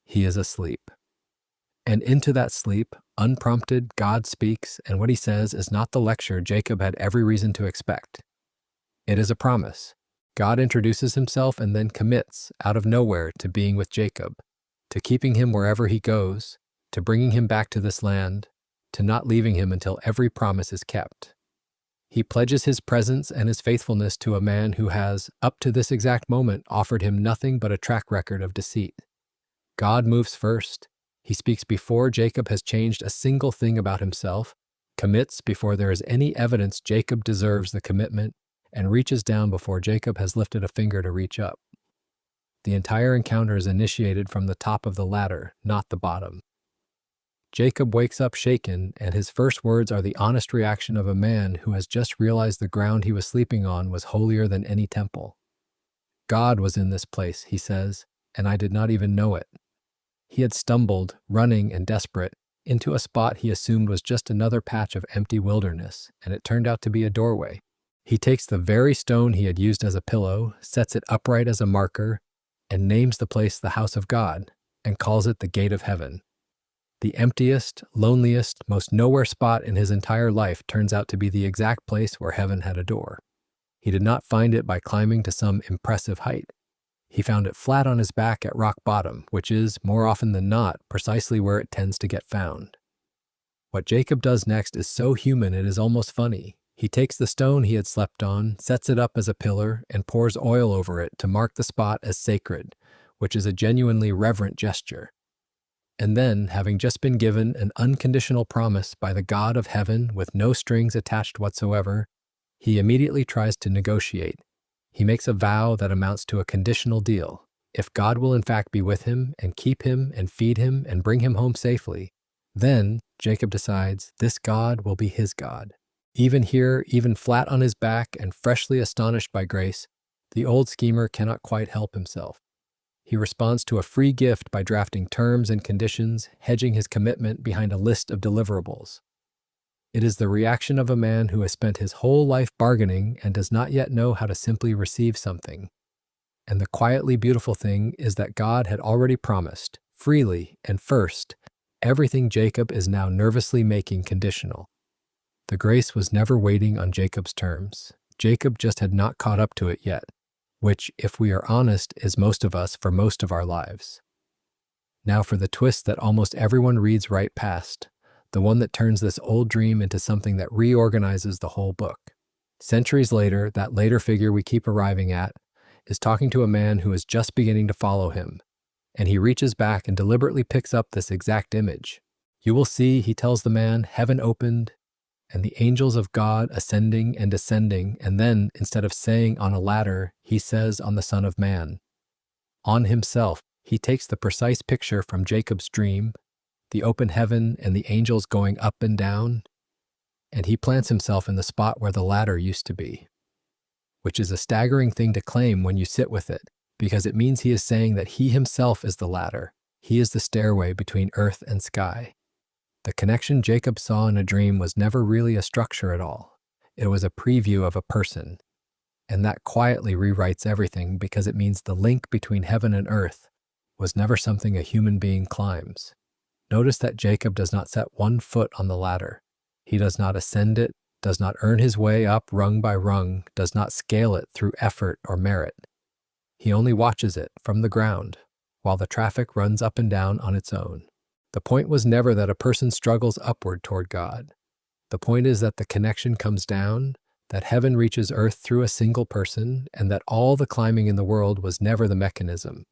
He is asleep. And into that sleep, unprompted, God speaks, and what he says is not the lecture Jacob had every reason to expect. It is a promise. God introduces himself and then commits, out of nowhere, to being with Jacob, to keeping him wherever he goes, to bringing him back to this land, to not leaving him until every promise is kept. He pledges his presence and his faithfulness to a man who has, up to this exact moment, offered him nothing but a track record of deceit. God moves first. He speaks before Jacob has changed a single thing about himself, commits before there is any evidence Jacob deserves the commitment, and reaches down before Jacob has lifted a finger to reach up. The entire encounter is initiated from the top of the ladder, not the bottom. Jacob wakes up shaken, and his first words are the honest reaction of a man who has just realized the ground he was sleeping on was holier than any temple. God was in this place, he says, and I did not even know it. He had stumbled, running and desperate, into a spot he assumed was just another patch of empty wilderness, and it turned out to be a doorway. He takes the very stone he had used as a pillow, sets it upright as a marker, and names the place the house of God, and calls it the gate of heaven. The emptiest, loneliest, most nowhere spot in his entire life turns out to be the exact place where heaven had a door. He did not find it by climbing to some impressive height. He found it flat on his back at rock bottom, which is, more often than not, precisely where it tends to get found. What Jacob does next is so human it is almost funny. He takes the stone he had slept on, sets it up as a pillar, and pours oil over it to mark the spot as sacred, which is a genuinely reverent gesture. And then, having just been given an unconditional promise by the God of heaven with no strings attached whatsoever, he immediately tries to negotiate. He makes a vow that amounts to a conditional deal. If God will in fact be with him and keep him and feed him and bring him home safely, then, Jacob decides, this God will be his God. Even here, even flat on his back and freshly astonished by grace, the old schemer cannot quite help himself. He responds to a free gift by drafting terms and conditions, hedging his commitment behind a list of deliverables. It is the reaction of a man who has spent his whole life bargaining and does not yet know how to simply receive something. And the quietly beautiful thing is that God had already promised, freely and first, everything Jacob is now nervously making conditional. The grace was never waiting on Jacob's terms. Jacob just had not caught up to it yet, which, if we are honest, is most of us for most of our lives. Now for the twist that almost everyone reads right past, the one that turns this old dream into something that reorganizes the whole book. Centuries later, that later figure we keep arriving at is talking to a man who is just beginning to follow him, and he reaches back and deliberately picks up this exact image. You will see, he tells the man, heaven opened, and the angels of God ascending and descending, and then, instead of saying on a ladder, he says on the Son of Man. On himself, he takes the precise picture from Jacob's dream, the open heaven and the angels going up and down, and he plants himself in the spot where the ladder used to be, which is a staggering thing to claim when you sit with it, because it means he is saying that he himself is the ladder, he is the stairway between earth and sky. The connection Jacob saw in a dream was never really a structure at all. It was a preview of a person. And that quietly rewrites everything because it means the link between heaven and earth, was never something a human being climbs. Notice that Jacob does not set one foot on the ladder. He does not ascend it, does not earn his way up rung by rung, does not scale it through effort or merit. He only watches it from the ground, while the traffic runs up and down on its own. The point was never that a person struggles upward toward God. The point is that the connection comes down, that heaven reaches earth through a single person, and that all the climbing in the world was never the mechanism.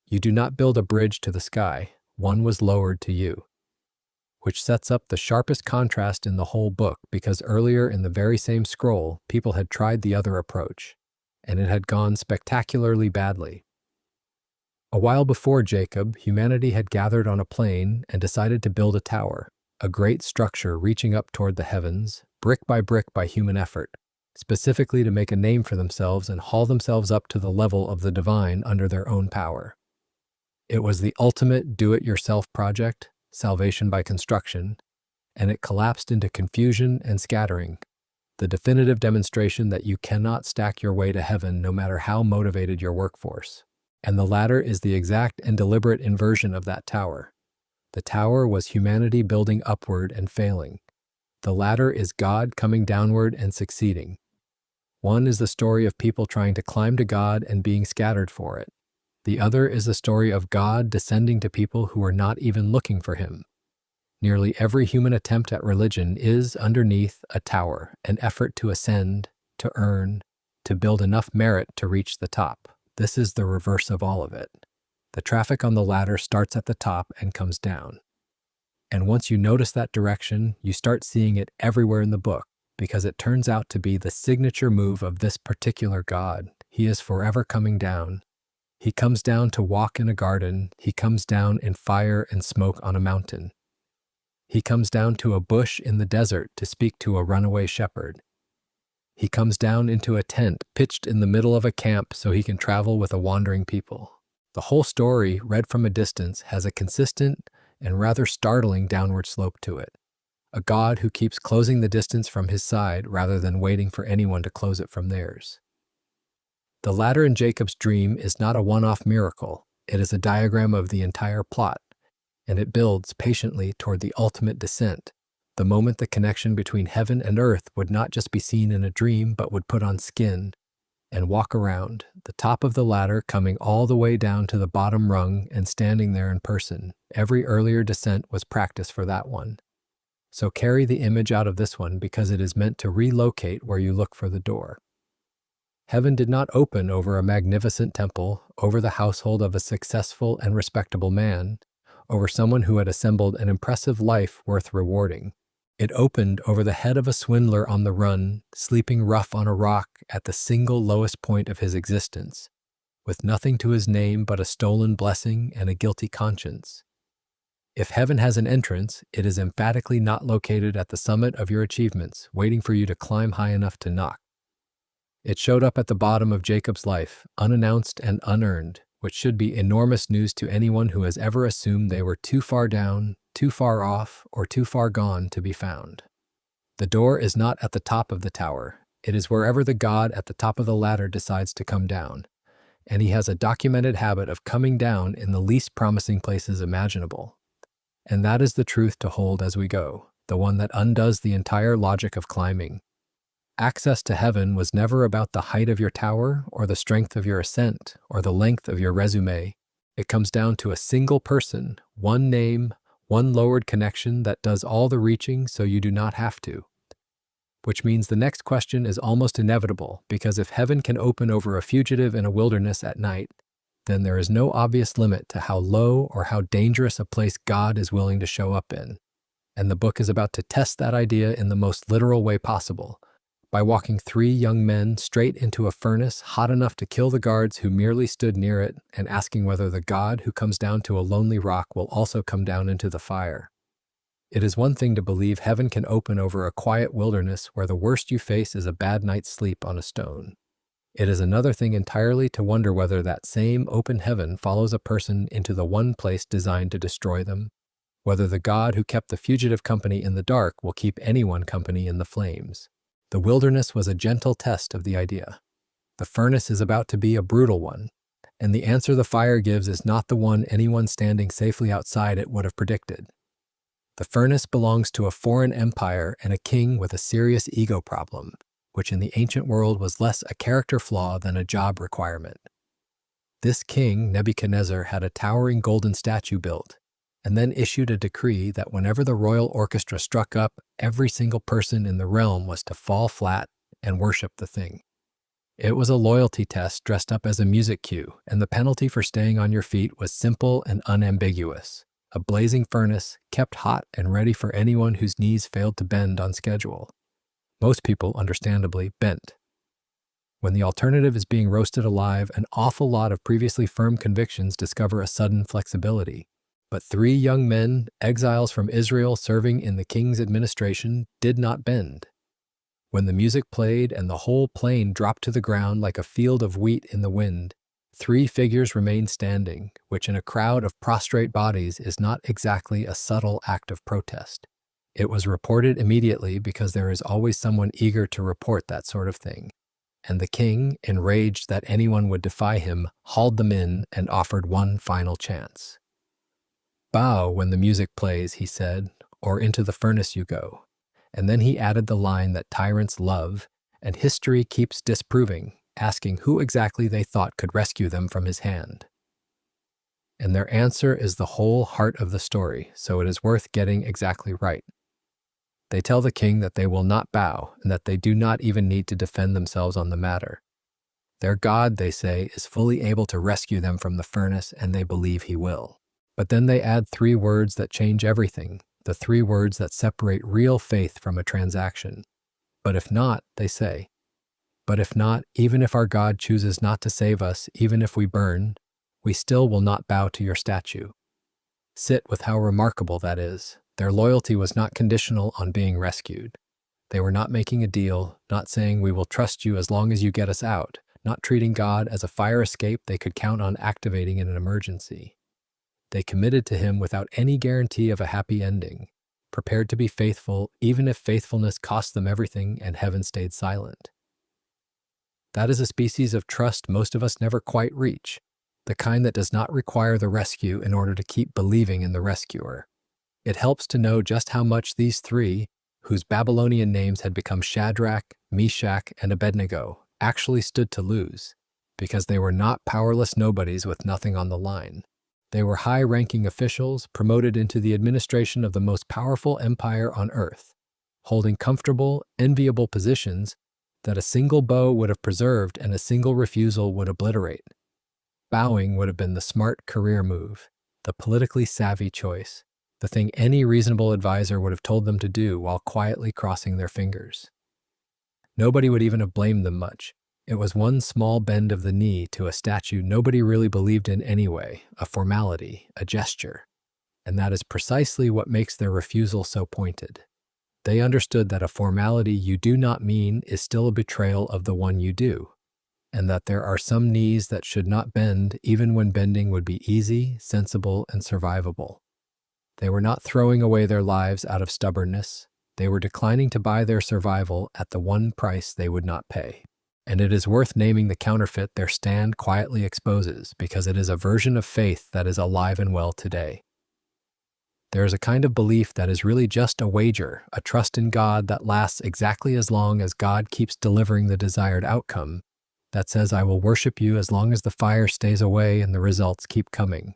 You do not build a bridge to the sky, one was lowered to you. Which sets up the sharpest contrast in the whole book, because earlier in the very same scroll, people had tried the other approach, and it had gone spectacularly badly. A while before Jacob, humanity had gathered on a plain and decided to build a tower, a great structure reaching up toward the heavens, brick by human effort, specifically to make a name for themselves and haul themselves up to the level of the divine under their own power. It was the ultimate do-it-yourself project, salvation by construction, and it collapsed into confusion and scattering, the definitive demonstration that you cannot stack your way to heaven no matter how motivated your workforce. And the ladder is the exact and deliberate inversion of that tower. The tower was humanity building upward and failing. The ladder is God coming downward and succeeding. One is the story of people trying to climb to God and being scattered for it. The other is the story of God descending to people who are not even looking for him. Nearly every human attempt at religion is, underneath, a tower, an effort to ascend, to earn, to build enough merit to reach the top. This is the reverse of all of it. The traffic on the ladder starts at the top and comes down. And once you notice that direction, you start seeing it everywhere in the book, because it turns out to be the signature move of this particular God. He is forever coming down. He comes down to walk in a garden. He comes down in fire and smoke on a mountain. He comes down to a bush in the desert to speak to a runaway shepherd. He comes down into a tent pitched in the middle of a camp so he can travel with a wandering people. The whole story, read from a distance, has a consistent and rather startling downward slope to it. A God who keeps closing the distance from his side rather than waiting for anyone to close it from theirs. The ladder in Jacob's dream is not a one-off miracle. It is a diagram of the entire plot, and it builds patiently toward the ultimate descent, the moment the connection between heaven and earth would not just be seen in a dream but would put on skin and walk around, the top of the ladder coming all the way down to the bottom rung and standing there in person. Every earlier descent was practice for that one. So carry the image out of this one because it is meant to relocate where you look for the door. Heaven did not open over a magnificent temple, over the household of a successful and respectable man, over someone who had assembled an impressive life worth rewarding. It opened over the head of a swindler on the run, sleeping rough on a rock at the single lowest point of his existence, with nothing to his name but a stolen blessing and a guilty conscience. If heaven has an entrance, it is emphatically not located at the summit of your achievements, waiting for you to climb high enough to knock. It showed up at the bottom of Jacob's life, unannounced and unearned, which should be enormous news to anyone who has ever assumed they were too far down, too far off, or too far gone to be found. The door is not at the top of the tower. It is wherever the God at the top of the ladder decides to come down, and he has a documented habit of coming down in the least promising places imaginable. And that is the truth to hold as we go, the one that undoes the entire logic of climbing. Access to heaven was never about the height of your tower, or the strength of your ascent, or the length of your resume. It comes down to a single person, one name, one lowered connection that does all the reaching so you do not have to. Which means the next question is almost inevitable, because if heaven can open over a fugitive in a wilderness at night, then there is no obvious limit to how low or how dangerous a place God is willing to show up in. And the book is about to test that idea in the most literal way possible, by walking 3 young men straight into a furnace hot enough to kill the guards who merely stood near it, and asking whether the God who comes down to a lonely rock will also come down into the fire. It is one thing to believe heaven can open over a quiet wilderness where the worst you face is a bad night's sleep on a stone. It is another thing entirely to wonder whether that same open heaven follows a person into the one place designed to destroy them, whether the God who kept the fugitive company in the dark will keep anyone company in the flames. The wilderness was a gentle test of the idea. The furnace is about to be a brutal one, And the answer the fire gives is not the one anyone standing safely outside it would have predicted. The furnace belongs to a foreign empire and a king with a serious ego problem, which in the ancient world was less a character flaw than a job requirement. This king, Nebuchadnezzar, had a towering golden statue built, and then issued a decree that whenever the royal orchestra struck up, every single person in the realm was to fall flat and worship the thing. It was a loyalty test dressed up as a music cue, and the penalty for staying on your feet was simple and unambiguous: a blazing furnace kept hot and ready for anyone whose knees failed to bend on schedule. Most people, understandably, bent. When the alternative is being roasted alive, an awful lot of previously firm convictions discover a sudden flexibility. But 3 young men, exiles from Israel serving in the king's administration, did not bend. When the music played and the whole plain dropped to the ground like a field of wheat in the wind, 3 figures remained standing, which in a crowd of prostrate bodies is not exactly a subtle act of protest. It was reported immediately because there is always someone eager to report that sort of thing. And the king, enraged that anyone would defy him, hauled them in and offered one final chance. "Bow when the music plays," he said, "or into the furnace you go." And then he added the line that tyrants love, and history keeps disproving, asking who exactly they thought could rescue them from his hand. And their answer is the whole heart of the story, so it is worth getting exactly right. They tell the king that they will not bow, and that they do not even need to defend themselves on the matter. Their God, they say, is fully able to rescue them from the furnace, and they believe he will. But then they add 3 words that change everything, the 3 words that separate real faith from a transaction. But if not, they say. But if not, even if our God chooses not to save us, even if we burn, we still will not bow to your statue. Sit with how remarkable that is. Their loyalty was not conditional on being rescued. They were not making a deal, not saying we will trust you as long as you get us out, not treating God as a fire escape they could count on activating in an emergency. They committed to him without any guarantee of a happy ending, prepared to be faithful even if faithfulness cost them everything and heaven stayed silent. That is a species of trust most of us never quite reach, the kind that does not require the rescue in order to keep believing in the rescuer. It helps to know just how much these 3, whose Babylonian names had become Shadrach, Meshach, and Abednego, actually stood to lose, because they were not powerless nobodies with nothing on the line. They were high-ranking officials promoted into the administration of the most powerful empire on earth, holding comfortable, enviable positions that a single bow would have preserved and a single refusal would obliterate. Bowing would have been the smart career move, the politically savvy choice, the thing any reasonable advisor would have told them to do while quietly crossing their fingers. Nobody would even have blamed them much. It was one small bend of the knee to a statue nobody really believed in anyway, a formality, a gesture. And that is precisely what makes their refusal so pointed. They understood that a formality you do not mean is still a betrayal of the one you do, and that there are some knees that should not bend even when bending would be easy, sensible, and survivable. They were not throwing away their lives out of stubbornness. They were declining to buy their survival at the one price they would not pay. And it is worth naming the counterfeit their stand quietly exposes, because it is a version of faith that is alive and well today. There is a kind of belief that is really just a wager, a trust in God that lasts exactly as long as God keeps delivering the desired outcome, that says, "I will worship you as long as the fire stays away and the results keep coming,"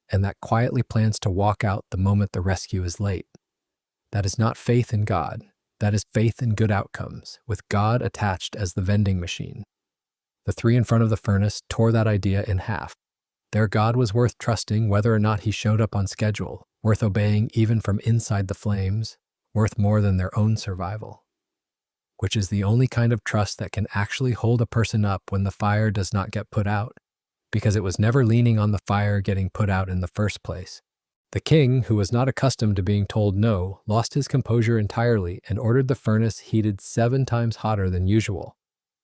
and that quietly plans to walk out the moment the rescue is late. That is not faith in God. That is faith in good outcomes, with God attached as the vending machine. The 3 in front of the furnace tore that idea in half. Their God was worth trusting whether or not he showed up on schedule, worth obeying even from inside the flames, worth more than their own survival. Which is the only kind of trust that can actually hold a person up when the fire does not get put out, because it was never leaning on the fire getting put out in the first place. The king, who was not accustomed to being told no, lost his composure entirely and ordered the furnace heated 7 times hotter than usual,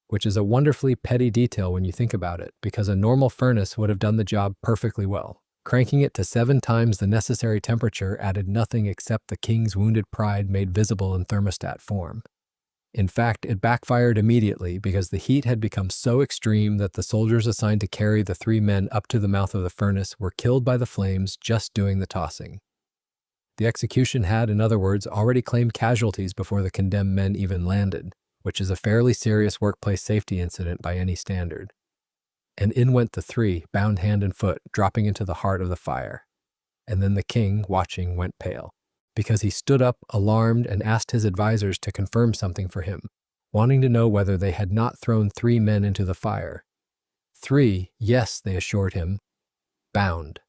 which is a wonderfully petty detail when you think about it, because a normal furnace would have done the job perfectly well. Cranking it to 7 times the necessary temperature added nothing except the king's wounded pride made visible in thermostat form. In fact, it backfired immediately because the heat had become so extreme that the soldiers assigned to carry the 3 men up to the mouth of the furnace were killed by the flames just doing the tossing. The execution had, in other words, already claimed casualties before the condemned men even landed, which is a fairly serious workplace safety incident by any standard. And in went the 3, bound hand and foot, dropping into the heart of the fire. And then the king, watching, went pale, because he stood up, alarmed, and asked his advisors to confirm something for him, wanting to know whether they had not thrown 3 men into the fire. 3, yes, they assured him, bound.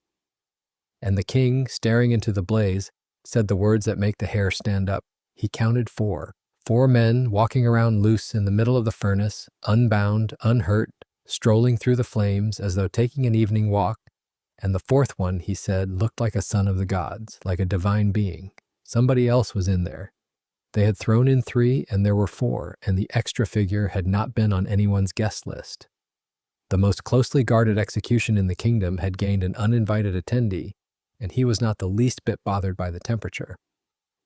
And the king, staring into the blaze, said the words that make the hair stand up. He counted 4. 4 men walking around loose in the middle of the furnace, unbound, unhurt, strolling through the flames as though taking an evening walk. And the 4th one, he said, looked like a son of the gods, like a divine being. Somebody else was in there. They had thrown in 3, and there were 4, and the extra figure had not been on anyone's guest list. The most closely guarded execution in the kingdom had gained an uninvited attendee, and he was not the least bit bothered by the temperature.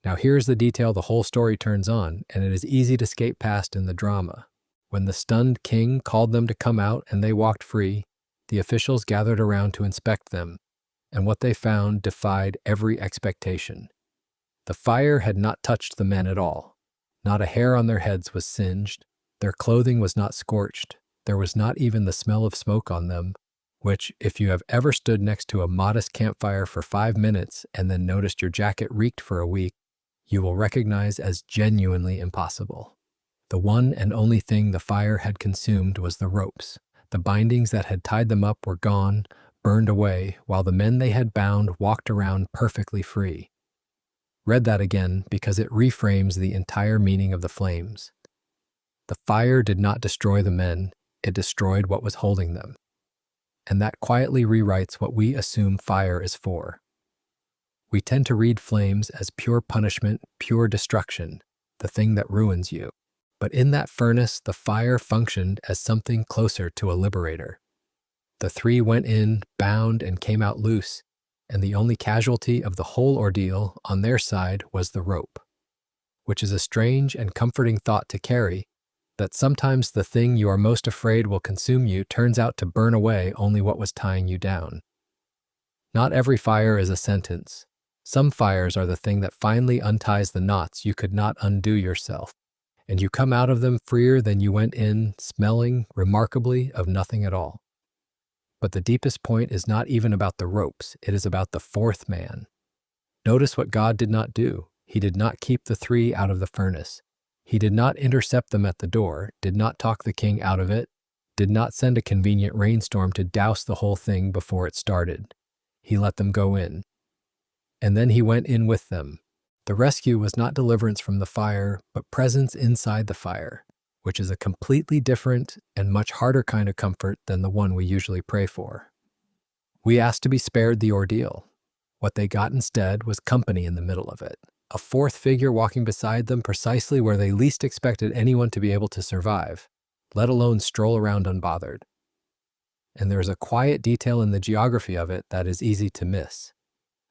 Now here's the detail the whole story turns on, and it is easy to skate past in the drama. When the stunned king called them to come out and they walked free, the officials gathered around to inspect them, and what they found defied every expectation. The fire had not touched the men at all. Not a hair on their heads was singed. Their clothing was not scorched. There was not even the smell of smoke on them, which, if you have ever stood next to a modest campfire for 5 minutes and then noticed your jacket reeked for a week, you will recognize as genuinely impossible. The one and only thing the fire had consumed was the ropes. The bindings that had tied them up were gone, burned away, while the men they had bound walked around perfectly free. Read that again because it reframes the entire meaning of the flames. The fire did not destroy the men, it destroyed what was holding them. And that quietly rewrites what we assume fire is for. We tend to read flames as pure punishment, pure destruction, the thing that ruins you. But in that furnace, the fire functioned as something closer to a liberator. The 3 went in, bound, and came out loose, and the only casualty of the whole ordeal on their side was the rope, which is a strange and comforting thought to carry, that sometimes the thing you are most afraid will consume you turns out to burn away only what was tying you down. Not every fire is a sentence. Some fires are the thing that finally unties the knots you could not undo yourself, and you come out of them freer than you went in, smelling, remarkably, of nothing at all. But the deepest point is not even about the ropes, it is about the 4th man. Notice what God did not do. He did not keep the 3 out of the furnace. He did not intercept them at the door, did not talk the king out of it, did not send a convenient rainstorm to douse the whole thing before it started. He let them go in. And then he went in with them. The rescue was not deliverance from the fire, but presence inside the fire, which is a completely different and much harder kind of comfort than the one we usually pray for. We asked to be spared the ordeal. What they got instead was company in the middle of it, a 4th figure walking beside them precisely where they least expected anyone to be able to survive, let alone stroll around unbothered. And there is a quiet detail in the geography of it that is easy to miss.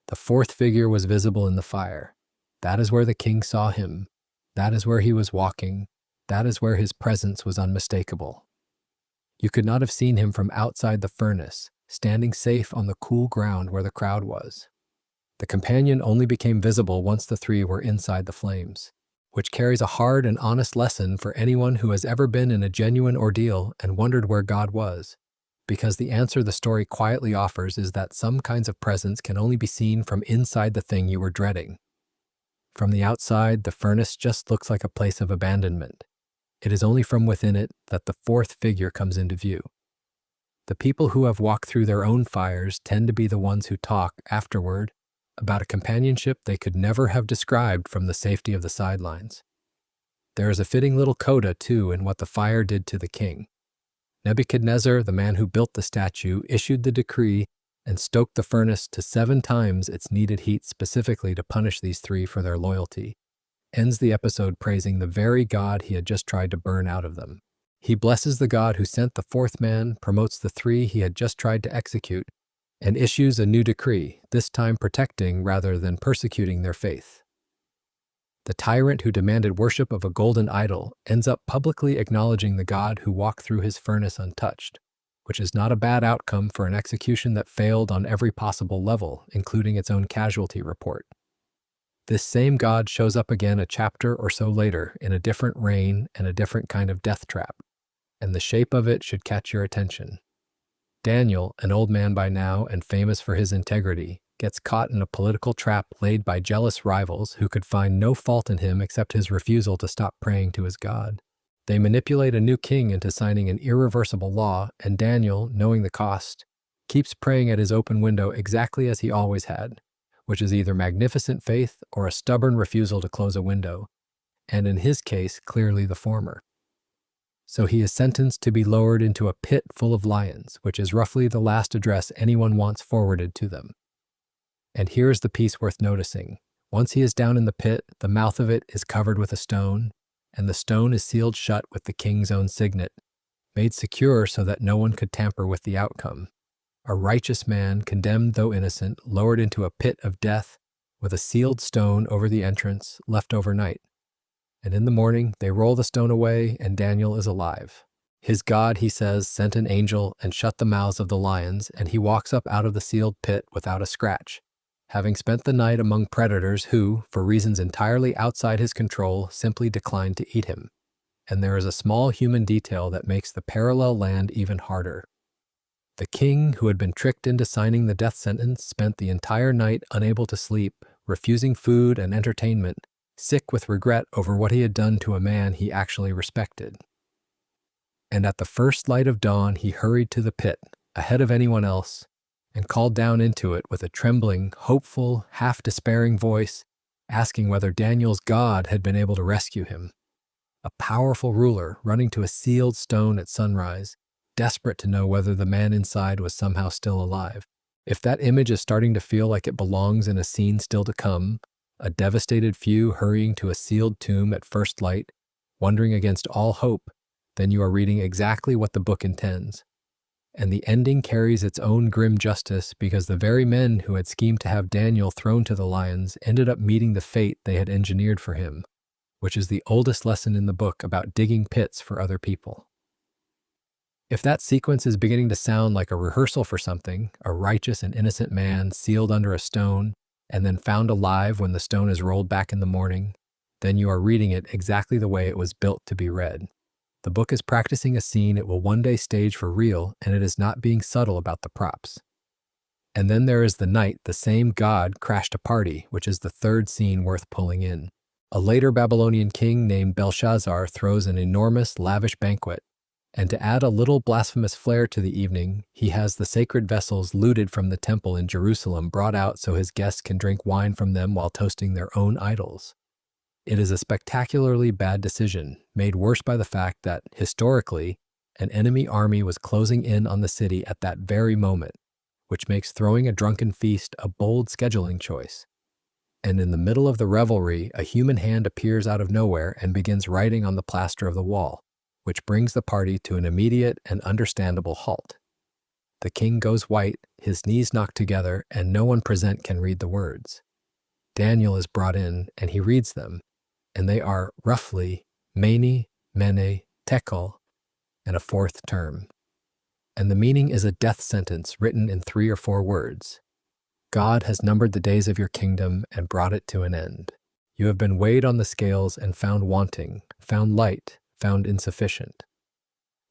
The 4th figure was visible in the fire. That is where the king saw him. That is where he was walking. That is where his presence was unmistakable. You could not have seen him from outside the furnace, standing safe on the cool ground where the crowd was. The companion only became visible once the 3 were inside the flames, which carries a hard and honest lesson for anyone who has ever been in a genuine ordeal and wondered where God was, because the answer the story quietly offers is that some kinds of presence can only be seen from inside the thing you were dreading. From the outside, the furnace just looks like a place of abandonment. It is only from within it that the 4th figure comes into view. The people who have walked through their own fires tend to be the ones who talk, afterward, about a companionship they could never have described from the safety of the sidelines. There is a fitting little coda, too, in what the fire did to the king. Nebuchadnezzar, the man who built the statue, issued the decree and stoked the furnace to 7 times its needed heat specifically to punish these 3 for their loyalty. Ends the episode praising the very God he had just tried to burn out of them. He blesses the God who sent the 4th man, promotes the 3 he had just tried to execute, and issues a new decree, this time protecting rather than persecuting their faith. The tyrant who demanded worship of a golden idol ends up publicly acknowledging the God who walked through his furnace untouched, which is not a bad outcome for an execution that failed on every possible level, including its own casualty report. This same God shows up again a chapter or so later in a different reign and a different kind of death trap, and the shape of it should catch your attention. Daniel, an old man by now and famous for his integrity, gets caught in a political trap laid by jealous rivals who could find no fault in him except his refusal to stop praying to his God. They manipulate a new king into signing an irreversible law, and Daniel, knowing the cost, keeps praying at his open window exactly as he always had, which is either magnificent faith or a stubborn refusal to close a window, and in his case, clearly the former. So he is sentenced to be lowered into a pit full of lions, which is roughly the last address anyone wants forwarded to them. And here's the piece worth noticing. Once he is down in the pit, the mouth of it is covered with a stone, and the stone is sealed shut with the king's own signet, made secure so that no one could tamper with the outcome. A righteous man, condemned though innocent, lowered into a pit of death with a sealed stone over the entrance, left overnight. And in the morning, they roll the stone away, and Daniel is alive. His God, he says, sent an angel and shut the mouths of the lions, and he walks up out of the sealed pit without a scratch, having spent the night among predators who, for reasons entirely outside his control, simply declined to eat him. And there is a small human detail that makes the parallel land even harder. The king, who had been tricked into signing the death sentence, spent the entire night unable to sleep, refusing food and entertainment, sick with regret over what he had done to a man he actually respected. And at the first light of dawn, he hurried to the pit, ahead of anyone else, and called down into it with a trembling, hopeful, half-despairing voice, asking whether Daniel's God had been able to rescue him. A powerful ruler running to a sealed stone at sunrise, desperate to know whether the man inside was somehow still alive. If that image is starting to feel like it belongs in a scene still to come, a devastated few hurrying to a sealed tomb at first light, wondering against all hope, then you are reading exactly what the book intends. And the ending carries its own grim justice because the very men who had schemed to have Daniel thrown to the lions ended up meeting the fate they had engineered for him, which is the oldest lesson in the book about digging pits for other people. If that sequence is beginning to sound like a rehearsal for something, a righteous and innocent man sealed under a stone, and then found alive when the stone is rolled back in the morning, then you are reading it exactly the way it was built to be read. The book is practicing a scene it will one day stage for real, and it is not being subtle about the props. And then there is the night the same God crashed a party, which is the third scene worth pulling in. A later Babylonian king named Belshazzar throws an enormous, lavish banquet, and to add a little blasphemous flair to the evening, he has the sacred vessels looted from the temple in Jerusalem brought out so his guests can drink wine from them while toasting their own idols. It is a spectacularly bad decision, made worse by the fact that, historically, an enemy army was closing in on the city at that very moment, which makes throwing a drunken feast a bold scheduling choice. And in the middle of the revelry, a human hand appears out of nowhere and begins writing on the plaster of the wall, which brings the party to an immediate and understandable halt. The king goes white, his knees knock together, and no one present can read the words. Daniel is brought in, and he reads them, and they are, roughly, Mene, Mene, Tekel, and a fourth term. And the meaning is a death sentence written in 3 or 4 words. God has numbered the days of your kingdom and brought it to an end. You have been weighed on the scales and found wanting, found light, found insufficient.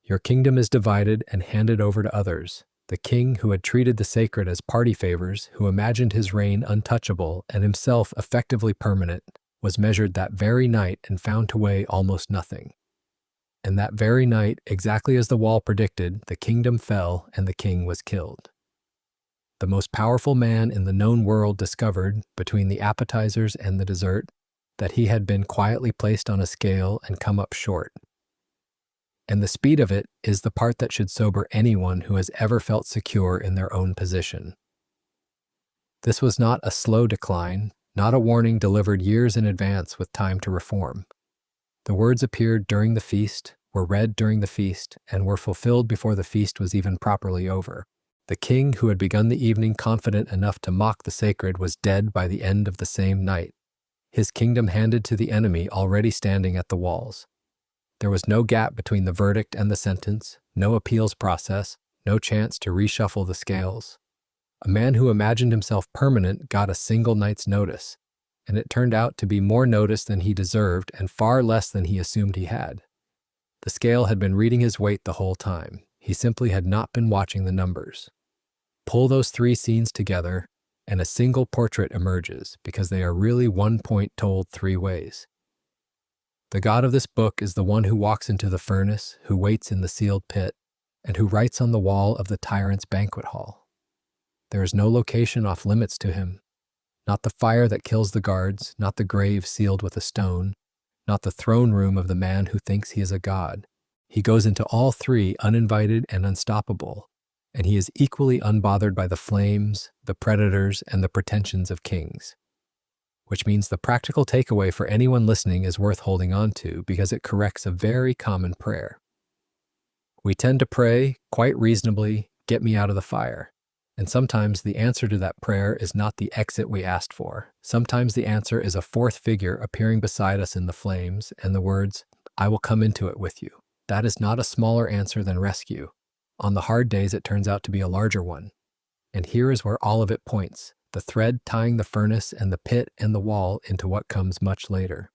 Your kingdom is divided and handed over to others. The king who had treated the sacred as party favors, who imagined his reign untouchable and himself effectively permanent, was measured that very night and found to weigh almost nothing. And that very night, exactly as the wall predicted, the kingdom fell and the king was killed. The most powerful man in the known world discovered, between the appetizers and the dessert, that he had been quietly placed on a scale and come up short. And the speed of it is the part that should sober anyone who has ever felt secure in their own position. This was not a slow decline, not a warning delivered years in advance with time to reform. The words appeared during the feast, were read during the feast, and were fulfilled before the feast was even properly over. The king who had begun the evening confident enough to mock the sacred was dead by the end of the same night. his kingdom handed to the enemy already standing at the walls. There was no gap between the verdict and the sentence, no appeals process, no chance to reshuffle the scales. A man who imagined himself permanent got a single night's notice, and it turned out to be more notice than he deserved and far less than he assumed he had. The scale had been reading his weight the whole time. He simply had not been watching the numbers. Pull those three scenes together, and a single portrait emerges, because they are really one point told three ways. The God of this book is the one who walks into the furnace, who waits in the sealed pit, and who writes on the wall of the tyrant's banquet hall. There is no location off limits to him. Not the fire that kills the guards, not the grave sealed with a stone, not the throne room of the man who thinks he is a god. He goes into all three uninvited and unstoppable, and he is equally unbothered by the flames, the predators, and the pretensions of kings. Which means the practical takeaway for anyone listening is worth holding on to because it corrects a very common prayer. We tend to pray, quite reasonably, "Get me out of the fire." And sometimes the answer to that prayer is not the exit we asked for. Sometimes the answer is a fourth figure appearing beside us in the flames and the words, "I will come into it with you." That is not a smaller answer than rescue. On the hard days, it turns out to be a larger one. And here is where all of it points, the thread tying the furnace and the pit and the wall into what comes much later.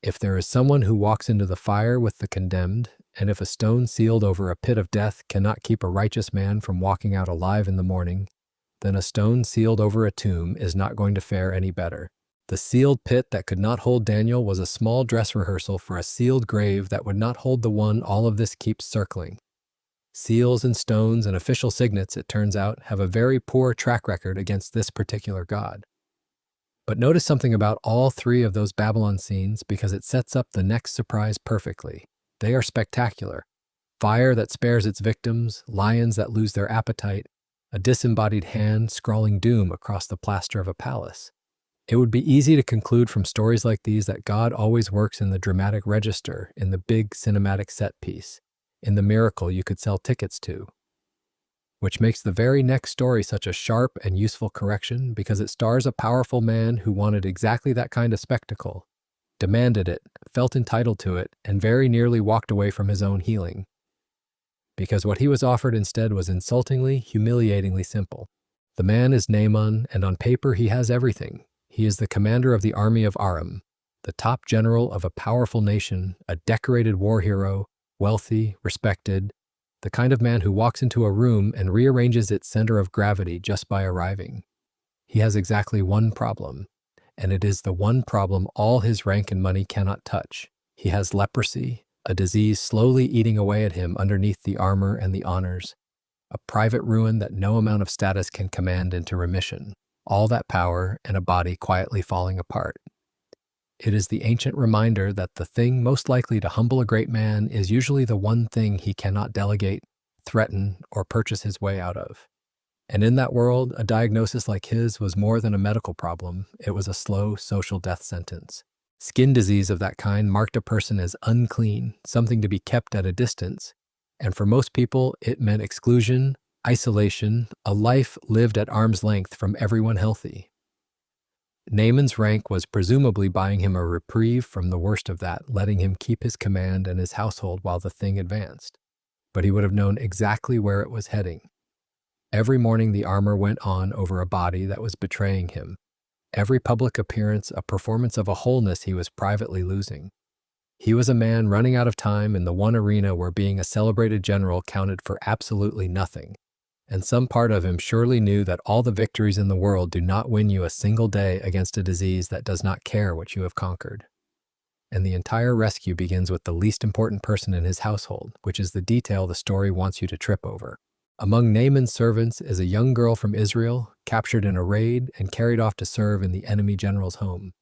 If there is someone who walks into the fire with the condemned, and if a stone sealed over a pit of death cannot keep a righteous man from walking out alive in the morning, then a stone sealed over a tomb is not going to fare any better. The sealed pit that could not hold Daniel was a small dress rehearsal for a sealed grave that would not hold the one all of this keeps circling. Seals and stones and official signets, it turns out, have a very poor track record against this particular god. But notice something about all three of those Babylon scenes because it sets up the next surprise perfectly. They are spectacular. Fire that spares its victims, lions that lose their appetite, a disembodied hand scrawling doom across the plaster of a palace. It would be easy to conclude from stories like these that God always works in the dramatic register, in the big cinematic set piece, in the miracle you could sell tickets to. Which makes the very next story such a sharp and useful correction because it stars a powerful man who wanted exactly that kind of spectacle, demanded it, felt entitled to it, and very nearly walked away from his own healing. Because what he was offered instead was insultingly, humiliatingly simple. The man is Naaman, and on paper he has everything. He is the commander of the army of Aram, the top general of a powerful nation, a decorated war hero, wealthy, respected, the kind of man who walks into a room and rearranges its center of gravity just by arriving. He has exactly one problem, and it is the one problem all his rank and money cannot touch. He has leprosy, a disease slowly eating away at him underneath the armor and the honors, a private ruin that no amount of status can command into remission, all that power and a body quietly falling apart. It is the ancient reminder that the thing most likely to humble a great man is usually the one thing he cannot delegate, threaten, or purchase his way out of. And in that world, a diagnosis like his was more than a medical problem. It was a slow social death sentence. Skin disease of that kind marked a person as unclean, something to be kept at a distance. And for most people, it meant exclusion, isolation, a life lived at arm's length from everyone healthy. Naaman's rank was presumably buying him a reprieve from the worst of that, letting him keep his command and his household while the thing advanced. But he would have known exactly where it was heading. Every morning the armor went on over a body that was betraying him. Every public appearance a performance of a wholeness he was privately losing. He was a man running out of time in the one arena where being a celebrated general counted for absolutely nothing. And some part of him surely knew that all the victories in the world do not win you a single day against a disease that does not care what you have conquered. And the entire rescue begins with the least important person in his household, which is the detail the story wants you to trip over. Among Naaman's servants is a young girl from Israel, captured in a raid and carried off to serve in the enemy general's home.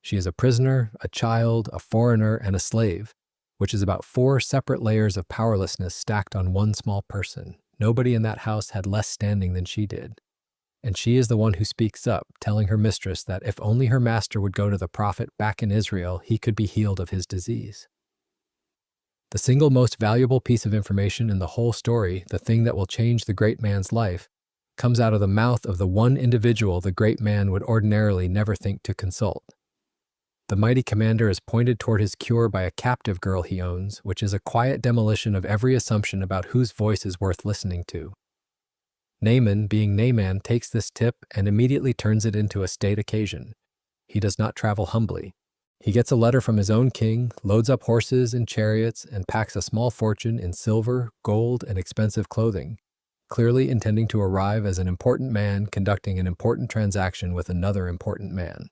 She is a prisoner, a child, a foreigner, and a slave, which is about 4 separate layers of powerlessness stacked on one small person. Nobody in that house had less standing than she did. And she is the one who speaks up, telling her mistress that if only her master would go to the prophet back in Israel, he could be healed of his disease. The single most valuable piece of information in the whole story, the thing that will change the great man's life, comes out of the mouth of the one individual the great man would ordinarily never think to consult. The mighty commander is pointed toward his cure by a captive girl he owns, which is a quiet demolition of every assumption about whose voice is worth listening to. Naaman, being Naaman, takes this tip and immediately turns it into a state occasion. He does not travel humbly. He gets a letter from his own king, loads up horses and chariots, and packs a small fortune in silver, gold, and expensive clothing, clearly intending to arrive as an important man conducting an important transaction with another important man.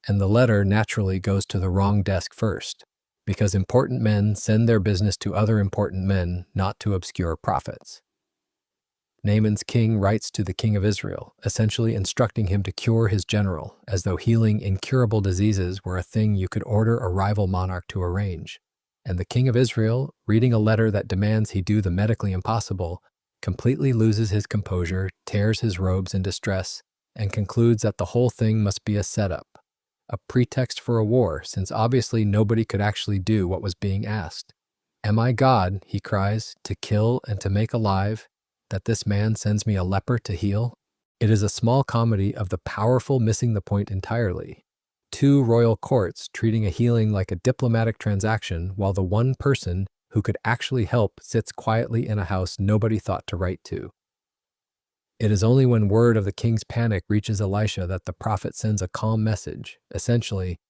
And the letter naturally goes to the wrong desk first, because important men send their business to other important men, not to obscure prophets. Naaman's king writes to the king of Israel, essentially instructing him to cure his general, as though healing incurable diseases were a thing you could order a rival monarch to arrange. And the king of Israel, reading a letter that demands he do the medically impossible, completely loses his composure, tears his robes in distress, and concludes that the whole thing must be a setup, a pretext for a war, since obviously nobody could actually do what was being asked. "Am I God," he cries, "to kill and to make alive, that this man sends me a leper to heal?" It is a small comedy of the powerful missing the point entirely. Two royal courts treating a healing like a diplomatic transaction, while the one person who could actually help sits quietly in a house nobody thought to write to. It is only when word of the king's panic reaches Elisha that the prophet sends a calm message, essentially,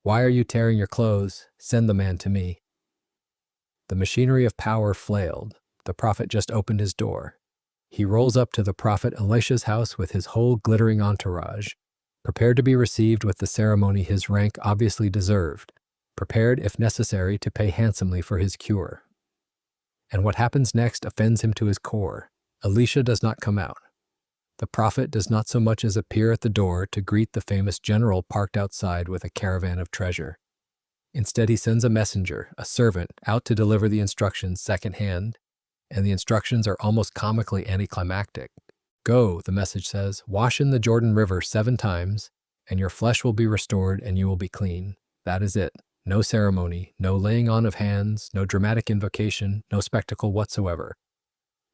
"Why are you tearing your clothes? Send the man to me." The machinery of power flailed. The prophet just opened his door. He rolls up to the prophet Elisha's house with his whole glittering entourage, prepared to be received with the ceremony his rank obviously deserved, prepared, if necessary, to pay handsomely for his cure. And what happens next offends him to his core. Elisha does not come out. The prophet does not so much as appear at the door to greet the famous general parked outside with a caravan of treasure. Instead, he sends a messenger, a servant, out to deliver the instructions secondhand, and the instructions are almost comically anticlimactic. "Go," the message says, "wash in the Jordan River 7 times, and your flesh will be restored and you will be clean." That is it. No ceremony, no laying on of hands, no dramatic invocation, no spectacle whatsoever.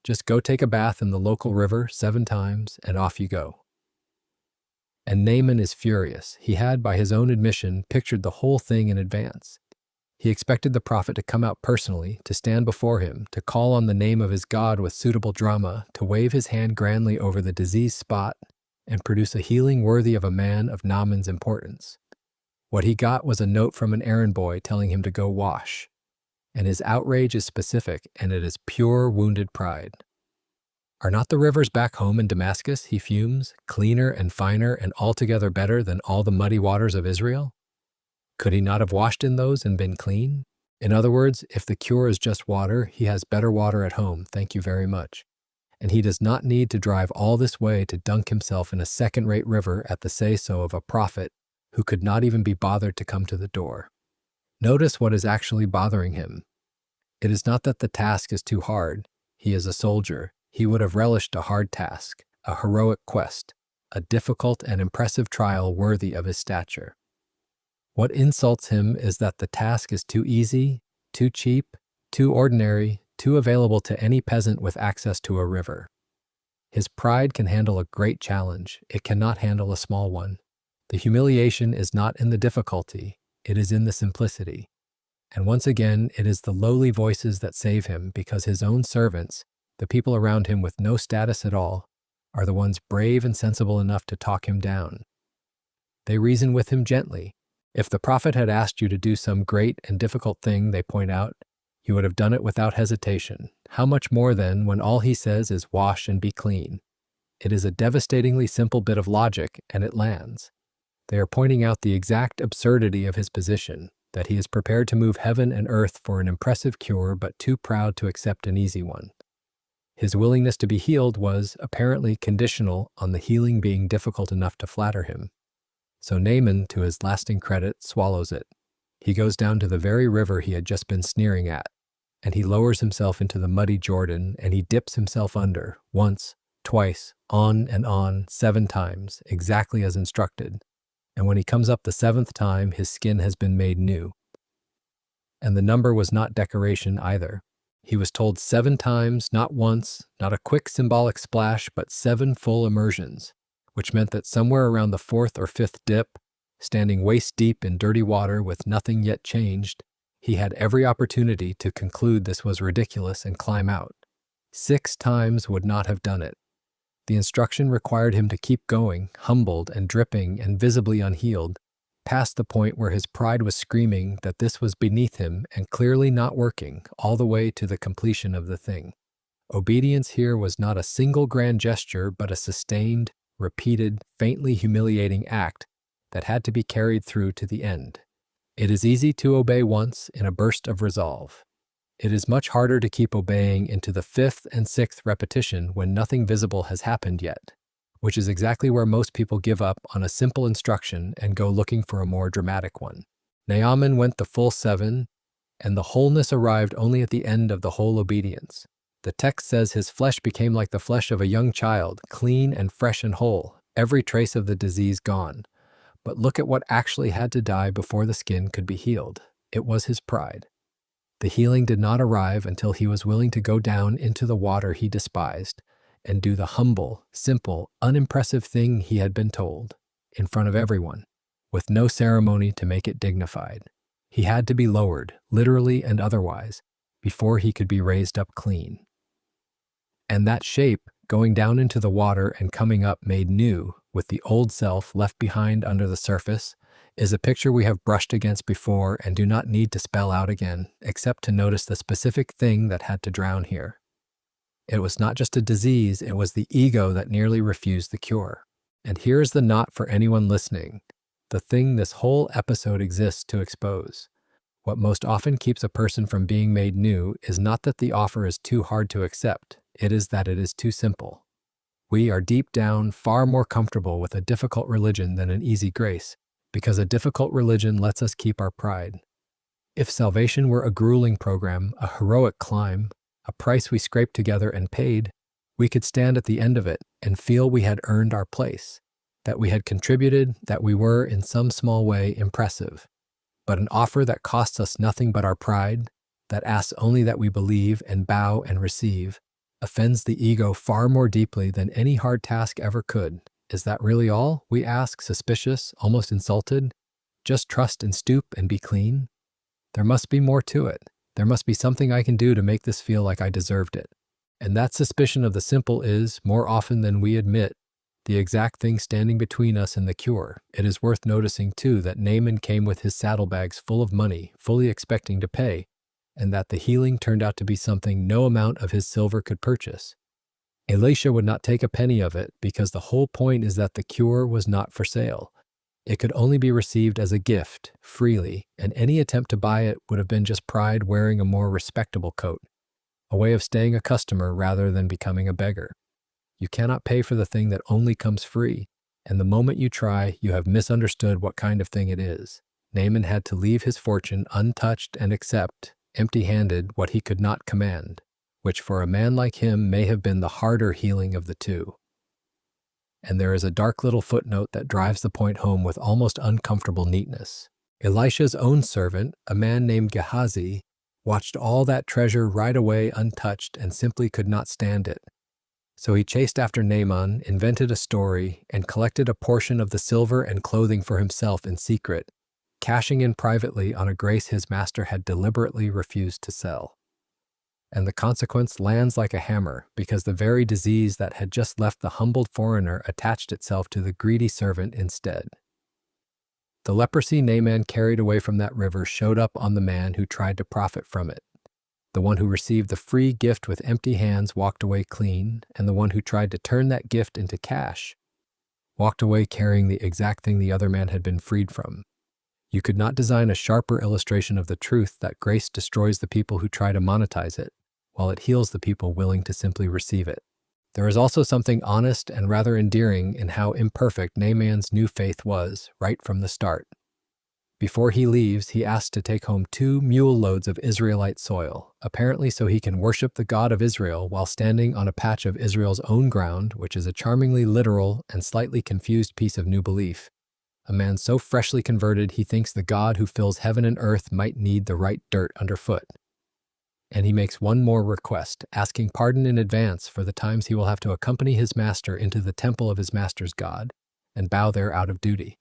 Just go take a bath in the local river 7 times, and off you go. And Naaman is furious. He had, by his own admission, pictured the whole thing in advance. He expected the prophet to come out personally, to stand before him, to call on the name of his God with suitable drama, to wave his hand grandly over the diseased spot, and produce a healing worthy of a man of Naaman's importance. What he got was a note from an errand boy telling him to go wash. And his outrage is specific, and it is pure wounded pride. "Are not the rivers back home in Damascus," he fumes, "cleaner and finer and altogether better than all the muddy waters of Israel? Could he not have washed in those and been clean?" In other words, if the cure is just water, he has better water at home, thank you very much. And he does not need to drive all this way to dunk himself in a second-rate river at the say-so of a prophet who could not even be bothered to come to the door. Notice what is actually bothering him. It is not that the task is too hard. He is a soldier. He would have relished a hard task, a heroic quest, a difficult and impressive trial worthy of his stature. What insults him is that the task is too easy, too cheap, too ordinary, too available to any peasant with access to a river. His pride can handle a great challenge. It cannot handle a small one. The humiliation is not in the difficulty. It is in the simplicity. And once again, it is the lowly voices that save him, because his own servants, the people around him with no status at all, are the ones brave and sensible enough to talk him down. They reason with him gently. If the prophet had asked you to do some great and difficult thing, they point out, you would have done it without hesitation. How much more then when all he says is wash and be clean? It is a devastatingly simple bit of logic, and it lands. They are pointing out the exact absurdity of his position, that he is prepared to move heaven and earth for an impressive cure, but too proud to accept an easy one. His willingness to be healed was, apparently, conditional on the healing being difficult enough to flatter him. So Naaman, to his lasting credit, swallows it. He goes down to the very river he had just been sneering at, and he lowers himself into the muddy Jordan, and he dips himself under, once, twice, on, 7 times, exactly as instructed. And when he comes up the 7th time, his skin has been made new. And the number was not decoration either. He was told 7 times, not once, not a quick symbolic splash, but 7 full immersions, which meant that somewhere around the 4th or 5th dip, Standing waist-deep in dirty water with nothing yet changed, he had every opportunity to conclude this was ridiculous and climb out. 6 times would not have done it. The instruction required him to keep going, humbled and dripping and visibly unhealed, past the point where his pride was screaming that this was beneath him and clearly not working, all the way to the completion of the thing. Obedience here was not a single grand gesture, but a sustained, repeated, faintly humiliating act that had to be carried through to the end. It is easy to obey once in a burst of resolve. It is much harder to keep obeying into the 5th and 6th repetition when nothing visible has happened yet, which is exactly where most people give up on a simple instruction and go looking for a more dramatic one. Naaman went the full 7, and the wholeness arrived only at the end of the whole obedience. The text says his flesh became like the flesh of a young child, clean and fresh and whole, every trace of the disease gone. But look at what actually had to die before the skin could be healed. It was his pride. The healing did not arrive until he was willing to go down into the water he despised and do the humble, simple, unimpressive thing he had been told, in front of everyone, with no ceremony to make it dignified. He had to be lowered, literally and otherwise, before he could be raised up clean. And that shape, going down into the water and coming up made new, with the old self left behind under the surface, is a picture we have brushed against before and do not need to spell out again, except to notice the specific thing that had to drown here. It was not just a disease, it was the ego that nearly refused the cure. And here is the knot for anyone listening, the thing this whole episode exists to expose. What most often keeps a person from being made new is not that the offer is too hard to accept, it is that it is too simple. We are deep down far more comfortable with a difficult religion than an easy grace, because a difficult religion lets us keep our pride. If salvation were a grueling program, a heroic climb, a price we scraped together and paid, we could stand at the end of it and feel we had earned our place, that we had contributed, that we were in some small way impressive. But an offer that costs us nothing but our pride, that asks only that we believe and bow and receive, offends the ego far more deeply than any hard task ever could. Is that really all? We ask, suspicious, almost insulted. Just trust and stoop and be clean? There must be more to it. There must be something I can do to make this feel like I deserved it. And that suspicion of the simple is, more often than we admit, the exact thing standing between us and the cure. It is worth noticing, too, that Naaman came with his saddlebags full of money, fully expecting to pay, and that the healing turned out to be something no amount of his silver could purchase. Elisha would not take a penny of it, because the whole point is that the cure was not for sale. It could only be received as a gift, freely, and any attempt to buy it would have been just pride wearing a more respectable coat, a way of staying a customer rather than becoming a beggar. You cannot pay for the thing that only comes free, and the moment you try, you have misunderstood what kind of thing it is. Naaman had to leave his fortune untouched and accept, empty-handed, what he could not command, which for a man like him may have been the harder healing of the two. And there is a dark little footnote that drives the point home with almost uncomfortable neatness. Elisha's own servant, a man named Gehazi, watched all that treasure ride away untouched and simply could not stand it. So he chased after Naaman, invented a story, and collected a portion of the silver and clothing for himself in secret, cashing in privately on a grace his master had deliberately refused to sell. And the consequence lands like a hammer, because the very disease that had just left the humbled foreigner attached itself to the greedy servant instead. The leprosy Naaman carried away from that river showed up on the man who tried to profit from it. The one who received the free gift with empty hands walked away clean, and the one who tried to turn that gift into cash walked away carrying the exact thing the other man had been freed from. You could not design a sharper illustration of the truth that grace destroys the people who try to monetize it, while it heals the people willing to simply receive it. There is also something honest and rather endearing in how imperfect Naaman's new faith was right from the start. Before he leaves, he asks to take home 2 mule loads of Israelite soil, apparently so he can worship the God of Israel while standing on a patch of Israel's own ground, which is a charmingly literal and slightly confused piece of new belief. A man so freshly converted he thinks the God who fills heaven and earth might need the right dirt underfoot. And he makes one more request, asking pardon in advance for the times he will have to accompany his master into the temple of his master's God and bow there out of duty.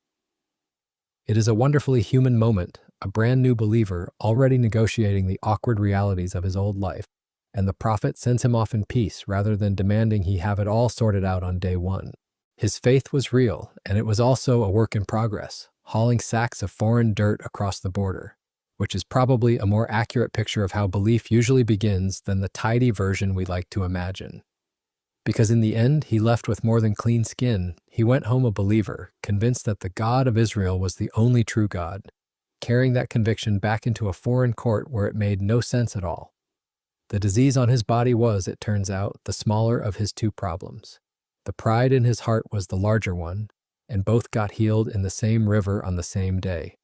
It is a wonderfully human moment, a brand new believer already negotiating the awkward realities of his old life, and the prophet sends him off in peace rather than demanding he have it all sorted out on day one. His faith was real, and it was also a work in progress, hauling sacks of foreign dirt across the border, which is probably a more accurate picture of how belief usually begins than the tidy version we like to imagine. Because in the end, he left with more than clean skin. He went home a believer, convinced that the God of Israel was the only true God, carrying that conviction back into a foreign court where it made no sense at all. The disease on his body was, it turns out, the smaller of his two problems. The pride in his heart was the larger one, and both got healed in the same river on the same day.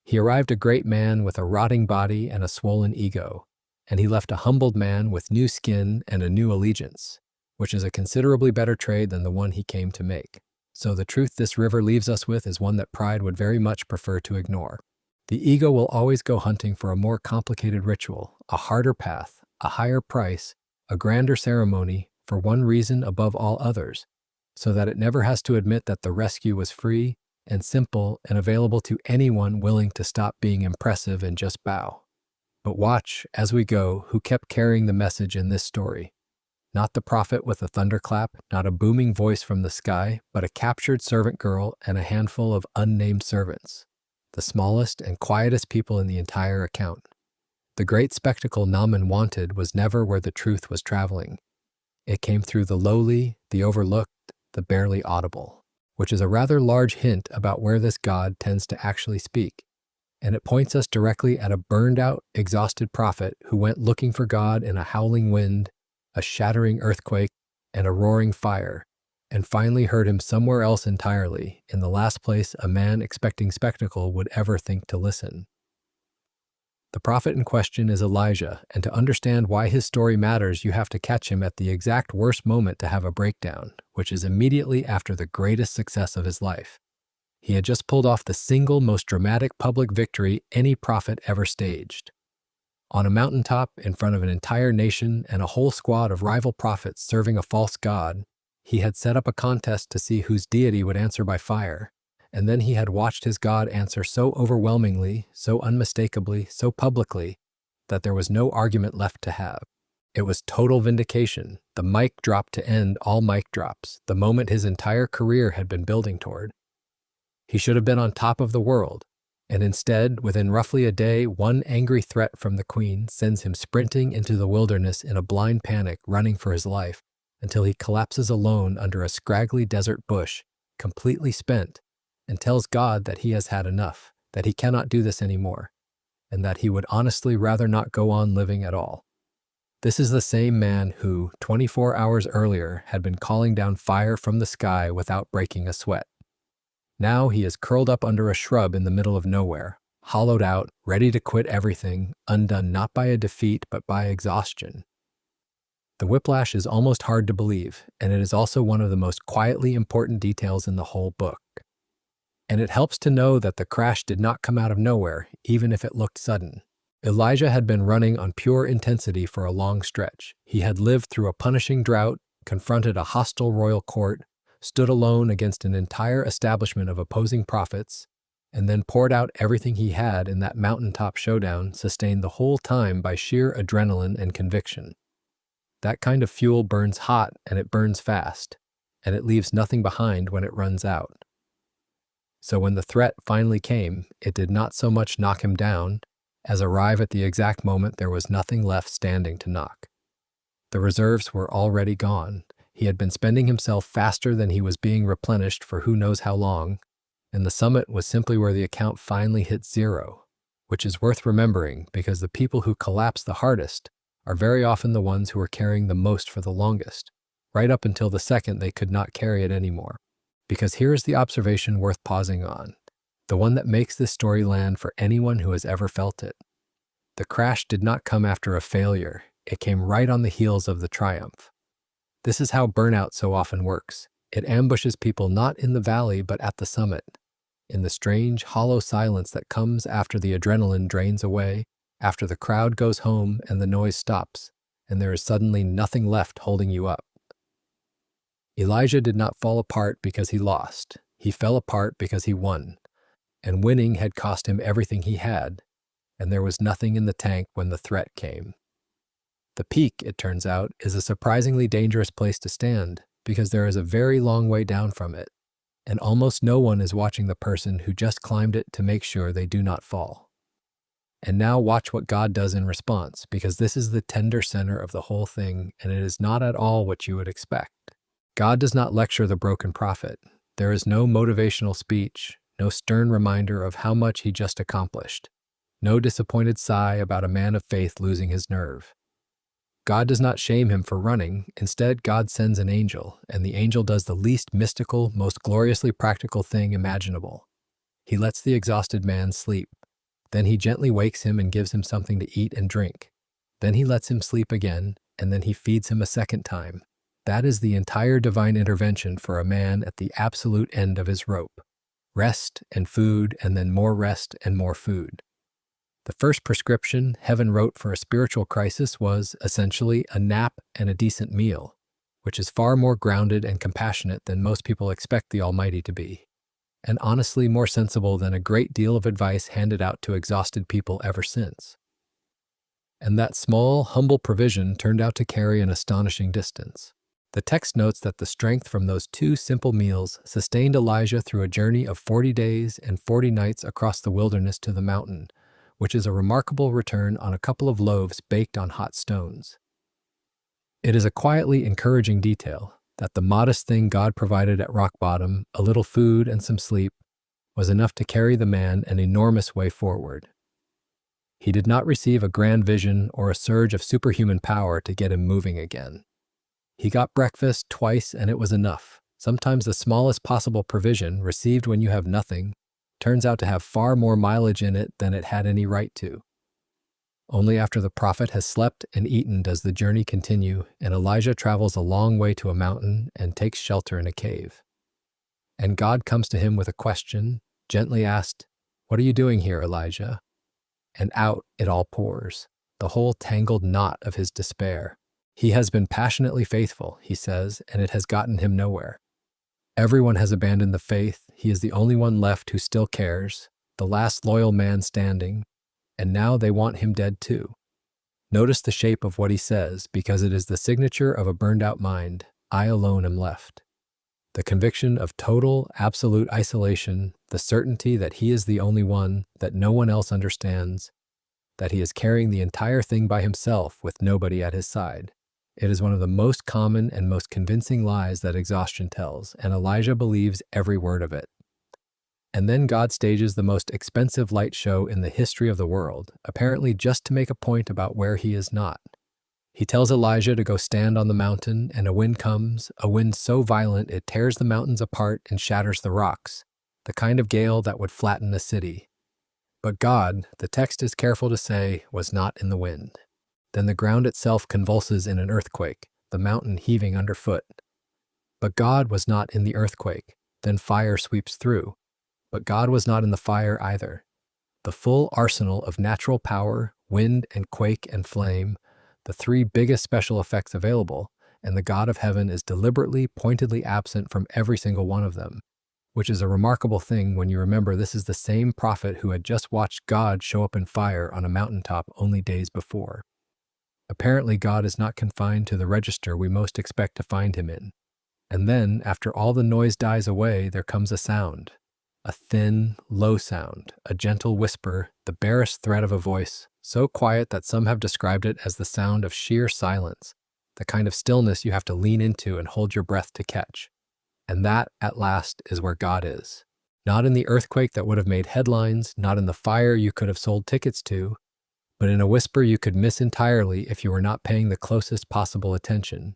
He arrived a great man with a rotting body and a swollen ego, and he left a humbled man with new skin and a new allegiance, which is a considerably better trade than the one he came to make. So the truth this river leaves us with is one that pride would very much prefer to ignore. The ego will always go hunting for a more complicated ritual, a harder path, a higher price, a grander ceremony, for one reason above all others, so that it never has to admit that the rescue was free and simple and available to anyone willing to stop being impressive and just bow. But watch, as we go, who kept carrying the message in this story. Not the prophet with a thunderclap, not a booming voice from the sky, but a captured servant girl and a handful of unnamed servants, the smallest and quietest people in the entire account. The great spectacle Naaman wanted was never where the truth was traveling. It came through the lowly, the overlooked, the barely audible, which is a rather large hint about where this God tends to actually speak. And it points us directly at a burned-out, exhausted prophet who went looking for God in a howling wind, a shattering earthquake, and a roaring fire, and finally heard him somewhere else entirely, in the last place a man expecting spectacle would ever think to listen. The prophet in question is Elijah, and to understand why his story matters, you have to catch him at the exact worst moment to have a breakdown, which is immediately after the greatest success of his life. He had just pulled off the single most dramatic public victory any prophet ever staged. On a mountaintop, in front of an entire nation and a whole squad of rival prophets serving a false god, he had set up a contest to see whose deity would answer by fire, and then he had watched his God answer so overwhelmingly, so unmistakably, so publicly, that there was no argument left to have. It was total vindication, the mic drop to end all mic drops, the moment his entire career had been building toward. He should have been on top of the world, and instead, within roughly a day, one angry threat from the queen sends him sprinting into the wilderness in a blind panic, running for his life, until he collapses alone under a scraggly desert bush, completely spent, and tells God that he has had enough, that he cannot do this anymore, and that he would honestly rather not go on living at all. This is the same man who, 24 hours earlier, had been calling down fire from the sky without breaking a sweat. Now he is curled up under a shrub in the middle of nowhere, hollowed out, ready to quit everything, undone not by a defeat but by exhaustion. The whiplash is almost hard to believe, and it is also one of the most quietly important details in the whole book. And it helps to know that the crash did not come out of nowhere, even if it looked sudden. Elijah had been running on pure intensity for a long stretch. He had lived through a punishing drought, confronted a hostile royal court, stood alone against an entire establishment of opposing prophets, and then poured out everything he had in that mountaintop showdown, sustained the whole time by sheer adrenaline and conviction. That kind of fuel burns hot and it burns fast, and it leaves nothing behind when it runs out. So when the threat finally came, it did not so much knock him down as arrive at the exact moment there was nothing left standing to knock. The reserves were already gone. He had been spending himself faster than he was being replenished for who knows how long, and the summit was simply where the account finally hit zero, which is worth remembering because the people who collapse the hardest are very often the ones who are carrying the most for the longest, right up until the second they could not carry it anymore. Because here is the observation worth pausing on, the one that makes this story land for anyone who has ever felt it. The crash did not come after a failure, it came right on the heels of the triumph. This is how burnout so often works. It ambushes people not in the valley but at the summit, in the strange, hollow silence that comes after the adrenaline drains away, after the crowd goes home and the noise stops, and there is suddenly nothing left holding you up. Elijah did not fall apart because he lost. He fell apart because he won. and winning had cost him everything he had, and there was nothing in the tank when the threat came. The peak, it turns out, is a surprisingly dangerous place to stand because there is a very long way down from it, and almost no one is watching the person who just climbed it to make sure they do not fall. And now watch what God does in response, because this is the tender center of the whole thing, and it is not at all what you would expect. God does not lecture the broken prophet. There is no motivational speech, no stern reminder of how much he just accomplished, no disappointed sigh about a man of faith losing his nerve. God does not shame him for running. Instead, God sends an angel, and the angel does the least mystical, most gloriously practical thing imaginable. He lets the exhausted man sleep. Then he gently wakes him and gives him something to eat and drink. Then he lets him sleep again, and then he feeds him a second time. That is the entire divine intervention for a man at the absolute end of his rope. Rest and food, and then more rest and more food. The first prescription heaven wrote for a spiritual crisis was, essentially, a nap and a decent meal, which is far more grounded and compassionate than most people expect the Almighty to be, and honestly more sensible than a great deal of advice handed out to exhausted people ever since. And that small, humble provision turned out to carry an astonishing distance. The text notes that the strength from those 2 simple meals sustained Elijah through a journey of 40 days and 40 nights across the wilderness to the mountain, which is a remarkable return on a couple of loaves baked on hot stones. It is a quietly encouraging detail that the modest thing God provided at rock bottom, a little food and some sleep, was enough to carry the man an enormous way forward. He did not receive a grand vision or a surge of superhuman power to get him moving again. He got breakfast twice and it was enough. Sometimes the smallest possible provision, received when you have nothing, turns out to have far more mileage in it than it had any right to. Only after the prophet has slept and eaten does the journey continue, and Elijah travels a long way to a mountain and takes shelter in a cave. And God comes to him with a question, gently asked, "What are you doing here, Elijah?" And out it all pours, the whole tangled knot of his despair. He has been passionately faithful, he says, and it has gotten him nowhere. Everyone has abandoned the faith. He is the only one left who still cares, the last loyal man standing, and now they want him dead too. Notice the shape of what he says, because it is the signature of a burned-out mind. I alone am left. The conviction of total, absolute isolation, the certainty that he is the only one, that no one else understands, that he is carrying the entire thing by himself with nobody at his side. It is one of the most common and most convincing lies that exhaustion tells, and Elijah believes every word of it. And then God stages the most expensive light show in the history of the world, apparently just to make a point about where he is not. He tells Elijah to go stand on the mountain, and a wind comes, a wind so violent it tears the mountains apart and shatters the rocks, the kind of gale that would flatten a city. But God, the text is careful to say, was not in the wind. Then the ground itself convulses in an earthquake, the mountain heaving underfoot. But God was not in the earthquake. Then fire sweeps through. But God was not in the fire either. The full arsenal of natural power, wind and quake and flame, the 3 biggest special effects available, and the God of heaven is deliberately, pointedly absent from every single one of them, which is a remarkable thing when you remember this is the same prophet who had just watched God show up in fire on a mountaintop only days before. Apparently, God is not confined to the register we most expect to find him in. And then, after all the noise dies away, there comes a sound. A thin, low sound, a gentle whisper, the barest thread of a voice, so quiet that some have described it as the sound of sheer silence, the kind of stillness you have to lean into and hold your breath to catch. And that, at last, is where God is. Not in the earthquake that would have made headlines, not in the fire you could have sold tickets to, but in a whisper you could miss entirely if you were not paying the closest possible attention.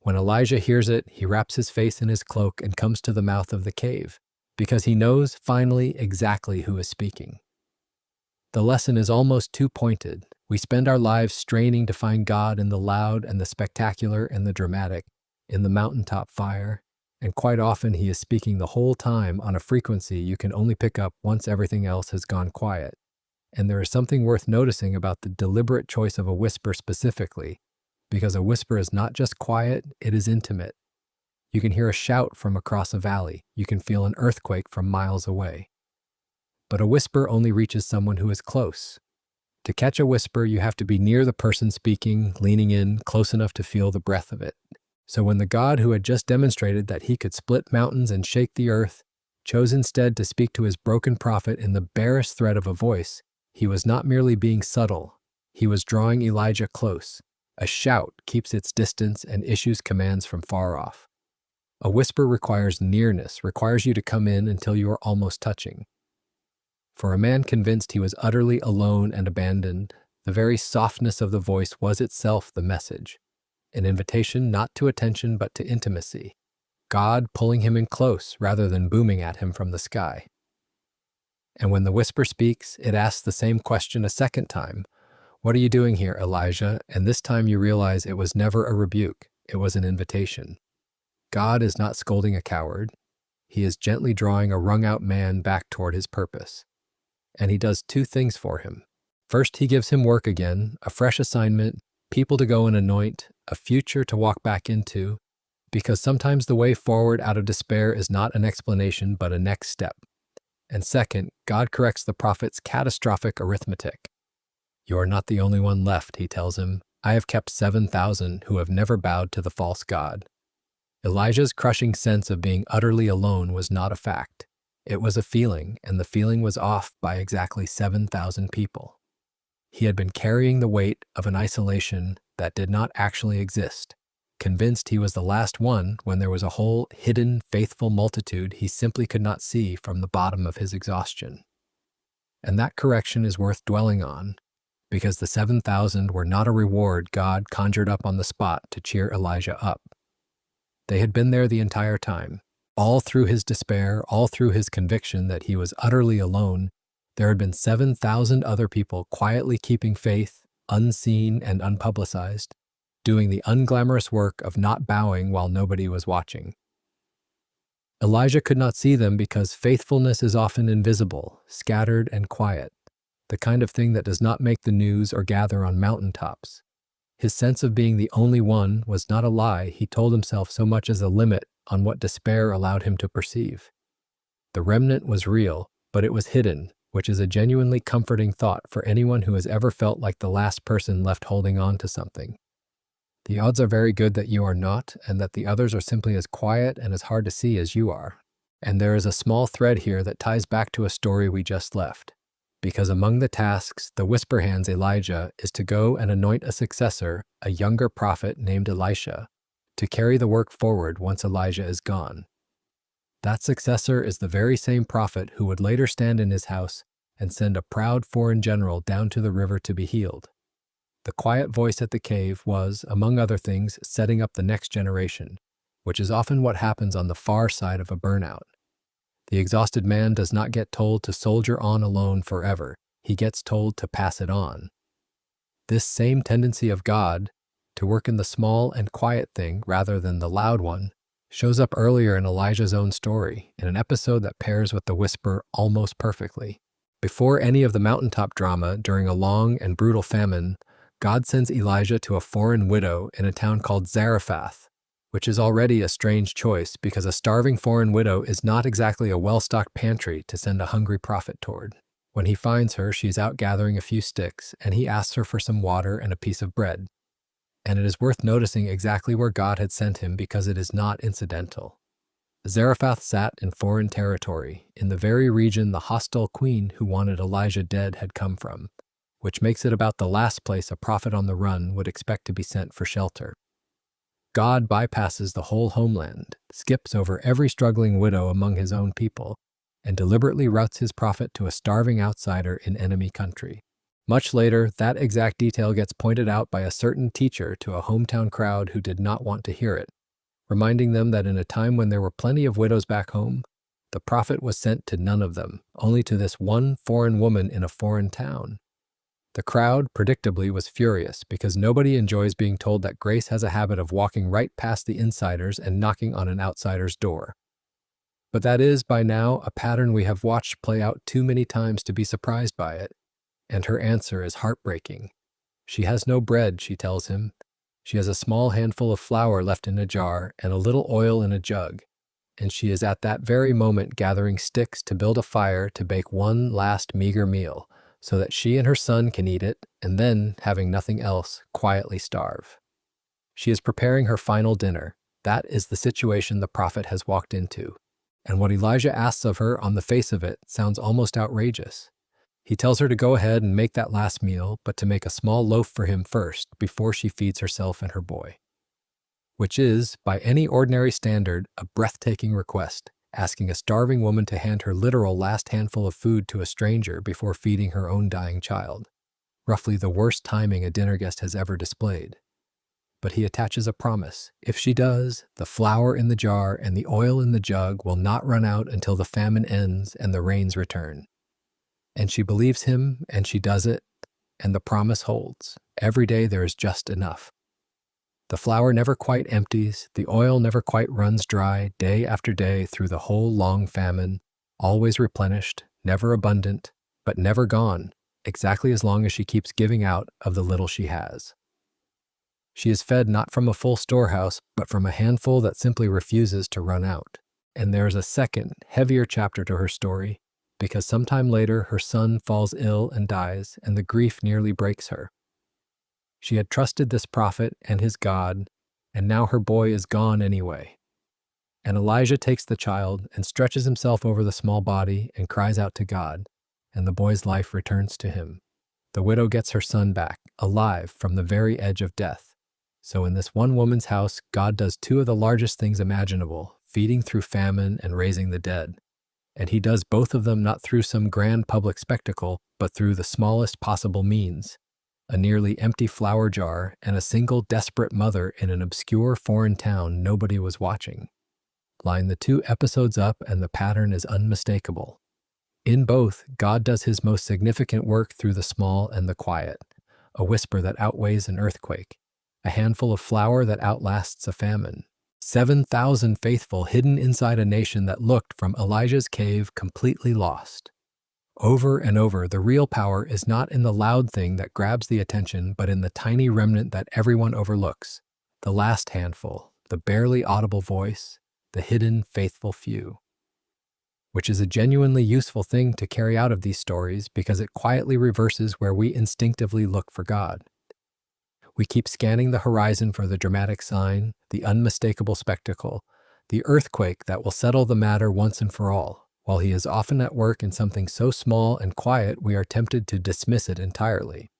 When Elijah hears it, he wraps his face in his cloak and comes to the mouth of the cave, because he knows, finally, exactly who is speaking. The lesson is almost too pointed. We spend our lives straining to find God in the loud and the spectacular and the dramatic, in the mountaintop fire, and quite often he is speaking the whole time on a frequency you can only pick up once everything else has gone quiet. And there is something worth noticing about the deliberate choice of a whisper specifically, because a whisper is not just quiet, it is intimate. You can hear a shout from across a valley. You can feel an earthquake from miles away. but a whisper only reaches someone who is close. To catch a whisper, you have to be near the person speaking, leaning in, close enough to feel the breath of it. So when the God who had just demonstrated that he could split mountains and shake the earth chose instead to speak to his broken prophet in the barest thread of a voice, he was not merely being subtle, he was drawing Elijah close. A shout keeps its distance and issues commands from far off. A whisper requires nearness, requires you to come in until you are almost touching. For a man convinced he was utterly alone and abandoned, the very softness of the voice was itself the message, an invitation not to attention but to intimacy, God pulling him in close rather than booming at him from the sky. And when the whisper speaks, it asks the same question a second time. What are you doing here, Elijah? And this time you realize it was never a rebuke, it was an invitation. God is not scolding a coward. He is gently drawing a wrung-out man back toward his purpose. And he does two things for him. First, he gives him work again, a fresh assignment, people to go and anoint, a future to walk back into, because sometimes the way forward out of despair is not an explanation but a next step. And second, God corrects the prophet's catastrophic arithmetic. You are not the only one left, he tells him. I have kept 7,000 who have never bowed to the false god. Elijah's crushing sense of being utterly alone was not a fact. It was a feeling, and the feeling was off by exactly 7,000 people. He had been carrying the weight of an isolation that did not actually exist, convinced he was the last one when there was a whole hidden, faithful multitude he simply could not see from the bottom of his exhaustion. And that correction is worth dwelling on, because the 7,000 were not a reward God conjured up on the spot to cheer Elijah up. They had been there the entire time. All through his despair, all through his conviction that he was utterly alone, there had been 7,000 other people quietly keeping faith, unseen and unpublicized, doing the unglamorous work of not bowing while nobody was watching. Elijah could not see them because faithfulness is often invisible, scattered and quiet, the kind of thing that does not make the news or gather on mountaintops. His sense of being the only one was not a lie he told himself so much as a limit on what despair allowed him to perceive. The remnant was real, but it was hidden, which is a genuinely comforting thought for anyone who has ever felt like the last person left holding on to something. The odds are very good that you are not, and that the others are simply as quiet and as hard to see as you are. And there is a small thread here that ties back to a story we just left. Because among the tasks the whisper hands Elijah is to go and anoint a successor, a younger prophet named Elisha, to carry the work forward once Elijah is gone. That successor is the very same prophet who would later stand in his house and send a proud foreign general down to the river to be healed. The quiet voice at the cave was, among other things, setting up the next generation, which is often what happens on the far side of a burnout. The exhausted man does not get told to soldier on alone forever. He gets told to pass it on. This same tendency of God to work in the small and quiet thing rather than the loud one shows up earlier in Elijah's own story, in an episode that pairs with the whisper almost perfectly. Before any of the mountaintop drama during a long and brutal famine, God sends Elijah to a foreign widow in a town called Zarephath, which is already a strange choice because a starving foreign widow is not exactly a well-stocked pantry to send a hungry prophet toward. When he finds her, she's out gathering a few sticks, and he asks her for some water and a piece of bread. And it is worth noticing exactly where God had sent him because it is not incidental. Zarephath sat in foreign territory, in the very region the hostile queen who wanted Elijah dead had come from, which makes it about the last place a prophet on the run would expect to be sent for shelter. God bypasses the whole homeland, skips over every struggling widow among his own people, and deliberately routes his prophet to a starving outsider in enemy country. Much later, that exact detail gets pointed out by a certain teacher to a hometown crowd who did not want to hear it, reminding them that in a time when there were plenty of widows back home, the prophet was sent to none of them, only to this one foreign woman in a foreign town. The crowd, predictably, was furious because nobody enjoys being told that grace has a habit of walking right past the insiders and knocking on an outsider's door. But that is, by now, a pattern we have watched play out too many times to be surprised by it, and her answer is heartbreaking. She has no bread, she tells him. She has a small handful of flour left in a jar and a little oil in a jug, and she is at that very moment gathering sticks to build a fire to bake one last meager meal, so that she and her son can eat it, and then, having nothing else, quietly starve. She is preparing her final dinner. That is the situation the prophet has walked into. And what Elijah asks of her on the face of it sounds almost outrageous. He tells her to go ahead and make that last meal, but to make a small loaf for him first before she feeds herself and her boy. Which is, by any ordinary standard, a breathtaking request, asking a starving woman to hand her literal last handful of food to a stranger before feeding her own dying child. Roughly the worst timing a dinner guest has ever displayed. But he attaches a promise. If she does, the flour in the jar and the oil in the jug will not run out until the famine ends and the rains return. And she believes him, and she does it, and the promise holds. Every day there is just enough. The flour never quite empties, the oil never quite runs dry, day after day through the whole long famine, always replenished, never abundant, but never gone, exactly as long as she keeps giving out of the little she has. She is fed not from a full storehouse, but from a handful that simply refuses to run out. And there is a second, heavier chapter to her story, because sometime later her son falls ill and dies, and the grief nearly breaks her. She had trusted this prophet and his God, and now her boy is gone anyway. And Elijah takes the child and stretches himself over the small body and cries out to God, and the boy's life returns to him. The widow gets her son back, alive from the very edge of death. So in this one woman's house, God does two of the largest things imaginable, feeding through famine and raising the dead. And he does both of them not through some grand public spectacle, but through the smallest possible means. A nearly empty flour jar and a single desperate mother in an obscure foreign town nobody was watching. Line the two episodes up and the pattern is unmistakable. In both, God does his most significant work through the small and the quiet, a whisper that outweighs an earthquake, a handful of flour that outlasts a famine, 7,000 faithful hidden inside a nation that looked from Elijah's cave completely lost. Over and over, the real power is not in the loud thing that grabs the attention, but in the tiny remnant that everyone overlooks, the last handful, the barely audible voice, the hidden faithful few. Which is a genuinely useful thing to carry out of these stories because it quietly reverses where we instinctively look for God. We keep scanning the horizon for the dramatic sign, the unmistakable spectacle, the earthquake that will settle the matter once and for all, while he is often at work in something so small and quiet we are tempted to dismiss it entirely.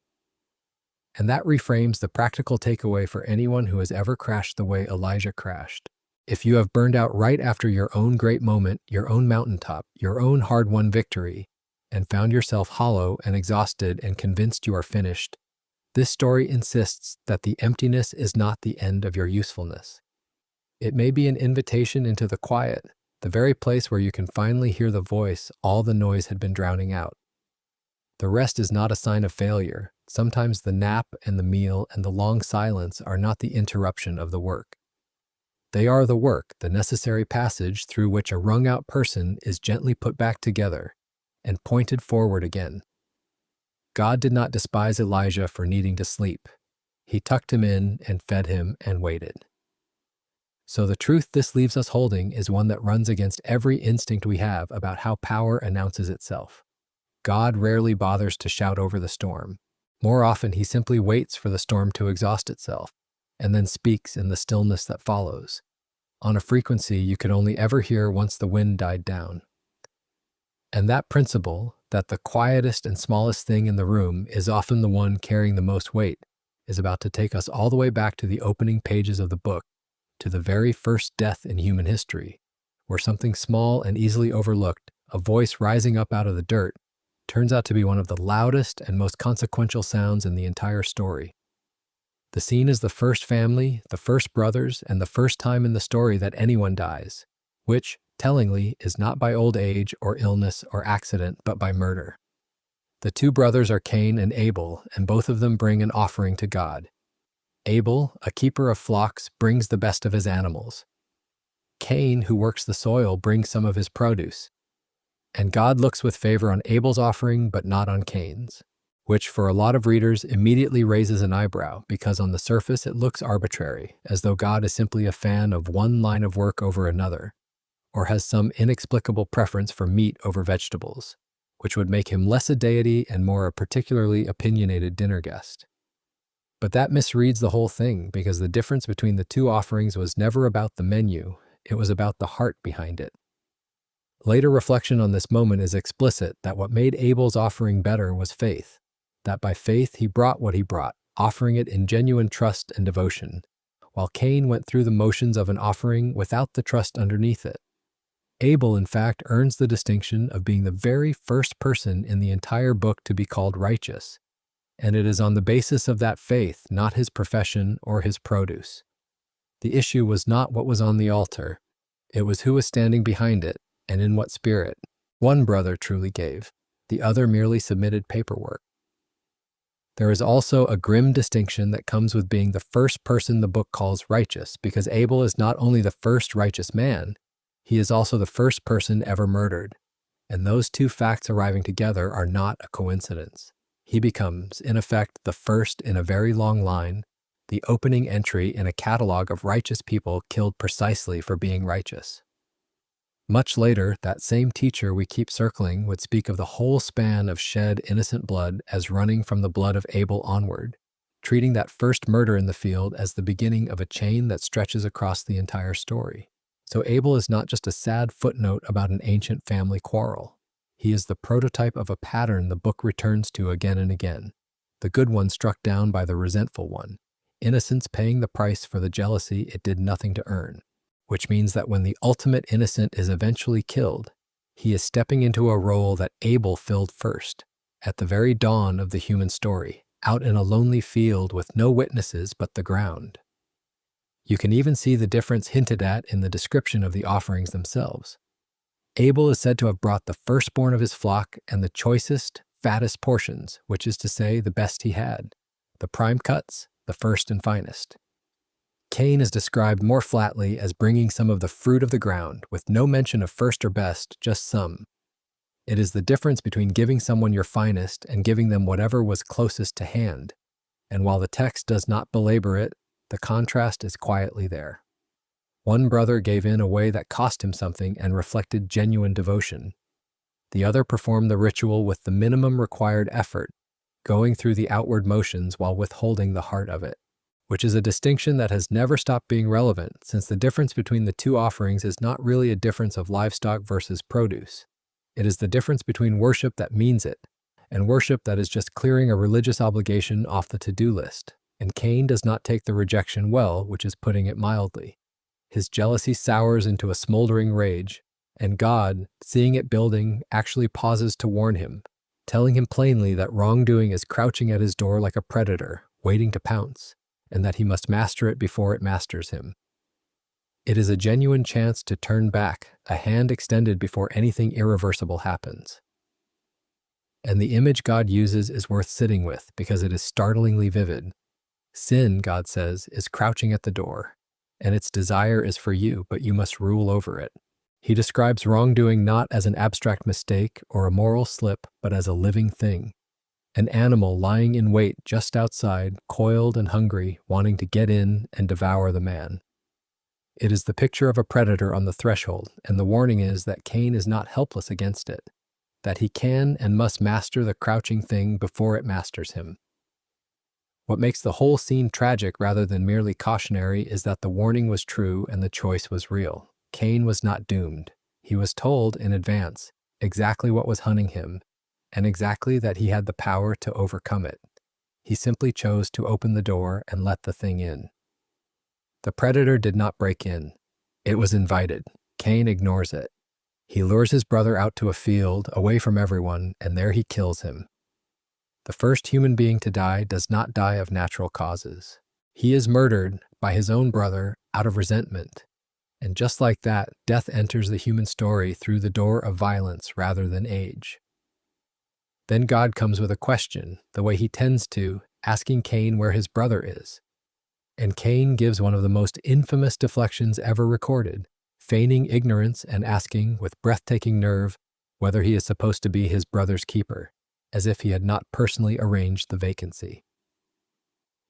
And that reframes the practical takeaway for anyone who has ever crashed the way Elijah crashed. If you have burned out right after your own great moment, your own mountaintop, your own hard-won victory, and found yourself hollow and exhausted and convinced you are finished, this story insists that the emptiness is not the end of your usefulness. It may be an invitation into the quiet, the very place where you can finally hear the voice all the noise had been drowning out. The rest is not a sign of failure. Sometimes the nap and the meal and the long silence are not the interruption of the work. They are the work, the necessary passage through which a wrung-out person is gently put back together and pointed forward again. God did not despise Elijah for needing to sleep. He tucked him in and fed him and waited. So the truth this leaves us holding is one that runs against every instinct we have about how power announces itself. God rarely bothers to shout over the storm. More often, he simply waits for the storm to exhaust itself, and then speaks in the stillness that follows, on a frequency you could only ever hear once the wind died down. And that principle, that the quietest and smallest thing in the room is often the one carrying the most weight, is about to take us all the way back to the opening pages of the book, to the very first death in human history, where something small and easily overlooked, a voice rising up out of the dirt, turns out to be one of the loudest and most consequential sounds in the entire story. The scene is the first family, the first brothers, and the first time in the story that anyone dies, which, tellingly, is not by old age or illness or accident, but by murder. The two brothers are Cain and Abel, and both of them bring an offering to God. Abel, a keeper of flocks, brings the best of his animals. Cain, who works the soil, brings some of his produce. And God looks with favor on Abel's offering, but not on Cain's, which for a lot of readers immediately raises an eyebrow because on the surface it looks arbitrary, as though God is simply a fan of one line of work over another, or has some inexplicable preference for meat over vegetables, which would make him less a deity and more a particularly opinionated dinner guest. But that misreads the whole thing, because the difference between the two offerings was never about the menu, it was about the heart behind it. Later reflection on this moment is explicit that what made Abel's offering better was faith, that by faith he brought what he brought, offering it in genuine trust and devotion, while Cain went through the motions of an offering without the trust underneath it. Abel, in fact, earns the distinction of being the very first person in the entire book to be called righteous, and it is on the basis of that faith, not his profession or his produce. The issue was not what was on the altar, it was who was standing behind it and in what spirit. One brother truly gave, the other merely submitted paperwork. There is also a grim distinction that comes with being the first person the book calls righteous, because Abel is not only the first righteous man, he is also the first person ever murdered, and those two facts arriving together are not a coincidence. He becomes, in effect, the first in a very long line, the opening entry in a catalog of righteous people killed precisely for being righteous. Much later, that same teacher we keep circling would speak of the whole span of shed innocent blood as running from the blood of Abel onward, treating that first murder in the field as the beginning of a chain that stretches across the entire story. So Abel is not just a sad footnote about an ancient family quarrel. He is the prototype of a pattern the book returns to again and again, the good one struck down by the resentful one, innocence paying the price for the jealousy it did nothing to earn. Which means that when the ultimate innocent is eventually killed, he is stepping into a role that Abel filled first, at the very dawn of the human story, out in a lonely field with no witnesses but the ground. You can even see the difference hinted at in the description of the offerings themselves. Abel is said to have brought the firstborn of his flock and the choicest, fattest portions, which is to say the best he had, the prime cuts, the first and finest. Cain is described more flatly as bringing some of the fruit of the ground, with no mention of first or best, just some. It is the difference between giving someone your finest and giving them whatever was closest to hand, and while the text does not belabor it, the contrast is quietly there. One brother gave in a way that cost him something and reflected genuine devotion. The other performed the ritual with the minimum required effort, going through the outward motions while withholding the heart of it, which is a distinction that has never stopped being relevant, since the difference between the two offerings is not really a difference of livestock versus produce. It is the difference between worship that means it, and worship that is just clearing a religious obligation off the to-do list. And Cain does not take the rejection well, which is putting it mildly. His jealousy sours into a smoldering rage, and God, seeing it building, actually pauses to warn him, telling him plainly that wrongdoing is crouching at his door like a predator, waiting to pounce, and that he must master it before it masters him. It is a genuine chance to turn back, a hand extended before anything irreversible happens. And the image God uses is worth sitting with because it is startlingly vivid. Sin, God says, is crouching at the door, and its desire is for you, but you must rule over it. He describes wrongdoing not as an abstract mistake or a moral slip, but as a living thing. An animal lying in wait just outside, coiled and hungry, wanting to get in and devour the man. It is the picture of a predator on the threshold, and the warning is that Cain is not helpless against it, that he can and must master the crouching thing before it masters him. What makes the whole scene tragic rather than merely cautionary is that the warning was true and the choice was real. Cain was not doomed. He was told in advance exactly what was hunting him, and exactly that he had the power to overcome it. He simply chose to open the door and let the thing in. The predator did not break in. It was invited. Cain ignores it. He lures his brother out to a field, away from everyone, and there he kills him. The first human being to die does not die of natural causes. He is murdered by his own brother out of resentment. And just like that, death enters the human story through the door of violence rather than age. Then God comes with a question, the way he tends to, asking Cain where his brother is. And Cain gives one of the most infamous deflections ever recorded, feigning ignorance and asking, with breathtaking nerve, whether he is supposed to be his brother's keeper, as if he had not personally arranged the vacancy.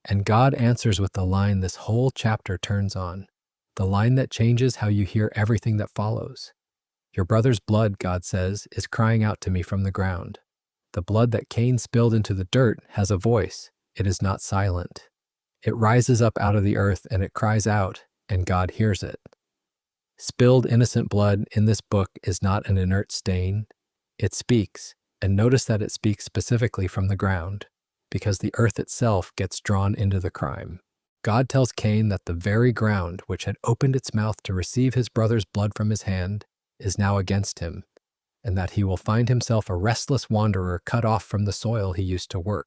And God answers with the line this whole chapter turns on. The line that changes how you hear everything that follows. Your brother's blood, God says, is crying out to me from the ground. The blood that Cain spilled into the dirt has a voice. It is not silent. It rises up out of the earth and it cries out, and God hears it. Spilled innocent blood in this book is not an inert stain. It speaks, and notice that it speaks specifically from the ground, because the earth itself gets drawn into the crime. God tells Cain that the very ground which had opened its mouth to receive his brother's blood from his hand is now against him, and that he will find himself a restless wanderer cut off from the soil he used to work.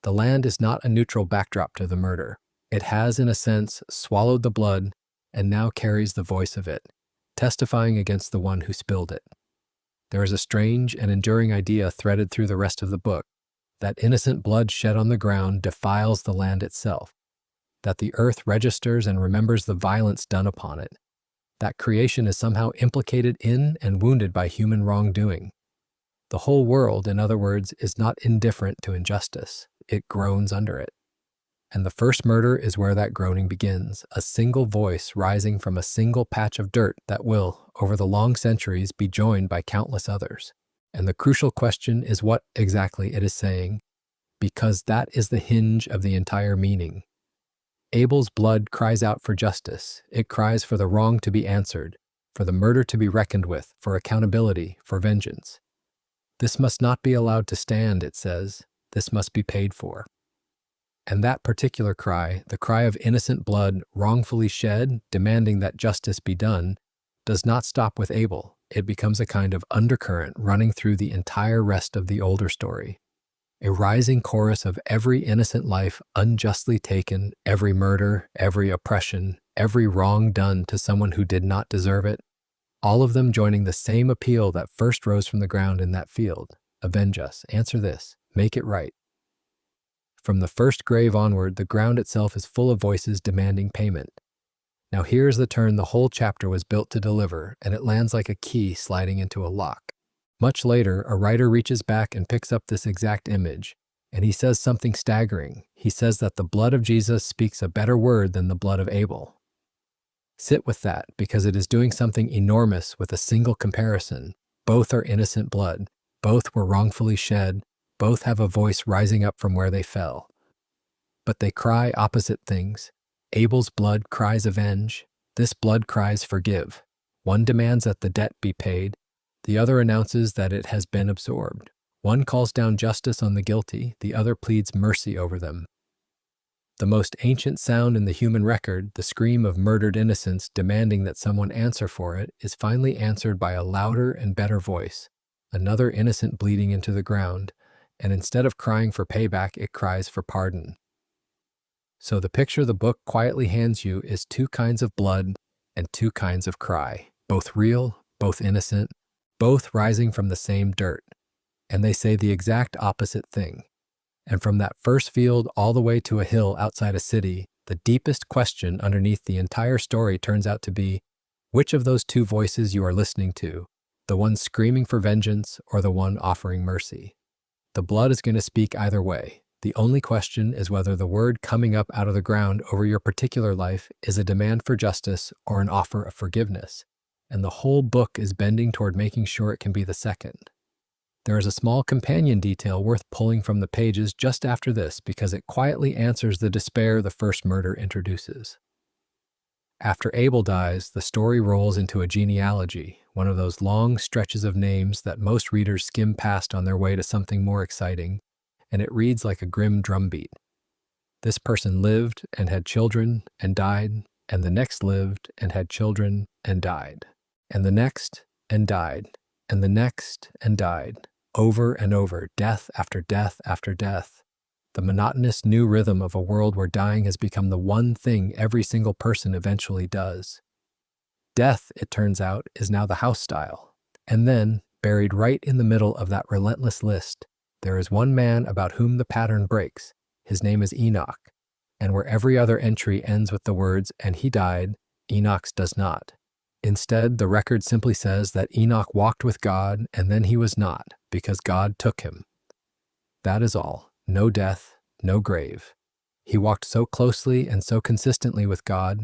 The land is not a neutral backdrop to the murder. It has, in a sense, swallowed the blood and now carries the voice of it, testifying against the one who spilled it. There is a strange and enduring idea threaded through the rest of the book, that innocent blood shed on the ground defiles the land itself, that the earth registers and remembers the violence done upon it, that creation is somehow implicated in and wounded by human wrongdoing. The whole world, in other words, is not indifferent to injustice. It groans under it. And the first murder is where that groaning begins, a single voice rising from a single patch of dirt that will, over the long centuries, be joined by countless others. And the crucial question is what exactly it is saying, because that is the hinge of the entire meaning. Abel's blood cries out for justice. It cries for the wrong to be answered, for the murder to be reckoned with, for accountability, for vengeance. This must not be allowed to stand, it says. This must be paid for. And that particular cry, the cry of innocent blood wrongfully shed, demanding that justice be done, does not stop with Abel. It becomes a kind of undercurrent running through the entire rest of the older story. A rising chorus of every innocent life unjustly taken, every murder, every oppression, every wrong done to someone who did not deserve it, all of them joining the same appeal that first rose from the ground in that field. Avenge us, answer this, make it right. From the first grave onward, the ground itself is full of voices demanding payment. Now here's the turn the whole chapter was built to deliver, and it lands like a key sliding into a lock. Much later, a writer reaches back and picks up this exact image, and he says something staggering. He says that the blood of Jesus speaks a better word than the blood of Abel. Sit with that, because it is doing something enormous with a single comparison. Both are innocent blood. Both were wrongfully shed. Both have a voice rising up from where they fell. But they cry opposite things. Abel's blood cries avenge. This blood cries forgive. One demands that the debt be paid. The other announces that it has been absorbed. One calls down justice on the guilty. The other pleads mercy over them. The most ancient sound in the human record, the scream of murdered innocence demanding that someone answer for it, is finally answered by a louder and better voice, another innocent bleeding into the ground, and instead of crying for payback, it cries for pardon. So the picture the book quietly hands you is two kinds of blood and two kinds of cry, both real, both innocent, both rising from the same dirt, and they say the exact opposite thing. And from that first field all the way to a hill outside a city, the deepest question underneath the entire story turns out to be, which of those two voices you are listening to, the one screaming for vengeance or the one offering mercy. The blood is going to speak either way. The only question is whether the word coming up out of the ground over your particular life is a demand for justice or an offer of forgiveness. And the whole book is bending toward making sure it can be the second. There is a small companion detail worth pulling from the pages just after this because it quietly answers the despair the first murder introduces. After Abel dies, the story rolls into a genealogy, one of those long stretches of names that most readers skim past on their way to something more exciting, and it reads like a grim drumbeat. This person lived and had children and died, and the next lived and had children and died, and the next and died, and the next and died. Over and over, death after death after death. The monotonous new rhythm of a world where dying has become the one thing every single person eventually does. Death, it turns out, is now the house style. And then, buried right in the middle of that relentless list, there is one man about whom the pattern breaks. His name is Enoch. And where every other entry ends with the words, "and he died," Enoch's does not. Instead, the record simply says that Enoch walked with God and then he was not, because God took him. That is all. No death, no grave. He walked so closely and so consistently with God,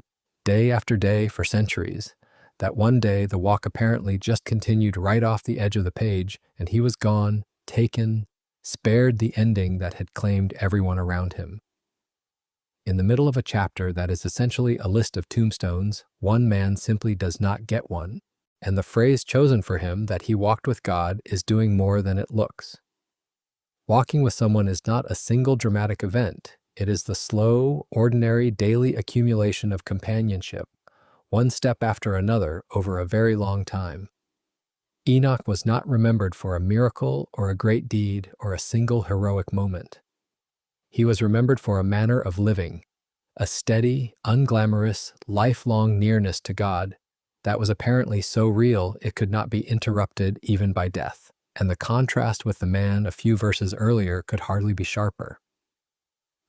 day after day for centuries, that one day the walk apparently just continued right off the edge of the page, and he was gone, taken, spared the ending that had claimed everyone around him. In the middle of a chapter that is essentially a list of tombstones, one man simply does not get one, and the phrase chosen for him, that he walked with God, is doing more than it looks. Walking with someone is not a single dramatic event. It is the slow, ordinary, daily accumulation of companionship, one step after another over a very long time. Enoch was not remembered for a miracle or a great deed or a single heroic moment. He was remembered for a manner of living, a steady, unglamorous, lifelong nearness to God that was apparently so real it could not be interrupted even by death, and the contrast with the man a few verses earlier could hardly be sharper.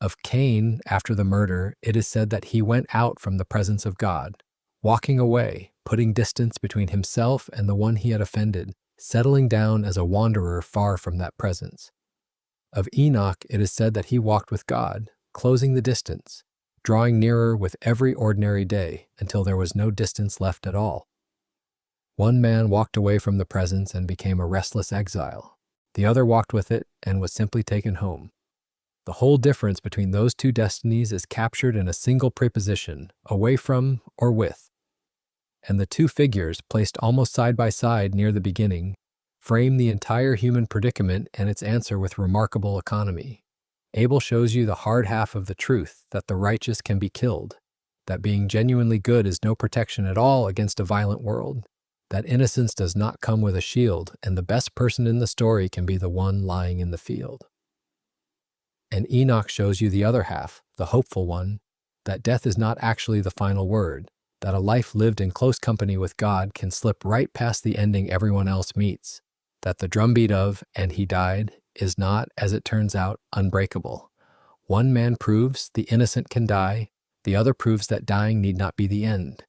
Of Cain, after the murder, it is said that he went out from the presence of God, walking away, putting distance between himself and the one he had offended, settling down as a wanderer far from that presence. Of Enoch, it is said that he walked with God, closing the distance, drawing nearer with every ordinary day until there was no distance left at all. One man walked away from the presence and became a restless exile. The other walked with it and was simply taken home. The whole difference between those two destinies is captured in a single preposition, away from or with. And the two figures, placed almost side by side near the beginning, frame the entire human predicament and its answer with remarkable economy. Abel shows you the hard half of the truth, that the righteous can be killed, that being genuinely good is no protection at all against a violent world, that innocence does not come with a shield, and the best person in the story can be the one lying in the field. And Enoch shows you the other half, the hopeful one, that death is not actually the final word, that a life lived in close company with God can slip right past the ending everyone else meets, that the drumbeat of, and he died, is not, as it turns out, unbreakable. One man proves the innocent can die, the other proves that dying need not be the end.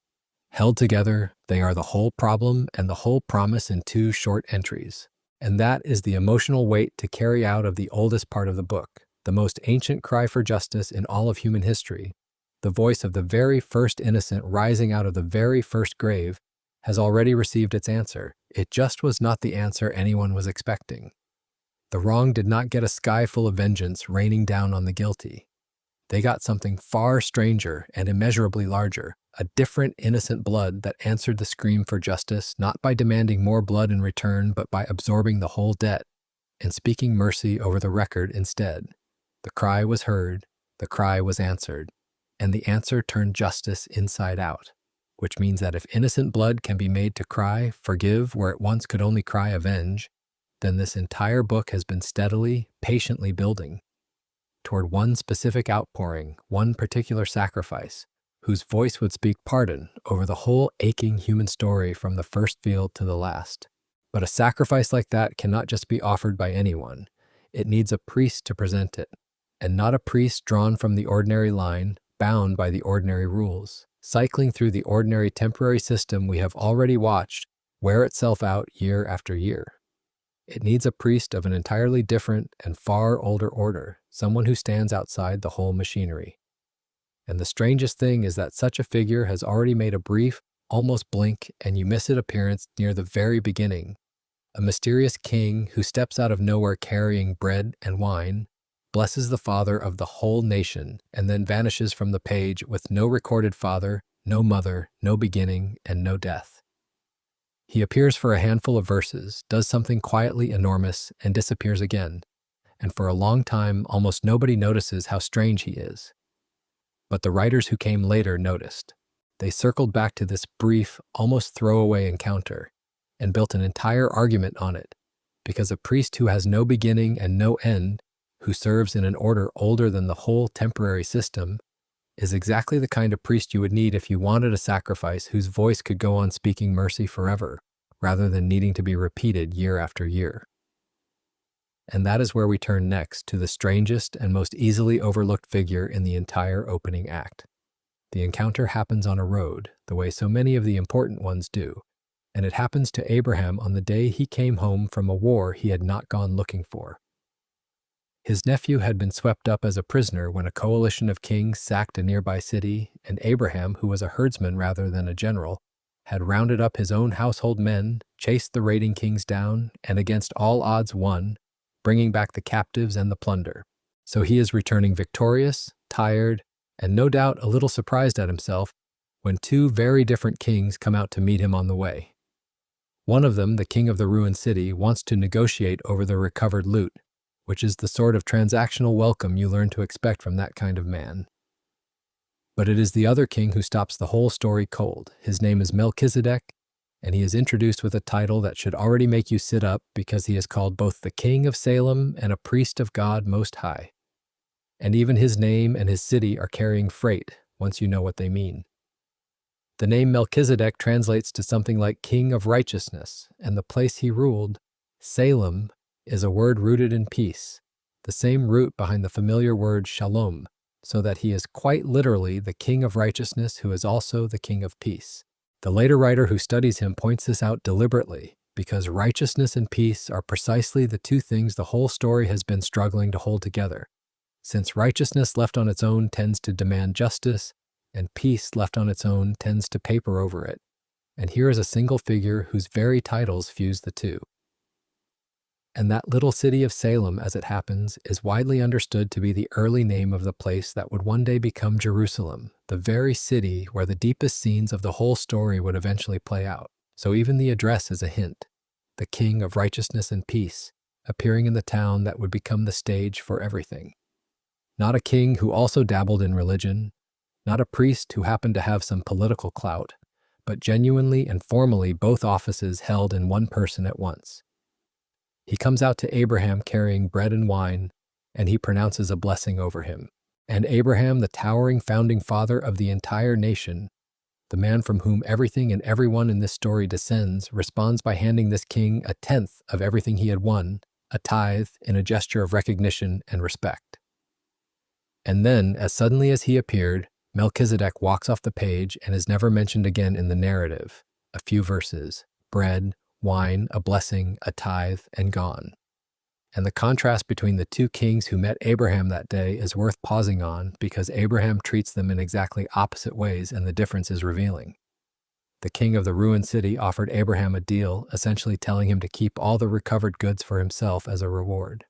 Held together, they are the whole problem and the whole promise in two short entries. And that is the emotional weight to carry out of the oldest part of the book, the most ancient cry for justice in all of human history. The voice of the very first innocent rising out of the very first grave has already received its answer. It just was not the answer anyone was expecting. The wrong did not get a sky full of vengeance raining down on the guilty. They got something far stranger and immeasurably larger, a different innocent blood that answered the scream for justice, not by demanding more blood in return, but by absorbing the whole debt and speaking mercy over the record instead. The cry was heard, the cry was answered, and the answer turned justice inside out, which means that if innocent blood can be made to cry, forgive, where it once could only cry, avenge, then this entire book has been steadily, patiently building toward one specific outpouring, one particular sacrifice, whose voice would speak pardon over the whole aching human story from the first field to the last. But a sacrifice like that cannot just be offered by anyone. It needs a priest to present it, and not a priest drawn from the ordinary line, bound by the ordinary rules, cycling through the ordinary temporary system we have already watched wear itself out year after year. It needs a priest of an entirely different and far older order, someone who stands outside the whole machinery. And the strangest thing is that such a figure has already made a brief, almost blink, and you miss it appearance near the very beginning. A mysterious king who steps out of nowhere carrying bread and wine, blesses the father of the whole nation, and then vanishes from the page with no recorded father, no mother, no beginning, and no death. He appears for a handful of verses, does something quietly enormous, and disappears again, and for a long time almost nobody notices how strange he is. But the writers who came later noticed. They circled back to this brief, almost throwaway encounter, and built an entire argument on it, because a priest who has no beginning and no end, who serves in an order older than the whole temporary system, is exactly the kind of priest you would need if you wanted a sacrifice whose voice could go on speaking mercy forever, rather than needing to be repeated year after year. And that is where we turn next to the strangest and most easily overlooked figure in the entire opening act. The encounter happens on a road, the way so many of the important ones do, and it happens to Abraham on the day he came home from a war he had not gone looking for. His nephew had been swept up as a prisoner when a coalition of kings sacked a nearby city, and Abraham, who was a herdsman rather than a general, had rounded up his own household men, chased the raiding kings down, and against all odds won, bringing back the captives and the plunder. So he is returning victorious, tired, and no doubt a little surprised at himself when two very different kings come out to meet him on the way. One of them, the king of the ruined city, wants to negotiate over the recovered loot, which is the sort of transactional welcome you learn to expect from that kind of man. But it is the other king who stops the whole story cold. His name is Melchizedek, and he is introduced with a title that should already make you sit up because he is called both the King of Salem and a priest of God Most High. And even his name and his city are carrying freight once you know what they mean. The name Melchizedek translates to something like King of Righteousness, and the place he ruled, Salem, is a word rooted in peace, the same root behind the familiar word shalom, so that he is quite literally the King of Righteousness who is also the King of Peace. The later writer who studies him points this out deliberately, because righteousness and peace are precisely the two things the whole story has been struggling to hold together, since righteousness left on its own tends to demand justice, and peace left on its own tends to paper over it. And here is a single figure whose very titles fuse the two. And that little city of Salem, as it happens, is widely understood to be the early name of the place that would one day become Jerusalem, the very city where the deepest scenes of the whole story would eventually play out. So even the address is a hint, the King of Righteousness and Peace, appearing in the town that would become the stage for everything. Not a king who also dabbled in religion, not a priest who happened to have some political clout, but genuinely and formally both offices held in one person at once. He comes out to Abraham carrying bread and wine, and he pronounces a blessing over him. And Abraham, the towering founding father of the entire nation, the man from whom everything and everyone in this story descends, responds by handing this king a tenth of everything he had won, a tithe, in a gesture of recognition and respect. And then, as suddenly as he appeared, Melchizedek walks off the page and is never mentioned again in the narrative. A few verses, bread, wine, a blessing, a tithe, and gone. And the contrast between the two kings who met Abraham that day is worth pausing on because Abraham treats them in exactly opposite ways and the difference is revealing. The king of the ruined city offered Abraham a deal, essentially telling him to keep all the recovered goods for himself as a reward.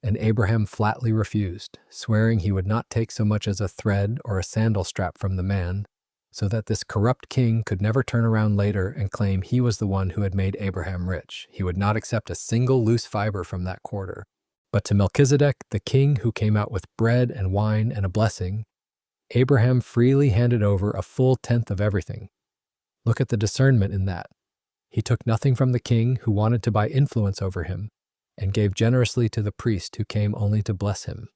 And Abraham flatly refused, swearing he would not take so much as a thread or a sandal strap from the man, so that this corrupt king could never turn around later and claim he was the one who had made Abraham rich. He would not accept a single loose fiber from that quarter. But to Melchizedek, the king who came out with bread and wine and a blessing, Abraham freely handed over a full tenth of everything. Look at the discernment in that. He took nothing from the king who wanted to buy influence over him, and gave generously to the priest who came only to bless him.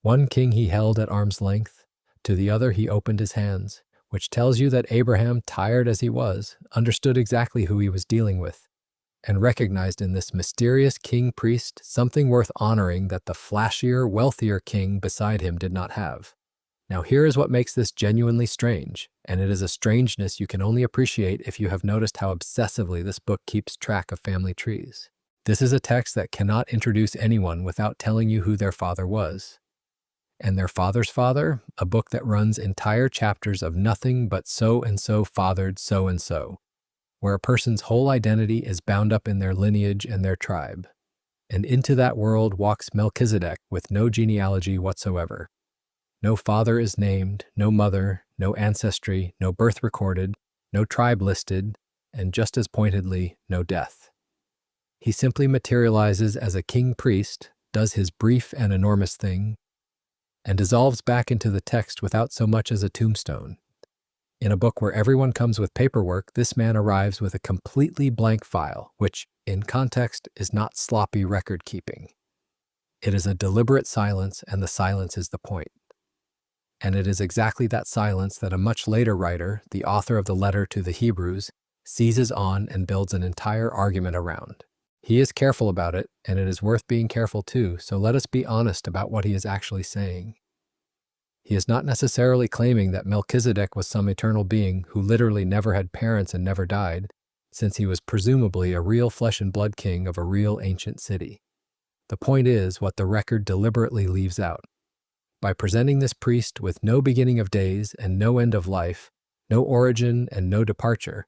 One king he held at arm's length, to the other he opened his hands, which tells you that Abraham, tired as he was, understood exactly who he was dealing with, and recognized in this mysterious king-priest something worth honoring that the flashier, wealthier king beside him did not have. Now here is what makes this genuinely strange, and it is a strangeness you can only appreciate if you have noticed how obsessively this book keeps track of family trees. This is a text that cannot introduce anyone without telling you who their father was. And their father's father, a book that runs entire chapters of nothing but so-and-so fathered so-and-so, where a person's whole identity is bound up in their lineage and their tribe. And into that world walks Melchizedek with no genealogy whatsoever. No father is named, no mother, no ancestry, no birth recorded, no tribe listed, and just as pointedly, no death. He simply materializes as a king-priest, does his brief and enormous thing, and dissolves back into the text without so much as a tombstone. In a book where everyone comes with paperwork, this man arrives with a completely blank file, which, in context, is not sloppy record-keeping. It is a deliberate silence, and the silence is the point. And it is exactly that silence that a much later writer, the author of the letter to the Hebrews, seizes on and builds an entire argument around. He is careful about it, and it is worth being careful too, so let us be honest about what he is actually saying. He is not necessarily claiming that Melchizedek was some eternal being who literally never had parents and never died, since he was presumably a real flesh and blood king of a real ancient city. The point is what the record deliberately leaves out. By presenting this priest with no beginning of days and no end of life, no origin and no departure,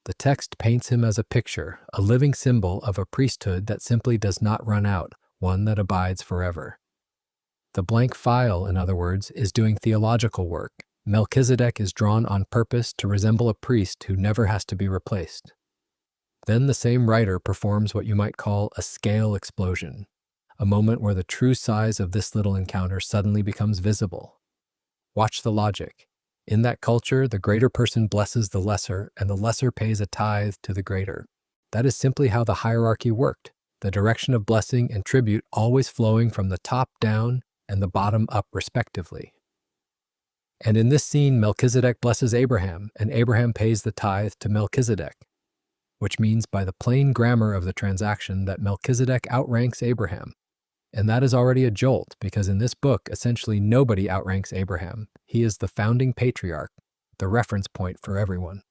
the text paints him as a picture, a living symbol of a priesthood that simply does not run out, one that abides forever. The blank file, in other words, is doing theological work. Melchizedek is drawn on purpose to resemble a priest who never has to be replaced. Then the same writer performs what you might call a scale explosion, a moment where the true size of this little encounter suddenly becomes visible. Watch the logic. In that culture, the greater person blesses the lesser, and the lesser pays a tithe to the greater. That is simply how the hierarchy worked, the direction of blessing and tribute always flowing from the top down and the bottom up respectively. And in this scene, Melchizedek blesses Abraham, and Abraham pays the tithe to Melchizedek, which means by the plain grammar of the transaction that Melchizedek outranks Abraham. And that is already a jolt, because in this book, essentially nobody outranks Abraham. He is the founding patriarch, the reference point for everyone.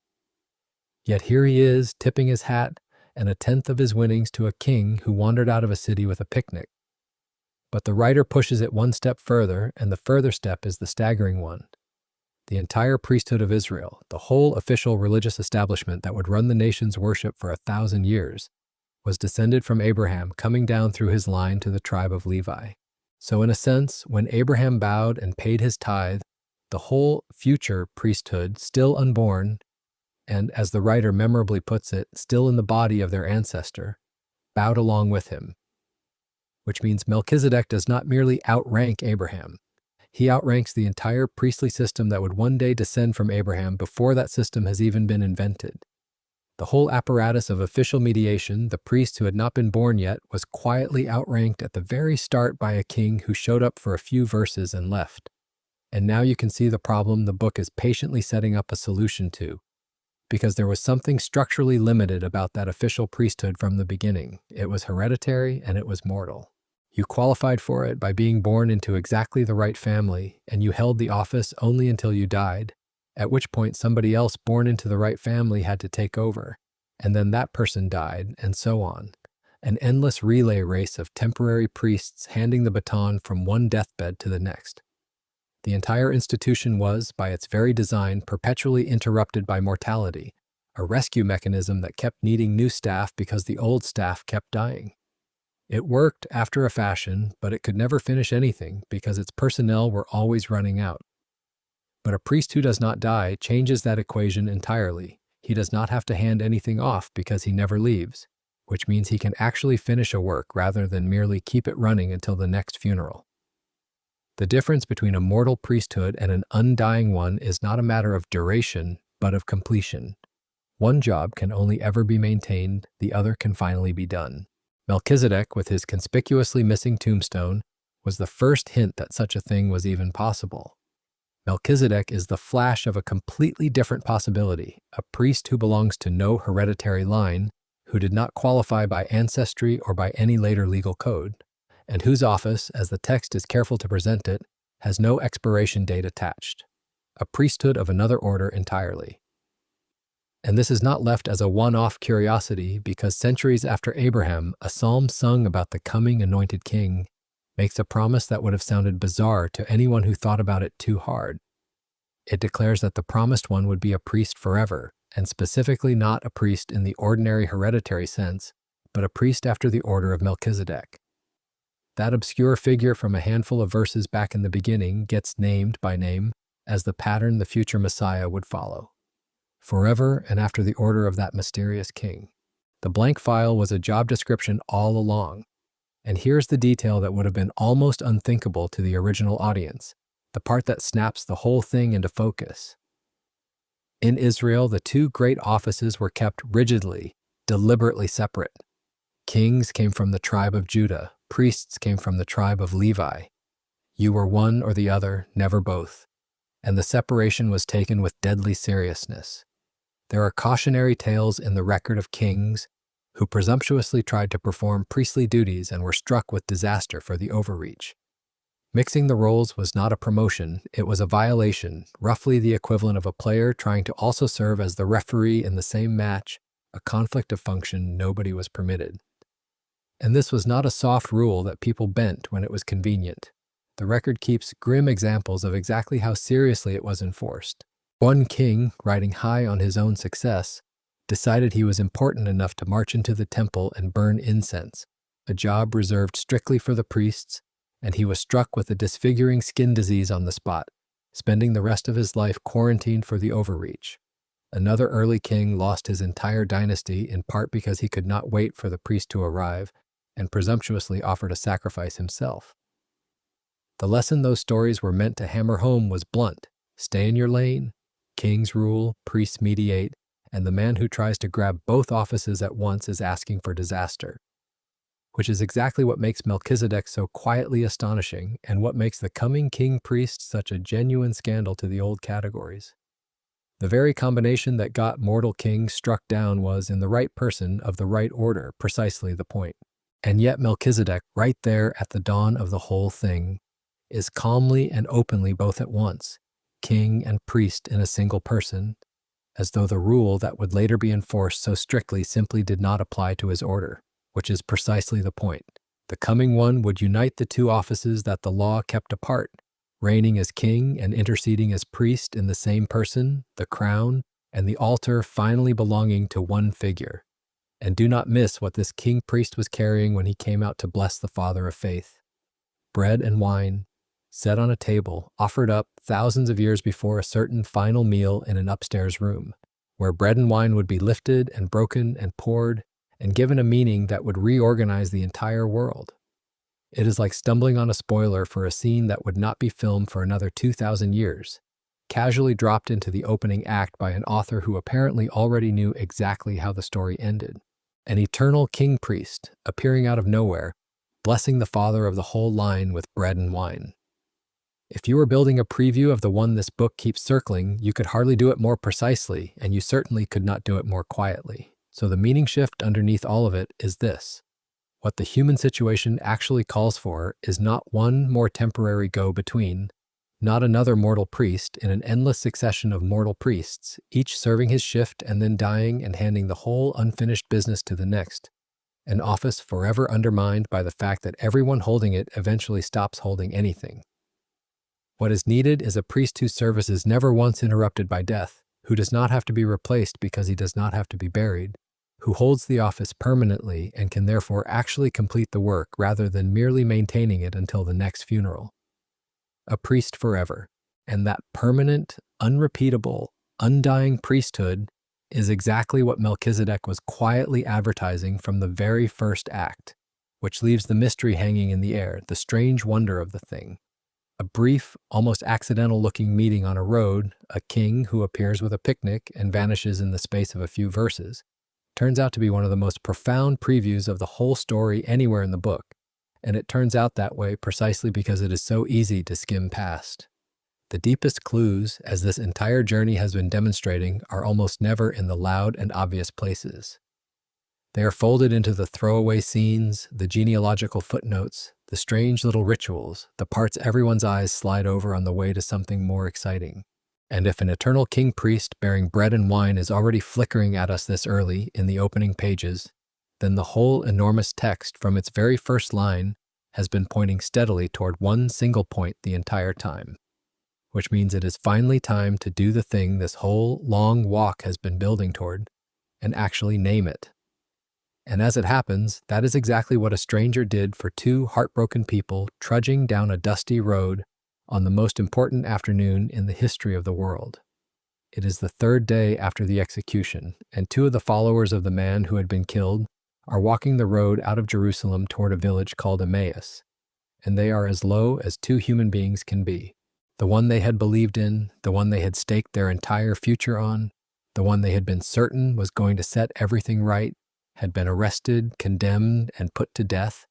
Yet here he is, tipping his hat and a tenth of his winnings to a king who wandered out of a city with a picnic. But the writer pushes it one step further, and the further step is the staggering one. The entire priesthood of Israel, the whole official religious establishment that would run the nation's worship for 1,000 years, was descended from Abraham, coming down through his line to the tribe of Levi. So in a sense, when Abraham bowed and paid his tithe, the whole future priesthood, still unborn, and as the writer memorably puts it, still in the body of their ancestor, bowed along with him. Which means Melchizedek does not merely outrank Abraham. He outranks the entire priestly system that would one day descend from Abraham before that system has even been invented. The whole apparatus of official mediation, the priest who had not been born yet, was quietly outranked at the very start by a king who showed up for a few verses and left. And now you can see the problem the book is patiently setting up a solution to, because there was something structurally limited about that official priesthood from the beginning. It was hereditary and it was mortal. You qualified for it by being born into exactly the right family, and you held the office only until you died, at which point somebody else born into the right family had to take over, and then that person died, and so on. An endless relay race of temporary priests handing the baton from one deathbed to the next. The entire institution was, by its very design, perpetually interrupted by mortality, a rescue mechanism that kept needing new staff because the old staff kept dying. It worked after a fashion, but it could never finish anything because its personnel were always running out. But a priest who does not die changes that equation entirely. He does not have to hand anything off because he never leaves, which means he can actually finish a work rather than merely keep it running until the next funeral. The difference between a mortal priesthood and an undying one is not a matter of duration, but of completion. One job can only ever be maintained, the other can finally be done. Melchizedek, with his conspicuously missing tombstone, was the first hint that such a thing was even possible. Melchizedek is the flash of a completely different possibility, a priest who belongs to no hereditary line, who did not qualify by ancestry or by any later legal code, and whose office, as the text is careful to present it, has no expiration date attached. A priesthood of another order entirely. And this is not left as a one-off curiosity because centuries after Abraham, a psalm sung about the coming anointed king makes a promise that would have sounded bizarre to anyone who thought about it too hard. It declares that the promised one would be a priest forever, and specifically not a priest in the ordinary hereditary sense, but a priest after the order of Melchizedek. That obscure figure from a handful of verses back in the beginning gets named by name as the pattern the future Messiah would follow. Forever and after the order of that mysterious king. The blank file was a job description all along. And here's the detail that would have been almost unthinkable to the original audience, the part that snaps the whole thing into focus. In Israel, the two great offices were kept rigidly, deliberately separate. Kings came from the tribe of Judah, priests came from the tribe of Levi. You were one or the other, never both. And the separation was taken with deadly seriousness. There are cautionary tales in the record of kings who presumptuously tried to perform priestly duties and were struck with disaster for the overreach. Mixing the roles was not a promotion, it was a violation, roughly the equivalent of a player trying to also serve as the referee in the same match, a conflict of function nobody was permitted. And this was not a soft rule that people bent when it was convenient. The record keeps grim examples of exactly how seriously it was enforced. One king, riding high on his own success, decided he was important enough to march into the temple and burn incense, a job reserved strictly for the priests, and he was struck with a disfiguring skin disease on the spot, spending the rest of his life quarantined for the overreach. Another early king lost his entire dynasty in part because he could not wait for the priest to arrive and presumptuously offered a sacrifice himself. The lesson those stories were meant to hammer home was blunt: stay in your lane, kings rule, priests mediate, and the man who tries to grab both offices at once is asking for disaster. Which is exactly what makes Melchizedek so quietly astonishing and what makes the coming king-priest such a genuine scandal to the old categories. The very combination that got mortal kings struck down was, in the right person of the right order, precisely the point. And yet Melchizedek, right there at the dawn of the whole thing, is calmly and openly both at once, king and priest in a single person, as though the rule that would later be enforced so strictly simply did not apply to his order, which is precisely the point. The coming one would unite the two offices that the law kept apart, reigning as king and interceding as priest in the same person, the crown, and the altar finally belonging to one figure. And do not miss what this king-priest was carrying when he came out to bless the father of faith. Bread and wine, set on a table, offered up thousands of years before a certain final meal in an upstairs room, where bread and wine would be lifted and broken and poured and given a meaning that would reorganize the entire world. It is like stumbling on a spoiler for a scene that would not be filmed for another 2,000 years, casually dropped into the opening act by an author who apparently already knew exactly how the story ended. An eternal king-priest appearing out of nowhere, blessing the father of the whole line with bread and wine. If you were building a preview of the one this book keeps circling, you could hardly do it more precisely, and you certainly could not do it more quietly. So the meaning shift underneath all of it is this: what the human situation actually calls for is not one more temporary go-between, not another mortal priest in an endless succession of mortal priests, each serving his shift and then dying and handing the whole unfinished business to the next, an office forever undermined by the fact that everyone holding it eventually stops holding anything. What is needed is a priest whose service is never once interrupted by death, who does not have to be replaced because he does not have to be buried, who holds the office permanently and can therefore actually complete the work rather than merely maintaining it until the next funeral. A priest forever, and that permanent, unrepeatable, undying priesthood is exactly what Melchizedek was quietly advertising from the very first act, which leaves the mystery hanging in the air, the strange wonder of the thing. A brief, almost accidental-looking meeting on a road, a king who appears with a picnic and vanishes in the space of a few verses, turns out to be one of the most profound previews of the whole story anywhere in the book, and it turns out that way precisely because it is so easy to skim past. The deepest clues, as this entire journey has been demonstrating, are almost never in the loud and obvious places. They are folded into the throwaway scenes, the genealogical footnotes, the strange little rituals, the parts everyone's eyes slide over on the way to something more exciting. And if an eternal king-priest bearing bread and wine is already flickering at us this early in the opening pages, then the whole enormous text from its very first line has been pointing steadily toward one single point the entire time, which means it is finally time to do the thing this whole long walk has been building toward, and actually name it. And as it happens, that is exactly what a stranger did for two heartbroken people trudging down a dusty road on the most important afternoon in the history of the world. It is the third day after the execution, and two of the followers of the man who had been killed are walking the road out of Jerusalem toward a village called Emmaus, and they are as low as two human beings can be. The one they had believed in, the one they had staked their entire future on, the one they had been certain was going to set everything right, had been arrested, condemned, and put to death,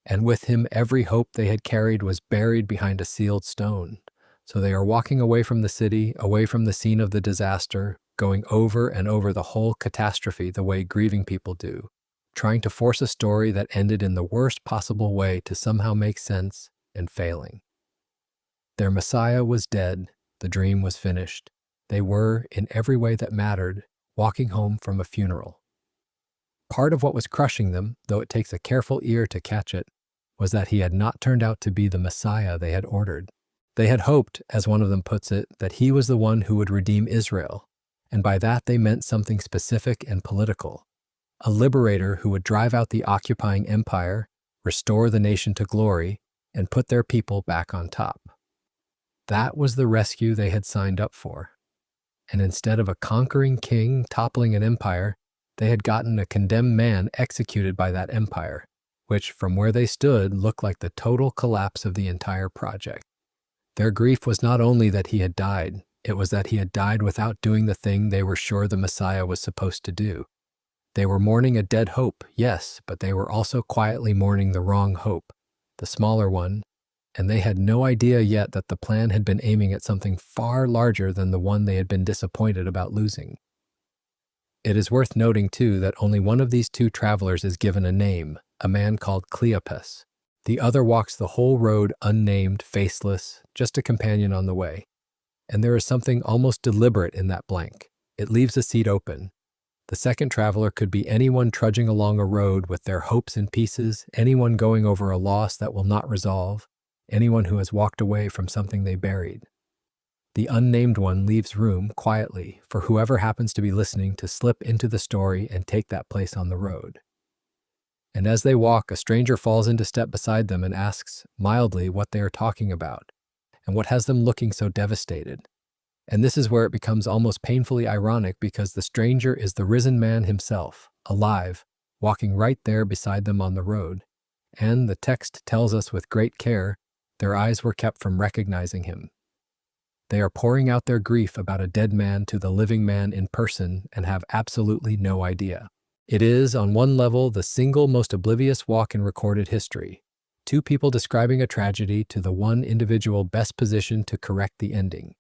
and with him every hope they had carried was buried behind a sealed stone. So they are walking away from the city, away from the scene of the disaster, going over and over the whole catastrophe the way grieving people do, trying to force a story that ended in the worst possible way to somehow make sense, and failing. Their Messiah was dead, the dream was finished. They were, in every way that mattered, walking home from a funeral. Part of what was crushing them, though it takes a careful ear to catch it, was that he had not turned out to be the Messiah they had ordered. They had hoped, as one of them puts it, that he was the one who would redeem Israel, and by that they meant something specific and political. A liberator who would drive out the occupying empire, restore the nation to glory, and put their people back on top. That was the rescue they had signed up for. And instead of a conquering king toppling an empire, they had gotten a condemned man executed by that empire, which, from where they stood, looked like the total collapse of the entire project. Their grief was not only that he had died, it was that he had died without doing the thing they were sure the Messiah was supposed to do. They were mourning a dead hope, yes, but they were also quietly mourning the wrong hope, the smaller one, and they had no idea yet that the plan had been aiming at something far larger than the one they had been disappointed about losing. It is worth noting, too, that only one of these two travelers is given a name, a man called Cleopas. The other walks the whole road unnamed, faceless, just a companion on the way. And there is something almost deliberate in that blank. It leaves a seat open. The second traveler could be anyone trudging along a road with their hopes in pieces, anyone going over a loss that will not resolve, anyone who has walked away from something they buried. The unnamed one leaves room, quietly, for whoever happens to be listening to slip into the story and take that place on the road. And as they walk, a stranger falls into step beside them and asks, mildly, what they are talking about, and what has them looking so devastated. And this is where it becomes almost painfully ironic, because the stranger is the risen man himself, alive, walking right there beside them on the road. And, the text tells us with great care, their eyes were kept from recognizing him. They are pouring out their grief about a dead man to the living man in person and have absolutely no idea. It is, on one level, the single most oblivious walk in recorded history. Two people describing a tragedy to the one individual best positioned to correct the ending.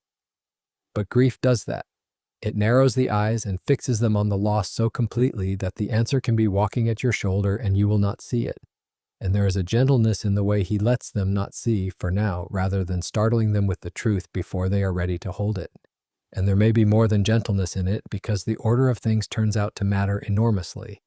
But grief does that. It narrows the eyes and fixes them on the loss so completely that the answer can be walking at your shoulder and you will not see it. And there is a gentleness in the way he lets them not see for now, rather than startling them with the truth before they are ready to hold it. And there may be more than gentleness in it, because the order of things turns out to matter enormously.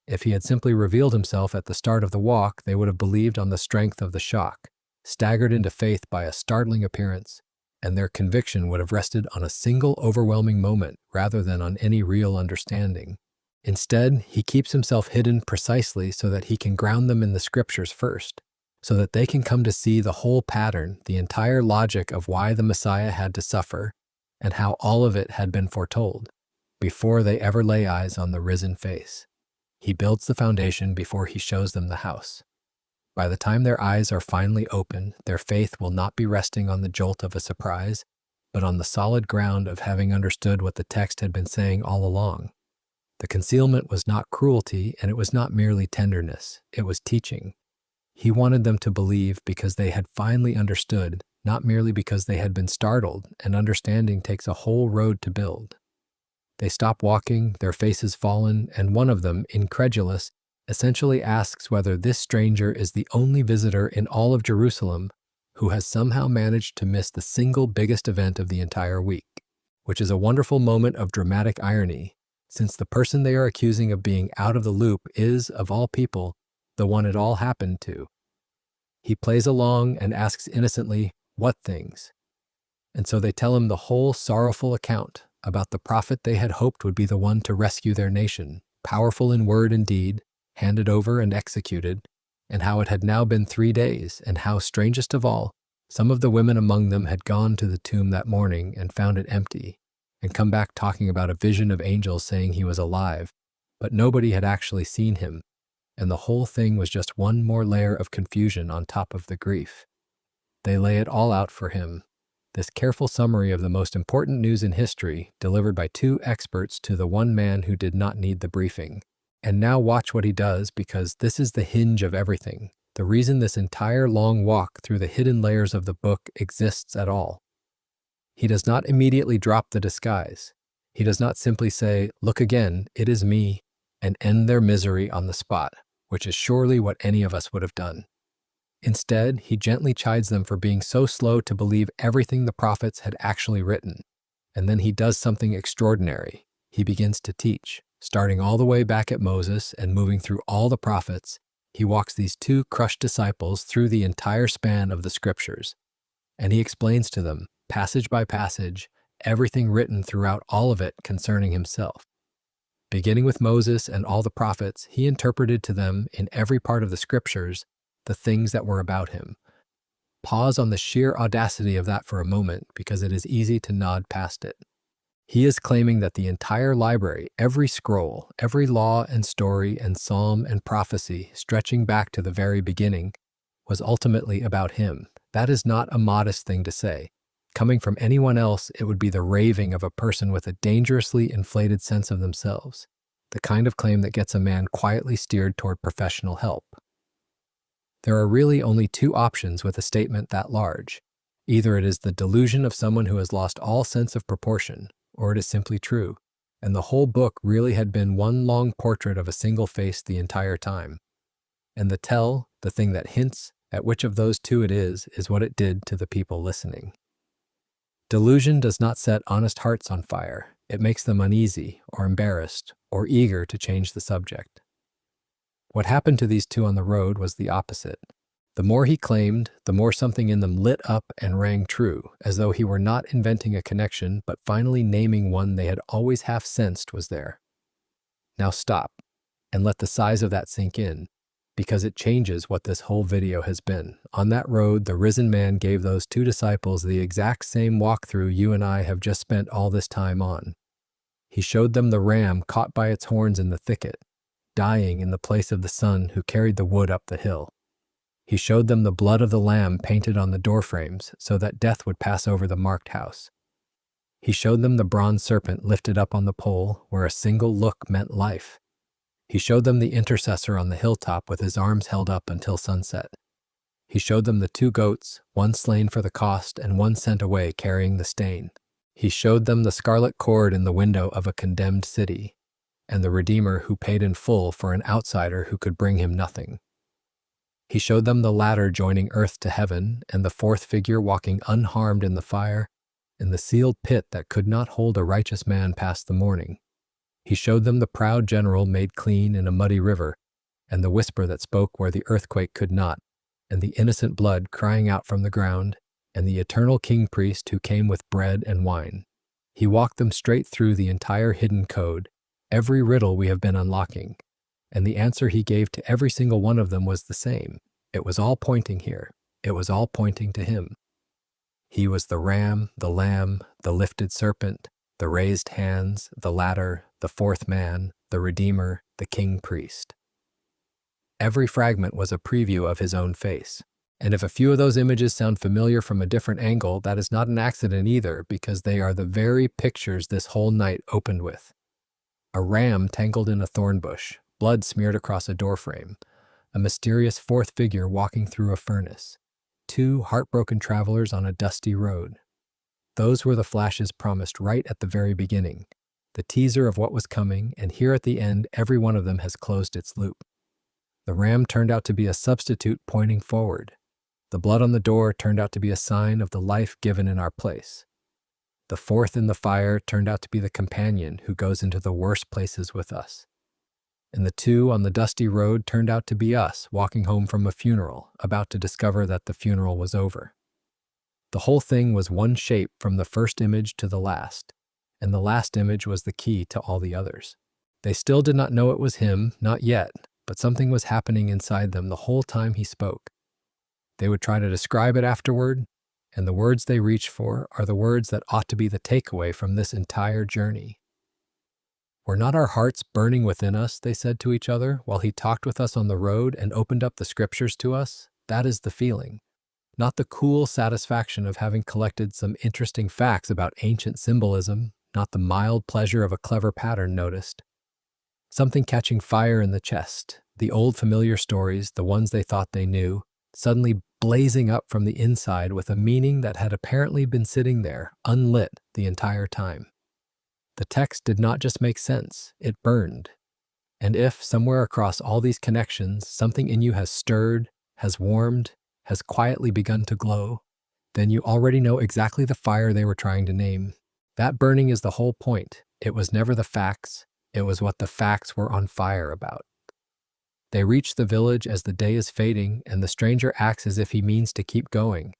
If he had simply revealed himself at the start of the walk, they would have believed on the strength of the shock, staggered into faith by a startling appearance, and their conviction would have rested on a single overwhelming moment rather than on any real understanding. Instead, he keeps himself hidden precisely so that he can ground them in the scriptures first, so that they can come to see the whole pattern, the entire logic of why the Messiah had to suffer, and how all of it had been foretold, before they ever lay eyes on the risen face. He builds the foundation before he shows them the house. By the time their eyes are finally open, their faith will not be resting on the jolt of a surprise, but on the solid ground of having understood what the text had been saying all along. The concealment was not cruelty, and it was not merely tenderness. It was teaching. He wanted them to believe because they had finally understood, not merely because they had been startled, and understanding takes a whole road to build. They stop walking, their faces fallen, and one of them, incredulous, essentially asks whether this stranger is the only visitor in all of Jerusalem who has somehow managed to miss the single biggest event of the entire week, which is a wonderful moment of dramatic irony, since the person they are accusing of being out of the loop is, of all people, the one it all happened to. He plays along and asks innocently, what things? And so they tell him the whole sorrowful account about the prophet they had hoped would be the one to rescue their nation, powerful in word and deed, handed over and executed, and how it had now been 3 days, and how, strangest of all, some of the women among them had gone to the tomb that morning and found it empty, and come back talking about a vision of angels saying he was alive, but nobody had actually seen him, and the whole thing was just one more layer of confusion on top of the grief. They lay it all out for him, this careful summary of the most important news in history, delivered by two experts to the one man who did not need the briefing. And now watch what he does, because this is the hinge of everything, the reason this entire long walk through the hidden layers of the book exists at all. He does not immediately drop the disguise. He does not simply say, "Look again, it is me," and end their misery on the spot, which is surely what any of us would have done. Instead, he gently chides them for being so slow to believe everything the prophets had actually written. And then he does something extraordinary. He begins to teach. Starting all the way back at Moses and moving through all the prophets, he walks these two crushed disciples through the entire span of the scriptures, and he explains to them, passage by passage, everything written throughout all of it concerning himself. Beginning with Moses and all the prophets, he interpreted to them in every part of the scriptures the things that were about him. Pause on the sheer audacity of that for a moment, because it is easy to nod past it. He is claiming that the entire library, every scroll, every law and story and psalm and prophecy stretching back to the very beginning, was ultimately about him. That is not a modest thing to say. Coming from anyone else, it would be the raving of a person with a dangerously inflated sense of themselves, the kind of claim that gets a man quietly steered toward professional help. There are really only two options with a statement that large. Either it is the delusion of someone who has lost all sense of proportion, or it is simply true, and the whole book really had been one long portrait of a single face the entire time. And the thing that hints at which of those two it is what it did to the people listening. Delusion does not set honest hearts on fire. It makes them uneasy or embarrassed or eager to change the subject. What happened to these two on the road was the opposite. The more he claimed, the more something in them lit up and rang true, as though he were not inventing a connection, but finally naming one they had always half sensed was there. Now stop, and let the size of that sink in, because it changes what this whole video has been. On that road, the risen man gave those two disciples the exact same walkthrough you and I have just spent all this time on. He showed them the ram caught by its horns in the thicket, dying in the place of the son who carried the wood up the hill. He showed them the blood of the lamb painted on the doorframes so that death would pass over the marked house. He showed them the bronze serpent lifted up on the pole where a single look meant life. He showed them the intercessor on the hilltop with his arms held up until sunset. He showed them the two goats, one slain for the cost and one sent away carrying the stain. He showed them the scarlet cord in the window of a condemned city, and the Redeemer who paid in full for an outsider who could bring him nothing. He showed them the ladder joining earth to heaven, and the fourth figure walking unharmed in the fire, and the sealed pit that could not hold a righteous man past the morning. He showed them the proud general made clean in a muddy river, and the whisper that spoke where the earthquake could not, and the innocent blood crying out from the ground, and the eternal king priest who came with bread and wine. He walked them straight through the entire hidden code, every riddle we have been unlocking, and the answer he gave to every single one of them was the same. It was all pointing here. It was all pointing to him. He was the ram, the lamb, the lifted serpent, the raised hands, the ladder, the fourth man, the Redeemer, the king priest. Every fragment was a preview of his own face. And if a few of those images sound familiar from a different angle, that is not an accident either, because they are the very pictures this whole night opened with. A ram tangled in a thorn bush, blood smeared across a doorframe, a mysterious fourth figure walking through a furnace, two heartbroken travelers on a dusty road. Those were the flashes promised right at the very beginning, the teaser of what was coming, and here at the end, every one of them has closed its loop. The ram turned out to be a substitute pointing forward. The blood on the door turned out to be a sign of the life given in our place. The fourth in the fire turned out to be the companion who goes into the worst places with us. And the two on the dusty road turned out to be us walking home from a funeral, about to discover that the funeral was over. The whole thing was one shape from the first image to the last, and the last image was the key to all the others. They still did not know it was him, not yet, but something was happening inside them the whole time he spoke. They would try to describe it afterward, and the words they reach for are the words that ought to be the takeaway from this entire journey. Were not our hearts burning within us, they said to each other, while he talked with us on the road and opened up the scriptures to us? That is the feeling. Not the cool satisfaction of having collected some interesting facts about ancient symbolism, not the mild pleasure of a clever pattern noticed. Something catching fire in the chest, the old familiar stories, the ones they thought they knew, suddenly blazing up from the inside with a meaning that had apparently been sitting there, unlit, the entire time. The text did not just make sense, it burned. And if, somewhere across all these connections, something in you has stirred, has warmed, has quietly begun to glow, then you already know exactly the fire they were trying to name. That burning is the whole point. It was never the facts, It was what the facts were on fire about. They reach the village as the day is fading, and the stranger acts as if he means to keep going.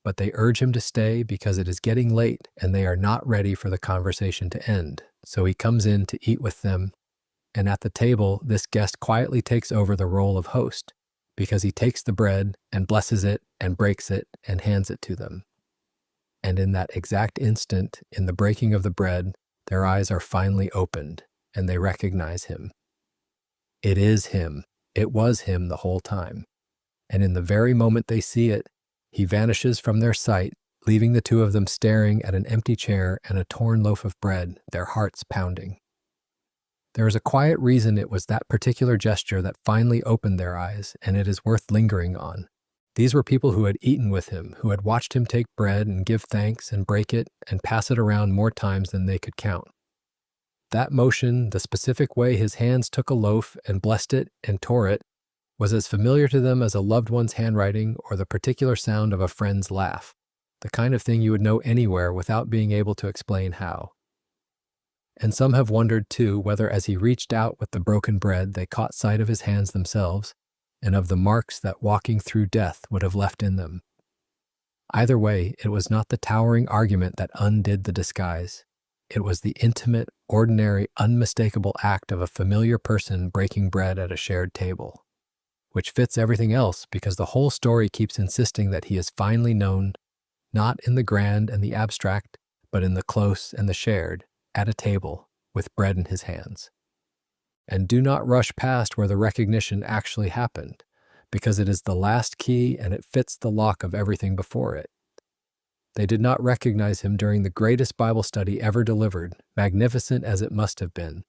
But they urge him to stay because it is getting late and they are not ready for the conversation to end. So he comes in to eat with them, and at the table, this guest quietly takes over the role of host because he takes the bread and blesses it and breaks it and hands it to them. And in that exact instant, in the breaking of the bread, their eyes are finally opened and they recognize him. It is him. It was him the whole time. And in the very moment they see it, he vanishes from their sight, leaving the two of them staring at an empty chair and a torn loaf of bread, their hearts pounding. There is a quiet reason it was that particular gesture that finally opened their eyes, and it is worth lingering on. These were people who had eaten with him, who had watched him take bread and give thanks and break it and pass it around more times than they could count. That motion, the specific way his hands took a loaf and blessed it and tore it, was as familiar to them as a loved one's handwriting or the particular sound of a friend's laugh, the kind of thing you would know anywhere without being able to explain how. And some have wondered, too, whether as he reached out with the broken bread they caught sight of his hands themselves and of the marks that walking through death would have left in them. Either way, it was not the towering argument that undid the disguise. It was the intimate, ordinary, unmistakable act of a familiar person breaking bread at a shared table, which fits everything else because the whole story keeps insisting that he is finally known, not in the grand and the abstract, but in the close and the shared, at a table, with bread in his hands. And do not rush past where the recognition actually happened, because it is the last key and it fits the lock of everything before it. They did not recognize him during the greatest Bible study ever delivered, magnificent as it must have been.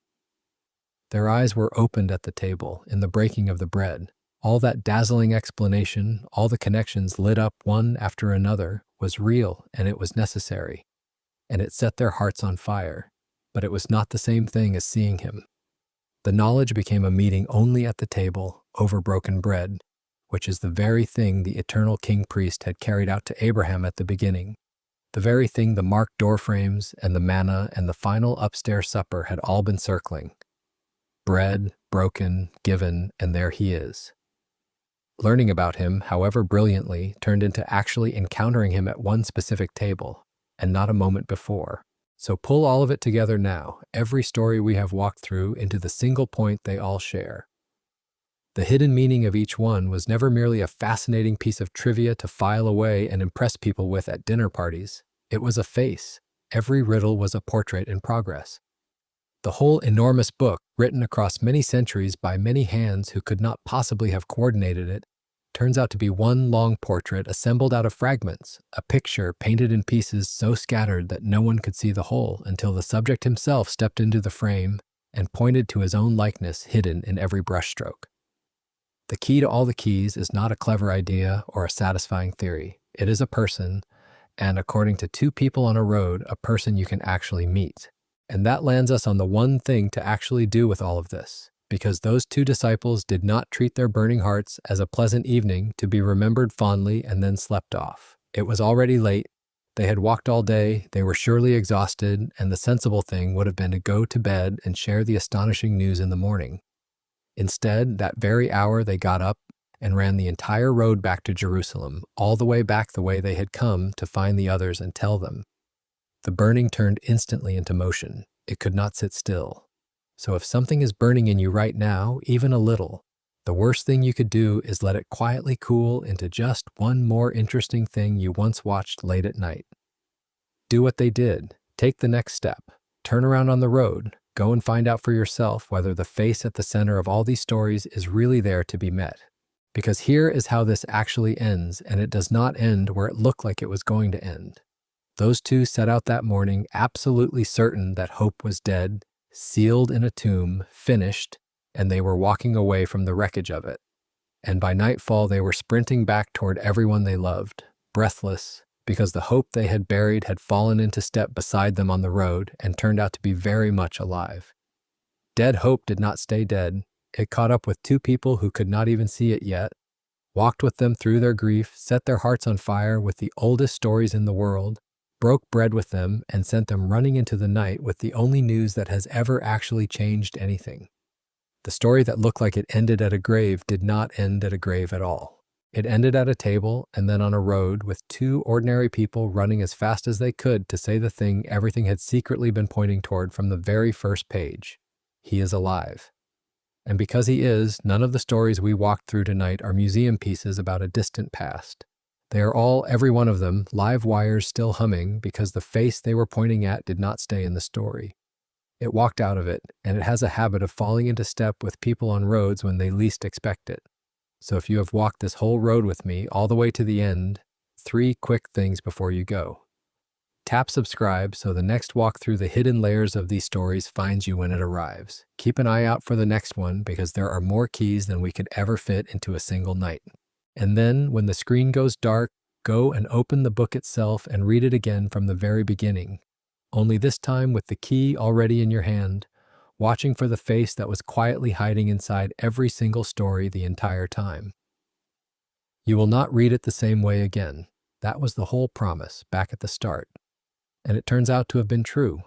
Their eyes were opened at the table, in the breaking of the bread. All that dazzling explanation, all the connections lit up one after another, was real and it was necessary. And it set their hearts on fire. But it was not the same thing as seeing him. The knowledge became a meeting only at the table, over broken bread, which is the very thing the eternal king-priest had carried out to Abraham at the beginning, the very thing the marked doorframes and the manna and the final upstairs supper had all been circling. Bread, broken, given, and there he is. Learning about him, however brilliantly, turned into actually encountering him at one specific table, and not a moment before. So pull all of it together now, every story we have walked through, into the single point they all share. The hidden meaning of each one was never merely a fascinating piece of trivia to file away and impress people with at dinner parties. It was a face. Every riddle was a portrait in progress. The whole enormous book, written across many centuries by many hands who could not possibly have coordinated it, turns out to be one long portrait assembled out of fragments, a picture painted in pieces so scattered that no one could see the whole until the subject himself stepped into the frame and pointed to his own likeness hidden in every brushstroke. The key to all the keys is not a clever idea or a satisfying theory. It is a person, and according to two people on a road, a person you can actually meet. And that lands us on the one thing to actually do with all of this, because those two disciples did not treat their burning hearts as a pleasant evening to be remembered fondly and then slept off. It was already late. They had walked all day, they were surely exhausted, and the sensible thing would have been to go to bed and share the astonishing news in the morning. Instead, that very hour they got up and ran the entire road back to Jerusalem, all the way back the way they had come, to find the others and tell them. The burning turned instantly into motion. It could not sit still. So if something is burning in you right now, even a little, the worst thing you could do is let it quietly cool into just one more interesting thing you once watched late at night. Do what they did. Take the next step. Turn around on the road. Go and find out for yourself whether the face at the center of all these stories is really there to be met. Because here is how this actually ends, and it does not end where it looked like it was going to end. Those two set out that morning absolutely certain that hope was dead, sealed in a tomb, finished, and they were walking away from the wreckage of it. And by nightfall they were sprinting back toward everyone they loved, breathless, because the hope they had buried had fallen into step beside them on the road and turned out to be very much alive. Dead hope did not stay dead. It caught up with two people who could not even see it yet, walked with them through their grief, set their hearts on fire with the oldest stories in the world, broke bread with them, and sent them running into the night with the only news that has ever actually changed anything. The story that looked like it ended at a grave did not end at a grave at all. It ended at a table and then on a road with two ordinary people running as fast as they could to say the thing everything had secretly been pointing toward from the very first page. He is alive. And because he is, none of the stories we walked through tonight are museum pieces about a distant past. They are all, every one of them, live wires still humming because the face they were pointing at did not stay in the story. It walked out of it, and it has a habit of falling into step with people on roads when they least expect it. So if you have walked this whole road with me all the way to the end, 3 quick things before you go. Tap subscribe so the next walk through the hidden layers of these stories finds you when it arrives. Keep an eye out for the next one because there are more keys than we could ever fit into a single night. And then, when the screen goes dark, go and open the book itself and read it again from the very beginning. Only this time with the key already in your hand, watching for the face that was quietly hiding inside every single story the entire time. You will not read it the same way again. That was the whole promise back at the start. And it turns out to have been true.